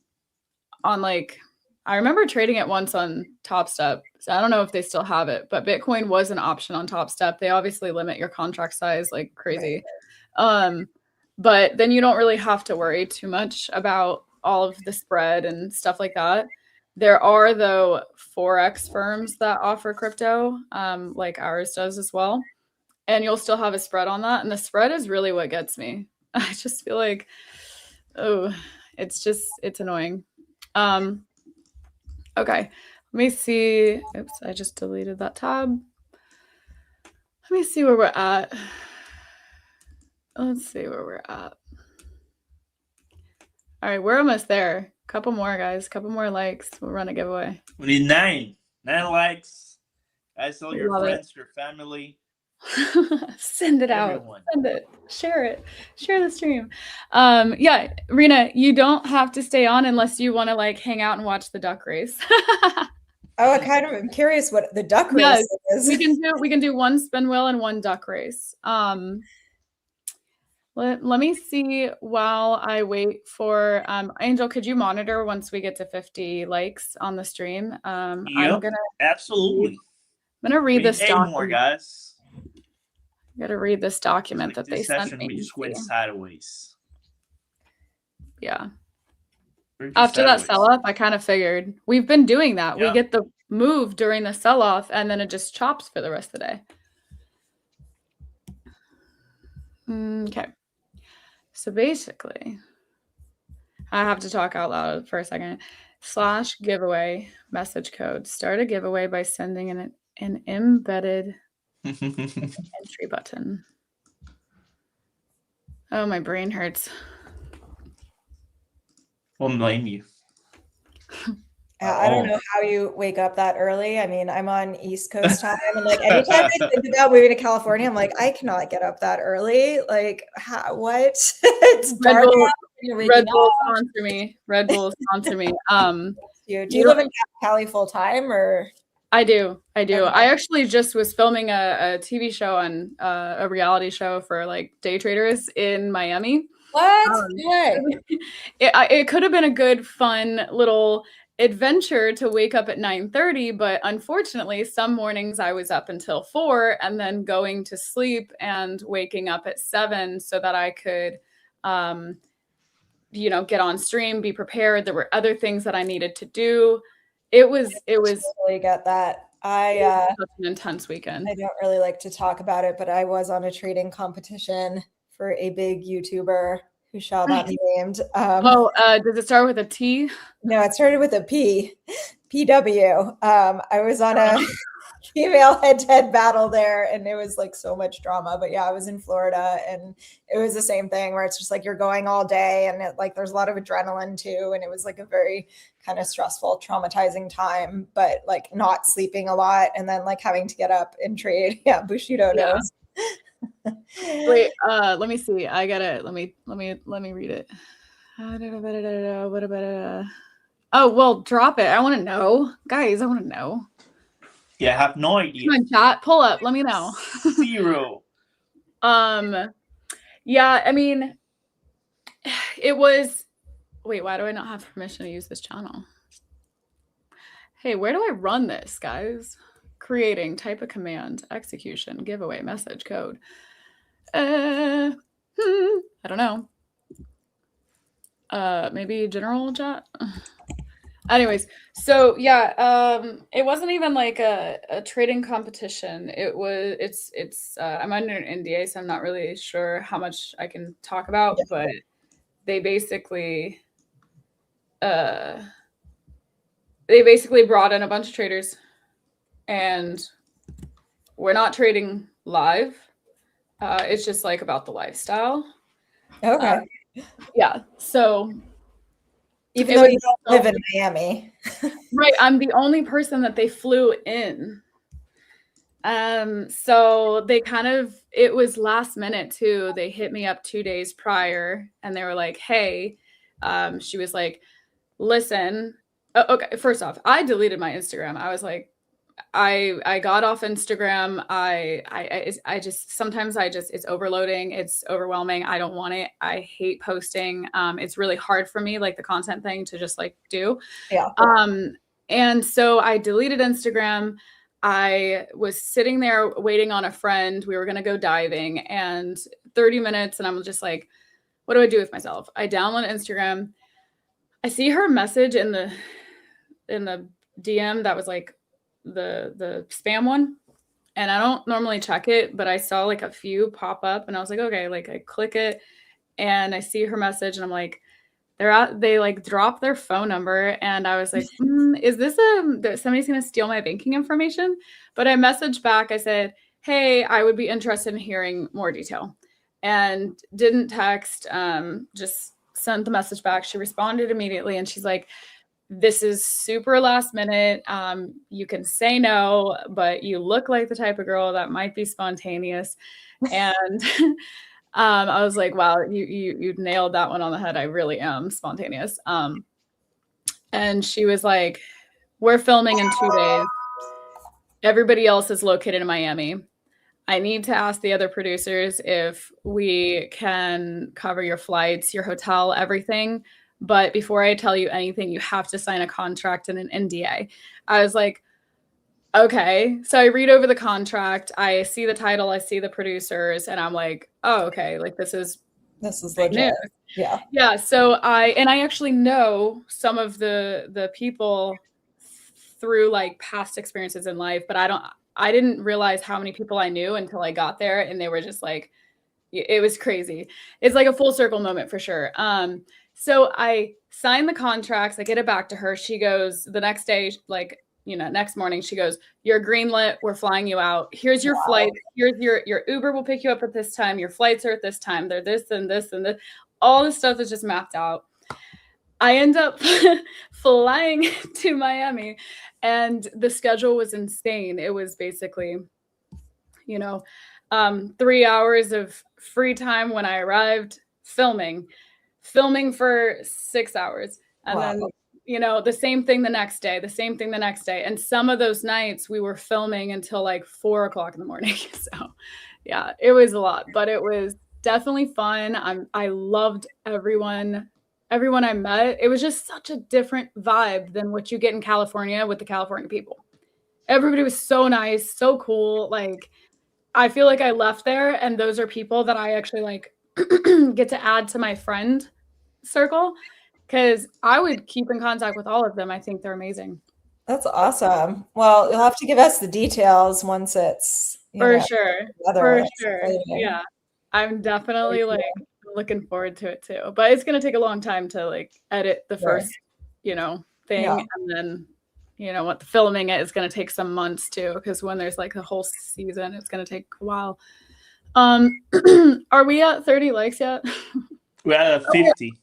like I remember trading it once on TopStep. So I don't know if they still have it, but Bitcoin was an option on TopStep. They obviously limit your contract size like crazy. Right. But then you don't really have to worry too much about all of the spread and stuff like that. There are, though, Forex firms that offer crypto, like ours does as well. And you'll still have a spread on that. And the spread is really what gets me. I just feel like, it's annoying. Okay, let me see. Oops, I just deleted that tab. Let me see where we're at. Let's see where we're at. All right, we're almost there. Couple more, guys. Couple more likes. We'll run a giveaway. We need 9 likes. Guys, tell your friends, your family. Send it everyone. Send it. Share it. Share the stream. Yeah, Rina, you don't have to stay on unless you want to like hang out and watch the duck race. Oh, I'm curious what the duck race is. We can do 1 spin wheel and 1 duck race. Let me see while I wait for Angel. Could you monitor once we get to 50 likes on the stream? Yep, absolutely. I'm gonna read this document. More, guys. I gotta read this document that they sent me. We just went sideways. Yeah. After that sell-off, I kind of figured we've been doing that. Yeah. We get the move during the sell-off, and then it just chops for the rest of the day. Okay. So basically, I have to talk out loud for a second. / giveaway message code. Start a giveaway by sending an embedded entry button. Oh, my brain hurts. Won't blame you. I don't know how you wake up that early. I mean, I'm on East Coast time, and like anytime I think about moving to California, I'm like, I cannot get up that early. Like, what? It's dark out. Red Bull sponsor me. Red Bull sponsor me. Do you live in Cali full time, or? I do. Okay. I actually just was filming a TV show on a reality show for like day traders in Miami. What? It could have been a good, fun little adventure to wake up at 9:30, but unfortunately, some mornings I was up until 4 and then going to sleep and waking up at 7 so that I could, get on stream, be prepared. There were other things that I needed to do. It was totally get that. Such an intense weekend. I don't really like to talk about it, but I was on a trading competition for a big YouTuber who shall not be named. Does it start with a T? No, it started with a P. PW. I was on a female head-to-head battle there, and it was like so much drama. But yeah, I was in Florida, and it was the same thing where it's just like you're going all day, and there's a lot of adrenaline too, and it was like a very kind of stressful, traumatizing time. But like not sleeping a lot, and then like having to get up and trade. Yeah, Bushido knows. Wait, let me see. I gotta let me read it. What about oh well, drop it. I want to know, guys. I want to know. Yeah, I have no idea. Come on, chat. Pull up. Let me know. 0. Yeah. I mean, it was. Wait, why do I not have permission to use this channel? Hey, where do I run this, guys? Creating, type a command, execution, giveaway, message, code. I don't know. Maybe general chat. Anyways, so yeah, it wasn't even like a trading competition. It's I'm under an NDA, so I'm not really sure how much I can talk about, but they basically brought in a bunch of traders, and we're not trading live. It's just like about the lifestyle. Okay. Yeah. So even though you don't live in Miami. Right. I'm the only person that they flew in. So they it was last minute too. They hit me up 2 days prior and they were like, hey, she was like, listen, okay. First off, I deleted my Instagram. I was like, I got off Instagram. I just sometimes it's overloading. It's overwhelming. I don't want it. I hate posting. It's really hard for me, like the content thing to just like do. Yeah. And so I deleted Instagram. I was sitting there waiting on a friend. We were going to go diving and 30 minutes. And I'm just like, what do I do with myself? I download Instagram. I see her message in the DM that was like, the spam one, and I don't normally check it, but I saw like a few pop up and I was like, okay, like I click it and I see her message and I'm like, they like drop their phone number and I was like, is this somebody's gonna steal my banking information? But I messaged back, I said, hey, I would be interested in hearing more detail, and didn't text, just sent the message back. She responded immediately and she's like, this is super last minute. You can say no, but you look like the type of girl that might be spontaneous. And I was like, wow, you nailed that one on the head. I really am spontaneous. And she was like, we're filming in 2 days. Everybody else is located in Miami. I need to ask the other producers if we can cover your flights, your hotel, everything. But before I tell you anything, you have to sign a contract and an NDA. I was like, okay. So I read over the contract. I see the title. I see the producers. And I'm like, oh, okay. Like this is legit. News. Yeah. Yeah. So I actually know some of the people through like past experiences in life, but I didn't realize how many people I knew until I got there. And they were just like, it was crazy. It's like a full circle moment for sure. So I signed the contracts. I get it back to her. She goes the next day, like, next morning, she goes, you're greenlit. We're flying you out. Here's your flight. Here's your Uber will pick you up at this time. Your flights are at this time. They're this and this and this. All this stuff is just mapped out. I end up flying to Miami, and the schedule was insane. It was basically, 3 hours of free time when I arrived, filming for 6 hours, and Wow. then the same thing the next day, and some of those nights we were filming until like 4 o'clock in the morning. So yeah, it was a lot, but it was definitely fun. I loved everyone I met. It was just such a different vibe than what you get in California with the California people. Everybody was so nice, so cool. Like, I feel like I left there and those are people that I actually like get to add to my friend circle, because I would keep in contact with all of them. I think they're amazing. That's awesome. Well, you'll have to give us the details once it's, For sure. together. For That's sure. exciting. Yeah. I'm definitely Very like looking forward to it too. But it's gonna take a long time to like edit the Right. first, thing. Yeah. And then, what the filming it is gonna take some months too, because when there's like a whole season, it's gonna take a while. Are we at 30 likes yet? We're at 50.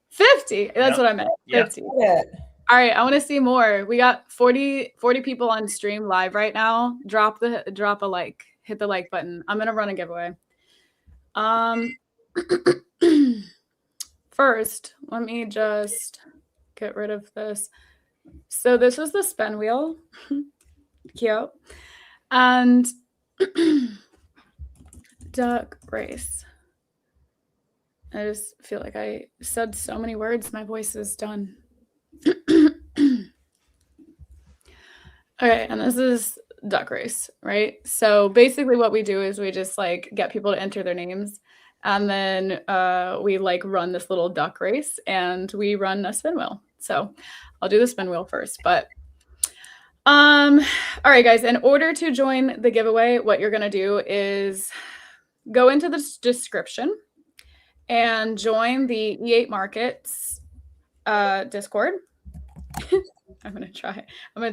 50. That's Yep. what I meant. 50. Good. All right, I want to see more. We got 40 people on stream live right now. Drop a like. Hit the like button. I'm gonna run a giveaway. First, let me just get rid of this. So this is the spin wheel. Cute. And duck race. I just feel like I said so many words. My voice is done. Okay, and this is duck race, right? So basically what we do is we just like get people to enter their names, and then we like run this little duck race, and we run a spin wheel. So I'll do the spin wheel first, but all right, guys, in order to join the giveaway, what you're gonna do is go into the description and join the E8 Markets Discord. I'm gonna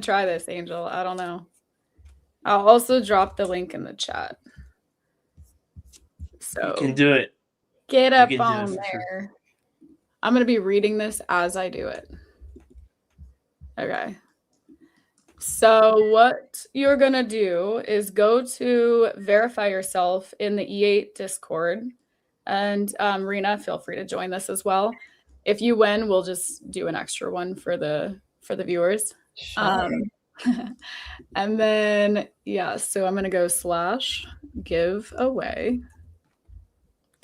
try this, Angel. I don't know. I'll also drop the link in the chat. So You can do it. Get up on there. Sure. I'm gonna be reading this as I do it. Okay. So what you're gonna do is go to verify yourself in the E8 Discord, and Rina, feel free to join this as well. If you win, we'll just do an extra one for the viewers. Sure. And then so I'm gonna go / giveaway.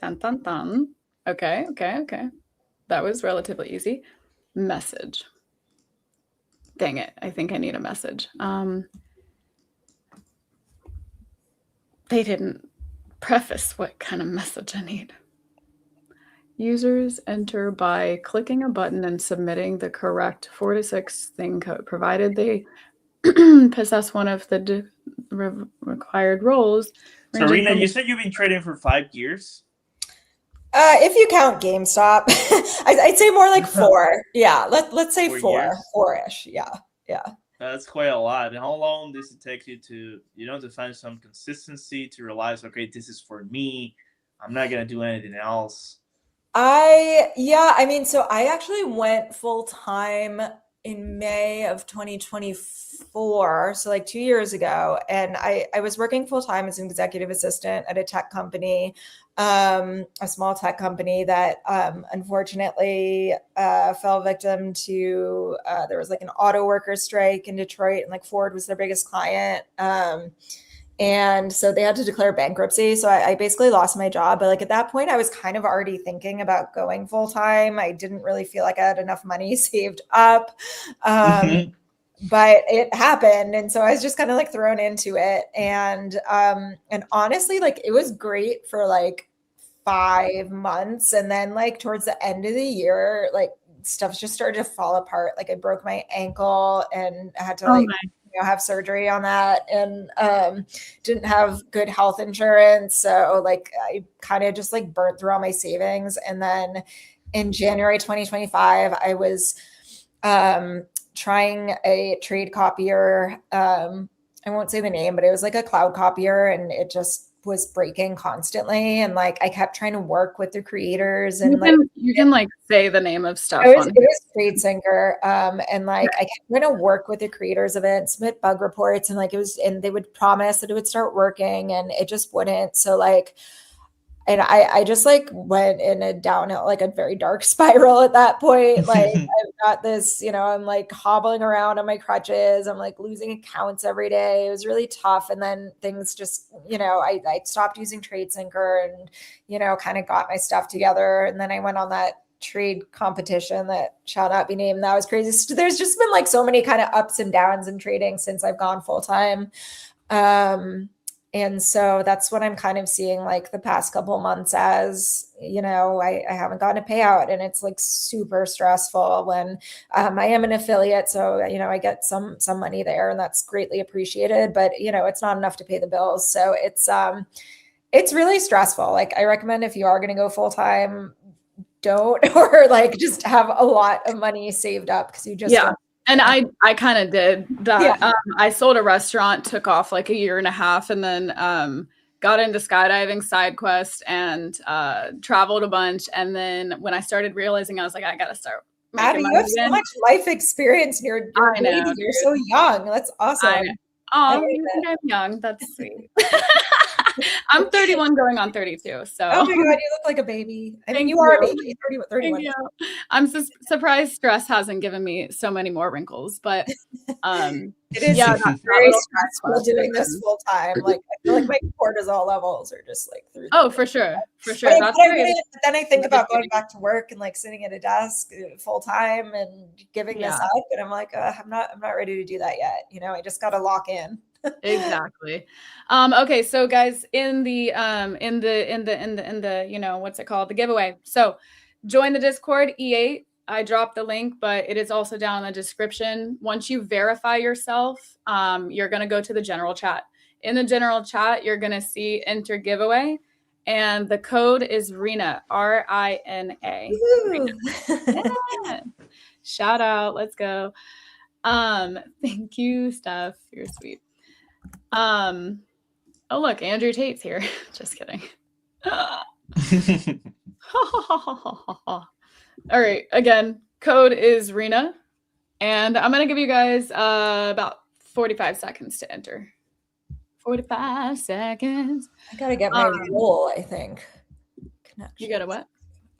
Dun dun dun. Okay. That was relatively easy. Message. Dang it. I think I need a message. They didn't preface what kind of message I need. Users enter by clicking a button and submitting the correct 4 to 6 thing code, provided they possess one of the required roles. So, Rina, you said you've been trading for 5 years? If you count GameStop, I'd say more like 4. Yeah, let's say 4-ish. Yeah. That's quite a lot. And how long does it take you to find some consistency, to realize, okay, this is for me. I'm not gonna do anything else. So I actually went full time in May of 2024, so like 2 years ago, and I was working full time as an executive assistant at a tech company, a small tech company that unfortunately fell victim to there was like an auto worker strike in Detroit, and like Ford was their biggest client. And so they had to declare bankruptcy. So I basically lost my job. But like at that point, I was kind of already thinking about going full time. I didn't really feel like I had enough money saved up. But it happened. And so I was just kind of like thrown into it. And honestly, like it was great for like 5 months. And then like towards the end of the year, like stuff just started to fall apart. Like I broke my ankle and I had to have surgery on that, and didn't have good health insurance. So like I kind of just like burnt through all my savings. And then in January 2025, I was trying a trade copier. I won't say the name, but it was like a cloud copier, and it just was breaking constantly, and like I kept trying to work with the creators, and you can like say the name of stuff. It was Trade Syncer, and like I kept trying to work with the creators of it, and submit bug reports, and like and they would promise that it would start working, and it just wouldn't. So like. And I just like went in a downhill, like a very dark spiral at that point. Like I've got this, I'm like hobbling around on my crutches. I'm like losing accounts every day. It was really tough. And then things just, I stopped using Trade Syncer and, kind of got my stuff together. And then I went on that trade competition that shall not be named. That was crazy. So there's just been like so many kind of ups and downs in trading since I've gone full time. And so that's what I'm kind of seeing like the past couple months as, I haven't gotten a payout, and it's like super stressful when I am an affiliate. So, I get some money there, and that's greatly appreciated, but it's not enough to pay the bills. So it's really stressful. Like I recommend if you are going to go full time, don't, or like just have a lot of money saved up, because you just don't. And I kind of did that. Yeah. I sold a restaurant, took off like a year and a half, and then got into skydiving side quest and traveled a bunch. And then when I started realizing, I was like, I got to start making money. You have so much life experience. You're so young. That's awesome. Oh, you think I'm young? That's sweet. I'm 31 going on 32. So. Oh my God, you look like a baby. I mean, you are a baby. 31. I'm surprised stress hasn't given me so many more wrinkles, but it is very stressful doing this full time. Like I feel like my cortisol levels are just like through. Oh, for sure. But then I think about going back to work and like sitting at a desk full time and giving this up, and I'm like, I'm not ready to do that yet. I just got to lock in. Exactly. Okay, so guys, in the what's it called, the giveaway, so join the Discord E8. I dropped the link, but it is also down in the description. Once you verify yourself, you're going to go to the general chat. In the general chat, you're going to see enter giveaway, and the code is Rina, RINA. Yeah. Shout out, let's go. Thank you, Steph, you're sweet. Oh look, Andrew Tate's here. Just kidding. All right, again, code is Rina, and I'm gonna give you guys about 45 seconds to enter. 45 seconds. I gotta get my role, I think. You gotta what?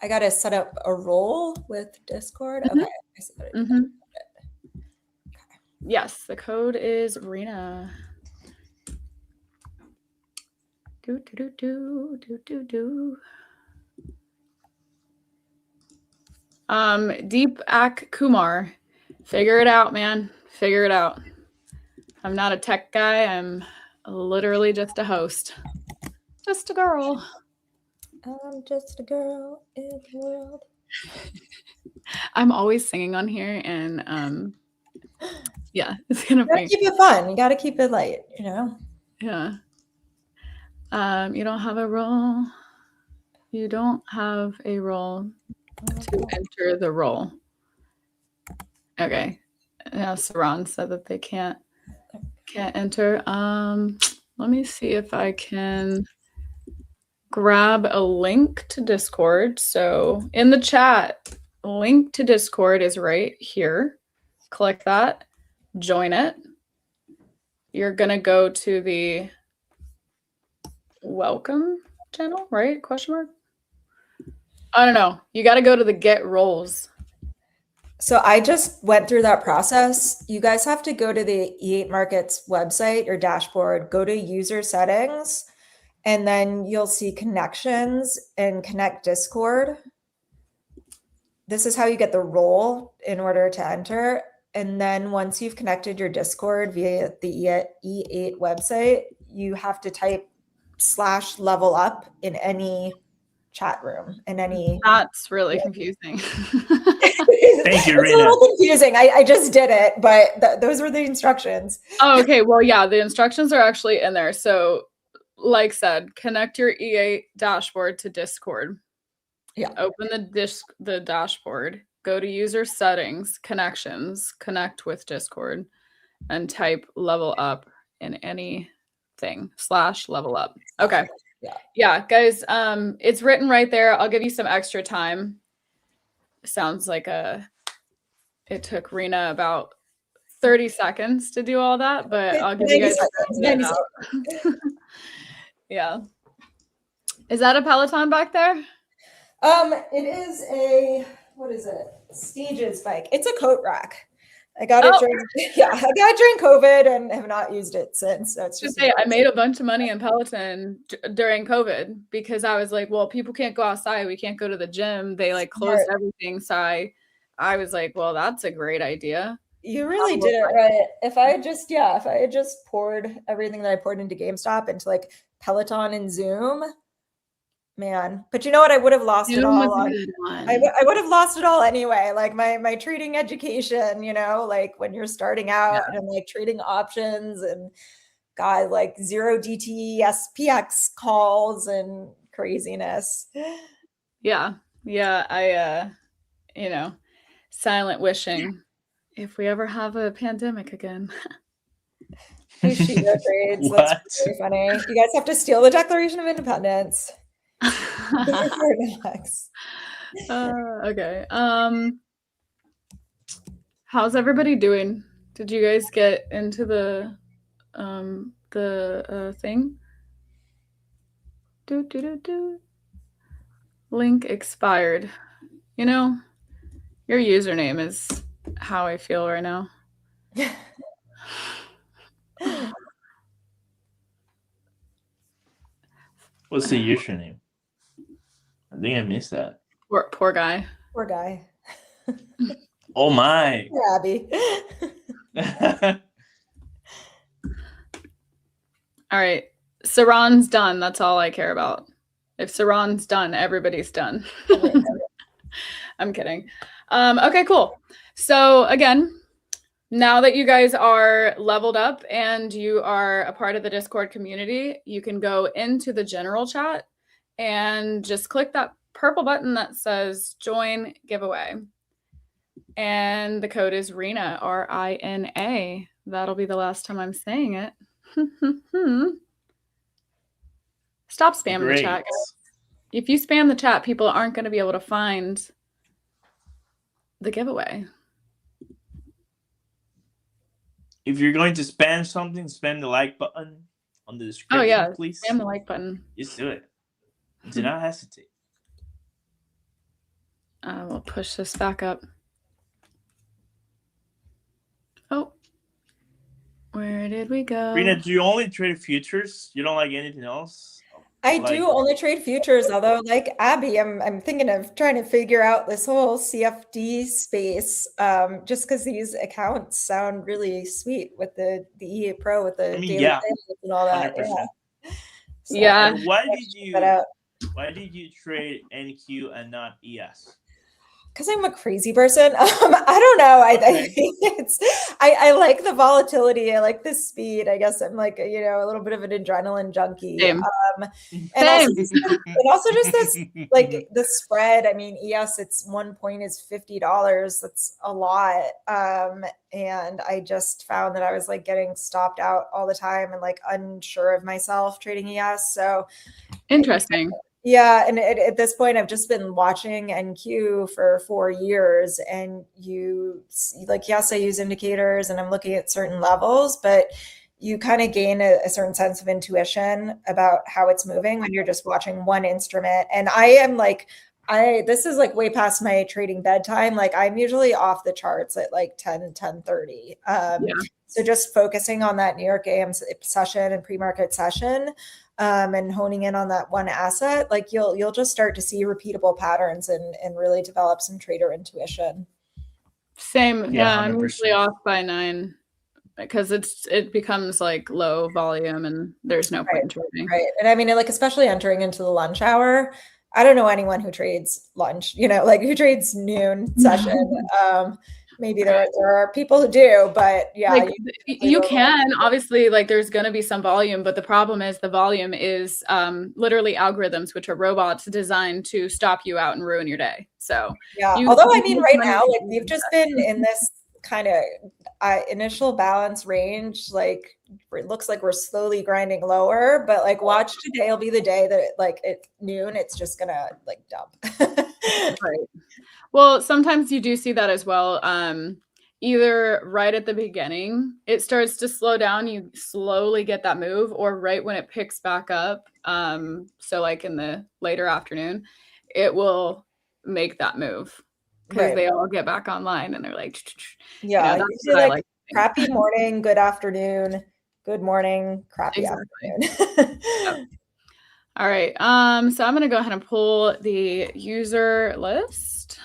I gotta set up a role with Discord. Okay. I set it. Okay. Yes, the code is Rina. Deepak Kumar, figure it out, man. Figure it out. I'm not a tech guy. I'm literally just a host. Just a girl. I'm just a girl in the world. I'm always singing on here, and it's gonna keep it fun. You gotta keep it light, Yeah. You don't have a role. You don't have a role to enter the role. Okay. Now Saran said that they can't enter. Let me see if I can grab a link to Discord. So in the chat, link to Discord is right here. Click that, join it. You're gonna go to the welcome channel, right? Question mark. I don't know. You got to go to the get roles. So I just went through that process. You guys have to go to the E8 Markets website or dashboard, go to user settings, and then you'll see connections and connect Discord. This is how you get the role in order to enter. And then once you've connected your Discord via the E8 website, you have to type /level-up in any chat room, in any. That's really confusing. Thank you, Rina. It's a little confusing. I just did it, but those were the instructions. Oh, okay. Well, yeah, the instructions are actually in there. So like said, connect your E8 dashboard to Discord. Yeah. Open the dashboard, go to user settings, connections, connect with Discord, and type level up in any thing /level up. Okay. Yeah, guys, it's written right there. I'll give you some extra time. Sounds like it took Rina about 30 seconds to do all that, but I'll give you guys 90 seconds. Yeah. Is that a Peloton back there? It is what is it? Stages bike. It's a coat rack. I got it during COVID and have not used it since. So it's just I made a bunch of money in Peloton during COVID because I was like, well, people can't go outside. We can't go to the gym. They like closed everything. So I was like, well, that's a great idea. You really did it right. If I had just poured everything that I poured into GameStop into like Peloton and Zoom, man. But you know what? I would have lost it all. I would have lost it all anyway. Like my trading education, you know, like when you're starting out and like trading options and God, like 0DTE SPX calls and craziness. Yeah. I you know, silent wishing if we ever have a pandemic again. These Shiba trades. That's very funny. You guys have to steal the Declaration of Independence. Okay. How's everybody doing? Did you guys get into the thing? Link expired. You know, your username is how I feel right now. What's the username? I think I missed that. Poor guy. Poor guy. Oh my. Poor Abby. All right. Saran's done. That's all I care about. If Saran's done, everybody's done. I'm kidding. Okay, cool. So again, now that you guys are leveled up and you are a part of the Discord community, you can go into the general chat and just click that purple button that says join giveaway. And the code is Rina, RINA. That'll be the last time I'm saying it. Stop spamming the chat, guys. If you spam the chat, people aren't going to be able to find the giveaway. If you're going to spam something, spam the like button on the description, please. Spam the like button. Just do it. Do not hesitate. We'll push this back up. Oh, where did we go? Rina, do you only trade futures? You don't like anything else? I do only trade futures, although like Abby, I'm thinking of trying to figure out this whole CFD space, just because these accounts sound really sweet with the EA Pro with the daily and all that. 100%. So, why did you trade NQ and not ES? Because I'm a crazy person. I don't know. I think I like the volatility. I like the speed. I guess I'm like, you know, a little bit of an adrenaline junkie. Same. And also just this, like the spread. I mean, ES, it's 1 point is $50. That's a lot. And I just found that I was like getting stopped out all the time and like unsure of myself trading ES. So interesting. Yeah, and at this point, I've just been watching NQ for 4 years, and yes, I use indicators and I'm looking at certain levels, but you kind of gain a certain sense of intuition about how it's moving when you're just watching one instrument. And I am like, this is like way past my trading bedtime. Like I'm usually off the charts at like 10:30. So just focusing on that New York AM session and pre-market session. And honing in on that one asset, like you'll just start to see repeatable patterns and really develop some trader intuition. Same. Yeah, I'm usually off by 9 because it becomes like low volume and there's no point in trading. Right. And I mean, like especially entering into the lunch hour, I don't know anyone who trades lunch, you know, like who trades noon session. Maybe there are people who do, but yeah. Like, you can, obviously, like there's going to be some volume, but the problem is the volume is literally algorithms, which are robots designed to stop you out and ruin your day. So yeah, although I mean, right now, like we've just been in this kind of initial balance range, like it looks like we're slowly grinding lower, but like watch today will be the day that like at noon it's just gonna like dump. Right. Well, sometimes you do see that as well. Either right at the beginning, it starts to slow down, you slowly get that move, or right when it picks back up. So like in the later afternoon, it will make that move because they all get back online and they're like, yeah, that's what I like. Crappy morning, good afternoon, good morning, crappy afternoon. Yep. All right. So I'm gonna go ahead and pull the user list.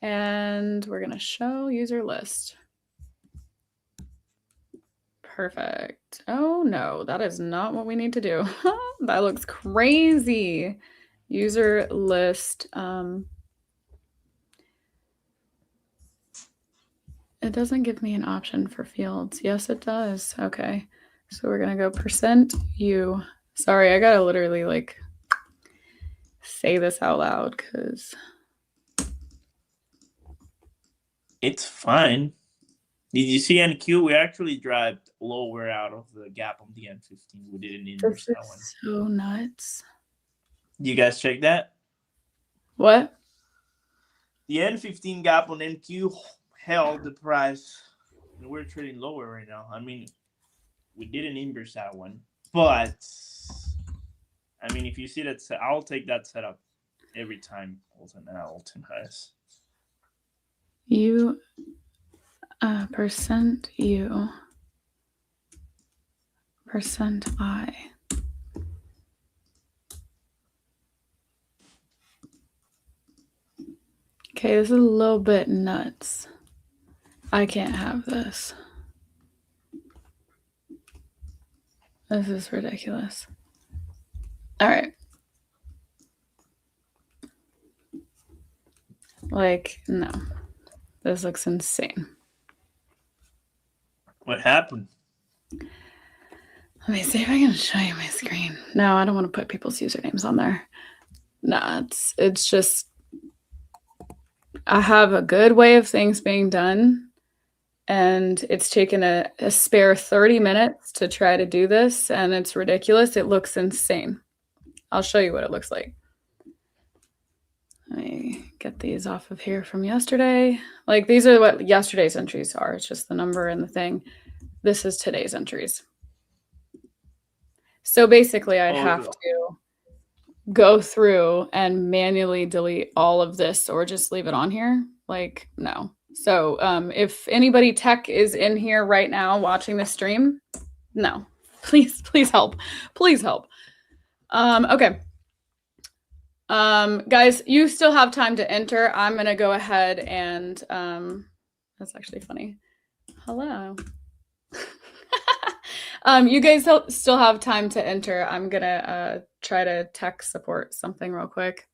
And we're going to show user list. Perfect. Oh no, that is not what we need to do. That looks crazy. User list. It doesn't give me an option for fields. Yes, it does. Okay. So we're going to go %u. Sorry, I got to literally like say this out loud because it's fine. Did you see NQ? We actually dropped lower out of the gap on the N15. We didn't inverse that one. So nuts. You guys check that? What? The N15 gap on NQ held the price. And we're trading lower right now. I mean, we didn't inverse that one. But, I mean, if you see that, I'll take that setup every time. All-time highs. %u. %I. Okay, this is a little bit nuts. I can't have this. This is ridiculous. All right. Like, no. This looks insane. What happened? Let me see if I can show you my screen. No, I don't want to put people's usernames on there. No, it's just I have a good way of things being done, and it's taken a spare 30 minutes to try to do this, and it's ridiculous. It looks insane. I'll show you what it looks like. Let me get these off of here from yesterday. Like, these are what yesterday's entries are. It's just the number and the thing. This is today's entries. So basically, I'd have to go through and manually delete all of this or just leave it on here. Like, no. So if anybody tech is in here right now watching this stream, no. Please help. Please help. Okay. Guys, you still have time to enter. I'm going to go ahead and that's actually funny. Hello. You guys still have time to enter. I'm going to try to tech support something real quick.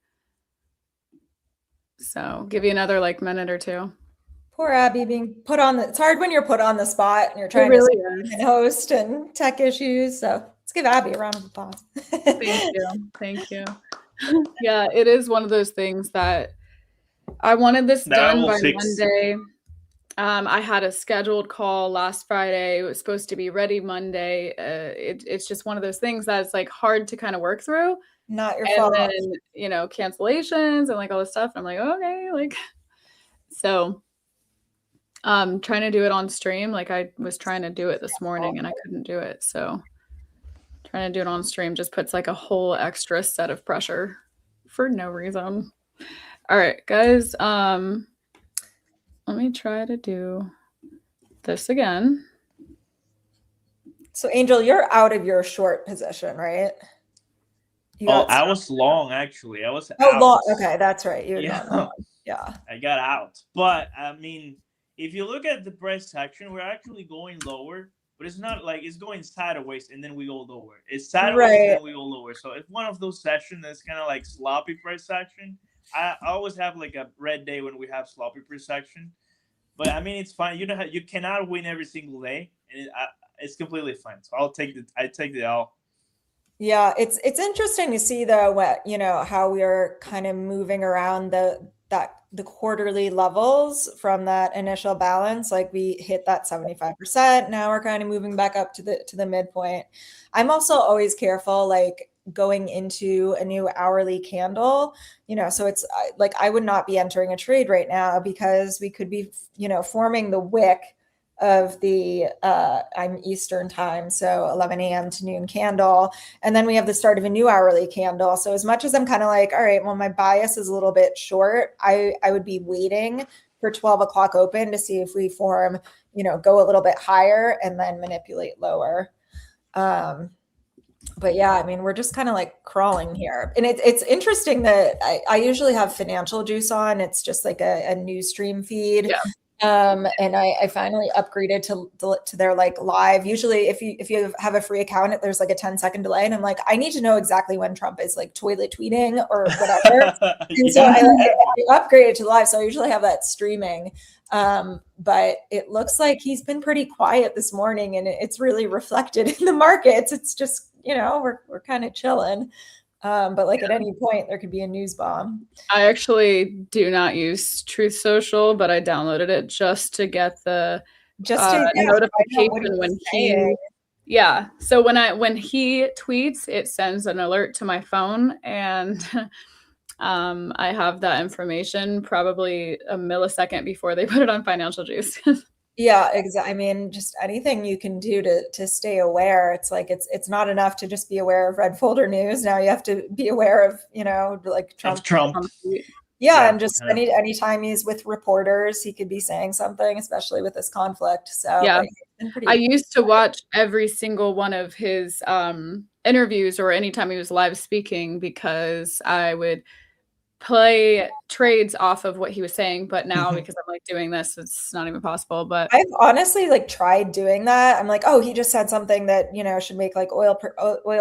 So give you another like minute or two. Poor Abby being put on it's hard when you're put on the spot and you're trying to host and tech issues. So let's give Abby a round of applause. Thank you. Thank you. Yeah, it is one of those things that I wanted this done by Monday. I had a scheduled call last Friday. It was supposed to be ready Monday. It's just one of those things that it's like hard to kind of work through. Not your fault. And then, you know, cancellations and like all this stuff. I'm like, okay, like, so trying to do it on stream. Like I was trying to do it this morning and I couldn't do it. So trying to do it on stream just puts like a whole extra set of pressure for no reason. All right, guys. Let me try to do this again. So Angel, you're out of your short position, right? I was long actually. I was out. Long. Okay, that's right. Yeah. Yeah. I got out. But I mean, if you look at the price action, we're actually going lower, but it's not like it's going sideways and then we go lower. It's sideways and then we go lower. So it's one of those sessions that's kind of like sloppy price action. I always have like a red day when we have sloppy price action. But I mean, it's fine. You cannot win every single day, and it's completely fine. So I take the L. Yeah, it's interesting to see though what, how we're kind of moving around the quarterly levels from that initial balance. Like we hit that 75%. Now we're kind of moving back up to the midpoint. I'm also always careful, like going into a new hourly candle, so it's like I would not be entering a trade right now because we could be, forming the wick of the I'm Eastern time, so 11 a.m. to noon candle. And then we have the start of a new hourly candle. So as much as I'm kind of like, all right, well, my bias is a little bit short, I would be waiting for 12 o'clock open to see if we form, go a little bit higher and then manipulate lower. But yeah, I mean, we're just kind of like crawling here. And it's interesting that I usually have financial juice on. It's just like a news stream feed. Yeah. And I finally upgraded to their like live. Usually if you have a free account, there's like a 10-second delay. And I'm like, I need to know exactly when Trump is like toilet tweeting or whatever. And so I upgraded to live. So I usually have that streaming. But it looks like he's been pretty quiet this morning and it's really reflected in the markets. It's just, we're kind of chilling. But like at any point there could be a news bomb. I actually do not use Truth Social, but I downloaded it just to get the notification when he so when he tweets, it sends an alert to my phone, and I have that information probably a millisecond before they put it on Financial Juice. Yeah, exactly. I mean, just anything you can do to stay aware. It's like it's not enough to just be aware of red folder news. Now you have to be aware of, like Trump. Yeah, and just anytime he's with reporters, he could be saying something, especially with this conflict. So yeah, I used to watch every single one of his interviews or anytime he was live speaking because I would play trades off of what he was saying, but now because I'm like doing this, it's not even possible. But I've honestly like tried doing that. I'm like, oh, he just said something that should make like oil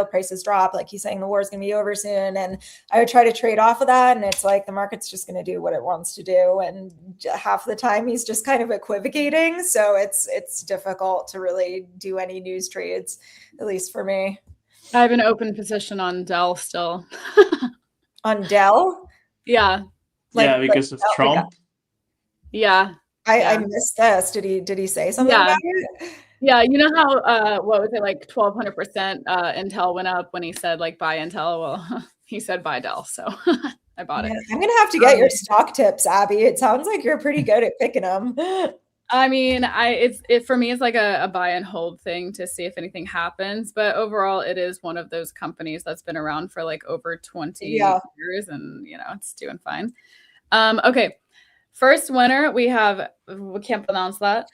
prices drop, like he's saying the war is going to be over soon, and I would try to trade off of that, and it's like the market's just going to do what it wants to do, and half the time he's just kind of equivocating, so it's difficult to really do any news trades, at least for me. I have an open position on Dell still. On Dell? Yeah. Because of Trump. Yeah. I missed this. Did he say something about it? Yeah, you know how what was it, like 1,200% Intel went up when he said like buy Intel? Well, he said buy Dell, so I bought it. I'm gonna have to get your stock tips, Abby. It sounds like you're pretty good at picking them. I mean, for me, it's like a buy and hold thing to see if anything happens. But overall, it is one of those companies that's been around for like over 20 years, and it's doing fine. Okay, first winner we can't pronounce that.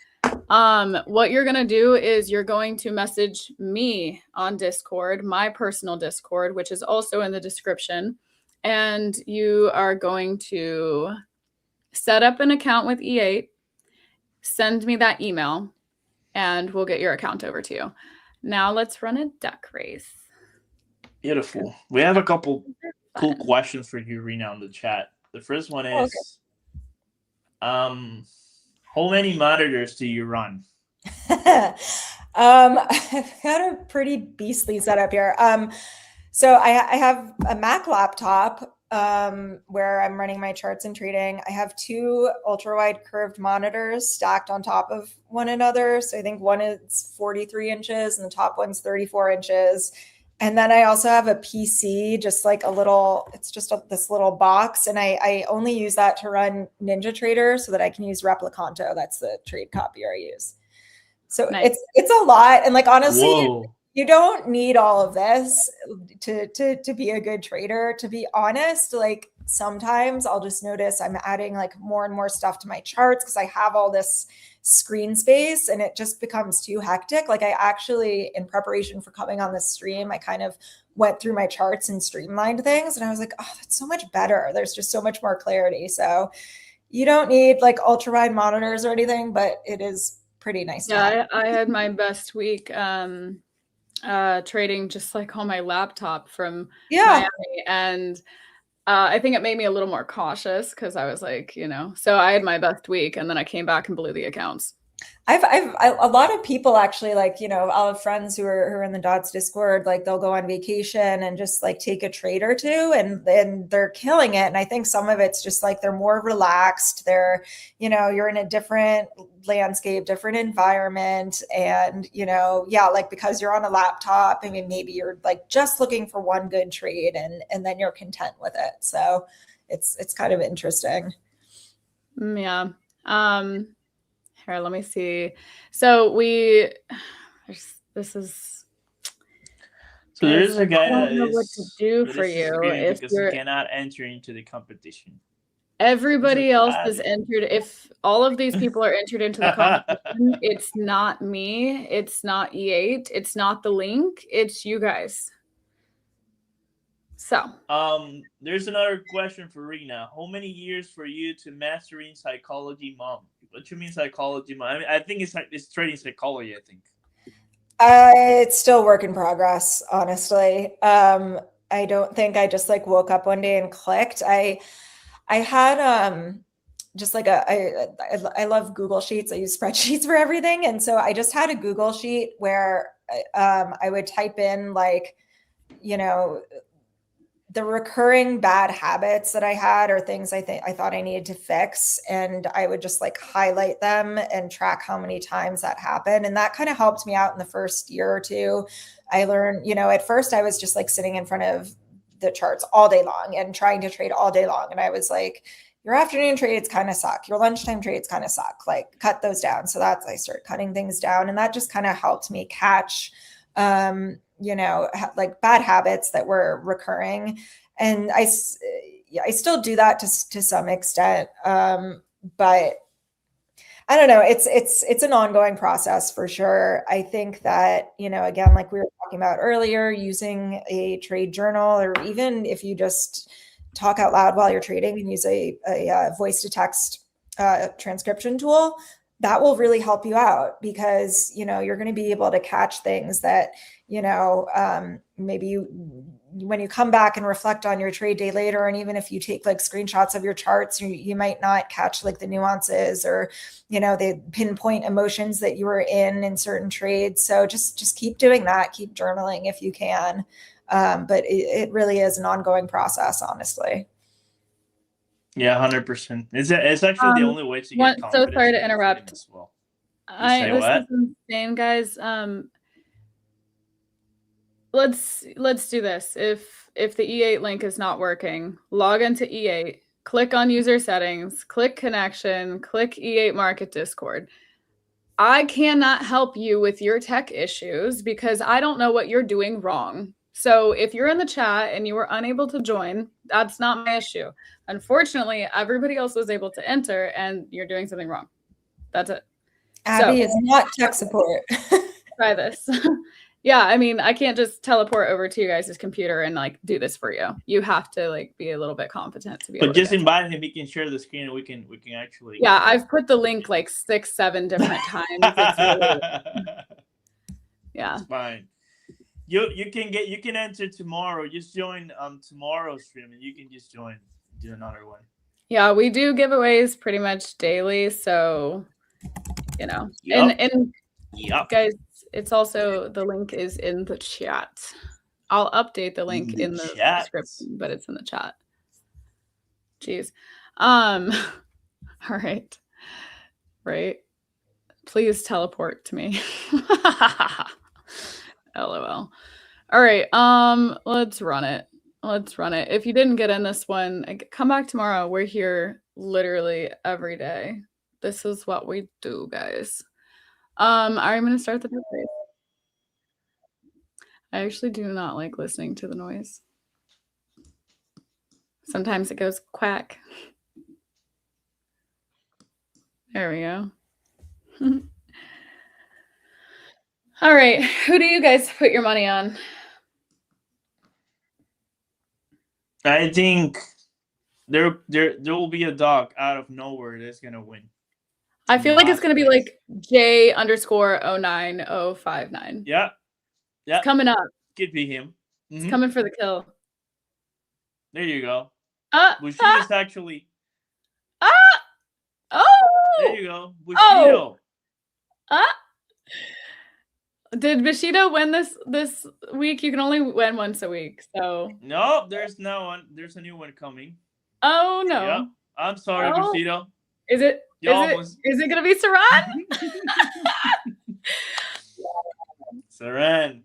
What you're gonna do is you're going to message me on Discord, my personal Discord, which is also in the description, and you are going to set up an account with E8. Send me that email and we'll get your account over to you. Now let's run a duck race. Beautiful. We have a couple cool questions for you, Rina, on the chat. The first one is, how many monitors do you run? I've got a pretty beastly setup here. So I have a Mac laptop where I'm running my charts and trading. I have two ultra wide curved monitors stacked on top of one another. So I think one is 43 inches and the top one's 34 inches. And then I also have a PC, just like this little box. And I only use that to run NinjaTrader so that I can use Replicanto. That's the trade copier I use. So nice. It's a lot. And like, honestly, you don't need all of this to be a good trader. To be honest, like sometimes I'll just notice I'm adding like more and more stuff to my charts because I have all this screen space and it just becomes too hectic. Like I actually, in preparation for coming on this stream, I kind of went through my charts and streamlined things. And I was like, oh, that's so much better. There's just so much more clarity. So you don't need like ultra wide monitors or anything, but it is pretty nice. Yeah, I had my best week trading just like on my laptop from Miami, and I think it made me a little more cautious because I was like, so I had my best week and then I came back and blew the accounts. A lot of people actually, like, you know, I'll have friends who are in the Dots Discord, like they'll go on vacation and just like take a trade or two, and they're killing it. And I think some of it's just like they're more relaxed. They're, you know, you're in a different landscape, different environment, and you know, yeah, like because you're on a laptop, I mean, maybe you're like just looking for one good trade, and then you're content with it. So it's kind of interesting. Yeah. Here, let me see. So this is. So there is a guy I that don't know what to do for you if because you're. he cannot enter into the competition. Everybody else is entered. If all of these people are entered into the competition, it's not me. It's not E8. It's not the link. It's you guys. So, there's another question for Rina. How many years for you to mastering psychology, mom? What you mean psychology, mom? I mean, I think it's trading psychology. I think. It's still work in progress, honestly. I don't think I just like woke up one day and clicked. I had just like I love Google Sheets. I use spreadsheets for everything, and so I just had a Google sheet where I would type in like, you know, the recurring bad habits that I had or things I thought I needed to fix. And I would just like highlight them and track how many times that happened. And that kind of helped me out in the first year or two. I learned, you know, at first I was just like sitting in front of the charts all day long and trying to trade all day long. And I was like, your afternoon trades kind of suck. Your lunchtime trades kind of suck. Like cut those down. So I started cutting things down, and that just kind of helped me catch you know, like bad habits that were recurring. And I still do that to some extent. But I don't know. It's an ongoing process for sure. I think that, you know, again, like we were talking about earlier, using a trade journal, or even if you just talk out loud while you're trading and use a voice to text transcription tool, that will really help you out, because, you know, you're going to be able to catch things that, you know, maybe when you come back and reflect on your trade day later, and even if you take like screenshots of your charts, you might not catch like the nuances, or, you know, the pinpoint emotions that you were in certain trades. So just keep doing that, keep journaling if you can. But it really is an ongoing process, honestly. Yeah, 100%. It's actually the only way to get confidence. So sorry to interrupt. As well. This is insane, guys. Let's do this. If the E8 link is not working, log into E8, click on user settings, click connection, click E8 market Discord. I cannot help you with your tech issues because I don't know what you're doing wrong. So if you're in the chat and you were unable to join, that's not my issue. Unfortunately, everybody else was able to enter, and you're doing something wrong. That's it. Abby is not tech support. Try this. Yeah, I mean, I can't just teleport over to you guys' computer and like do this for you. You have to like be a little bit competent to be able to. But just invite him. He can share the screen, and we can actually. Yeah, I've put the link like 6-7 different times. It's really, yeah, it's fine. You can enter tomorrow. Just join tomorrow's stream, and you can just join, do another one. Yeah, we do giveaways pretty much daily, so you know. Yep. And yep. Guys, it's also, the link is in the chat. I'll update the link in the description, but it's in the chat. Jeez. All right. Right. Please teleport to me. LOL. All right. Let's run it. If you didn't get in this one, come back tomorrow. We're here literally every day. This is what we do, guys. I'm going to start the tape. I actually do not like listening to the noise. Sometimes it goes quack. There we go. All right. Who do you guys put your money on? I think there will be a dog out of nowhere that's gonna win. I feel like it's gonna be like J_09059. Yeah. Yeah. It's coming up. Could be him. It's coming for the kill. There you go. Bushido is actually. Oh. There you go. Bushido. Ah! Did Bushido win this week? You can only win once a week, so. No, there's no one. There's a new one coming. Oh no! Yep. I'm sorry, Bushido. Is it? Is it gonna be Saran? Saran.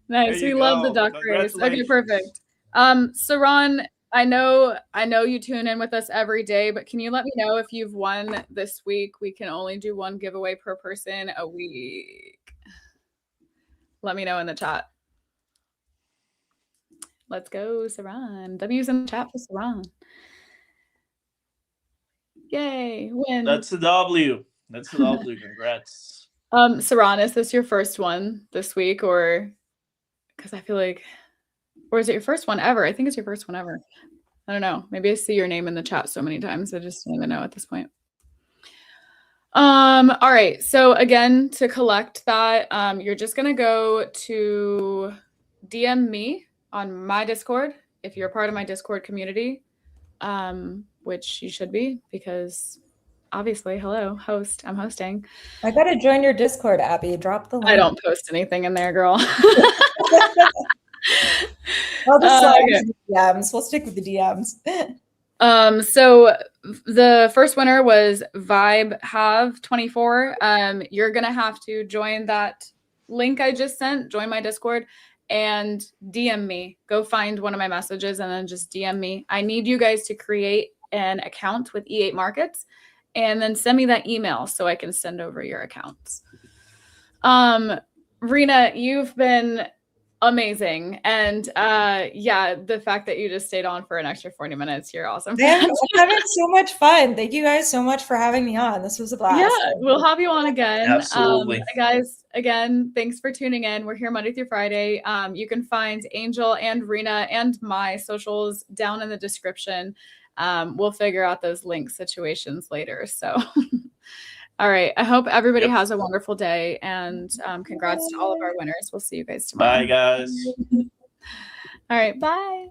Nice. We love the duck race. Okay, perfect. Saran, I know you tune in with us every day, but can you let me know if you've won this week? We can only do one giveaway per person a week. Let me know in the chat. Let's go, Saran. W's in the chat for Saran. Yay, win. That's a W. That's a W. Congrats. Saran, is this your first one this week, or because I feel like, or is it your first one ever? I think it's your first one ever. I don't know. Maybe I see your name in the chat so many times. I just don't even know at this point. All right. So again, to collect that, you're just going to go to DM me on my Discord if you're a part of my Discord community, which you should be because obviously, hello, host. I'm hosting. I got to join your Discord, Abby. Drop the link. I don't post anything in there, girl. I'll just slide the DMs. We'll stick with the DMs. So the first winner was Vibe Have 24. You're gonna have to join that link I just sent, join my Discord, and DM me. Go find one of my messages and then just DM me. I need you guys to create an account with E8 Markets and then send me that email so I can send over your accounts. Rina, you've been amazing. And yeah, the fact that you just stayed on for an extra 40 minutes, you're awesome. I'm having so much fun. Thank you guys so much for having me on. This was a blast. Yeah, we'll have you on again. Absolutely. Guys, again, thanks for tuning in. We're here Monday through Friday. You can find Angel and Rina and my socials down in the description. We'll figure out those link situations later. So all right. I hope everybody has a wonderful day, and congrats to all of our winners. We'll see you guys tomorrow. Bye, guys. All right. Bye.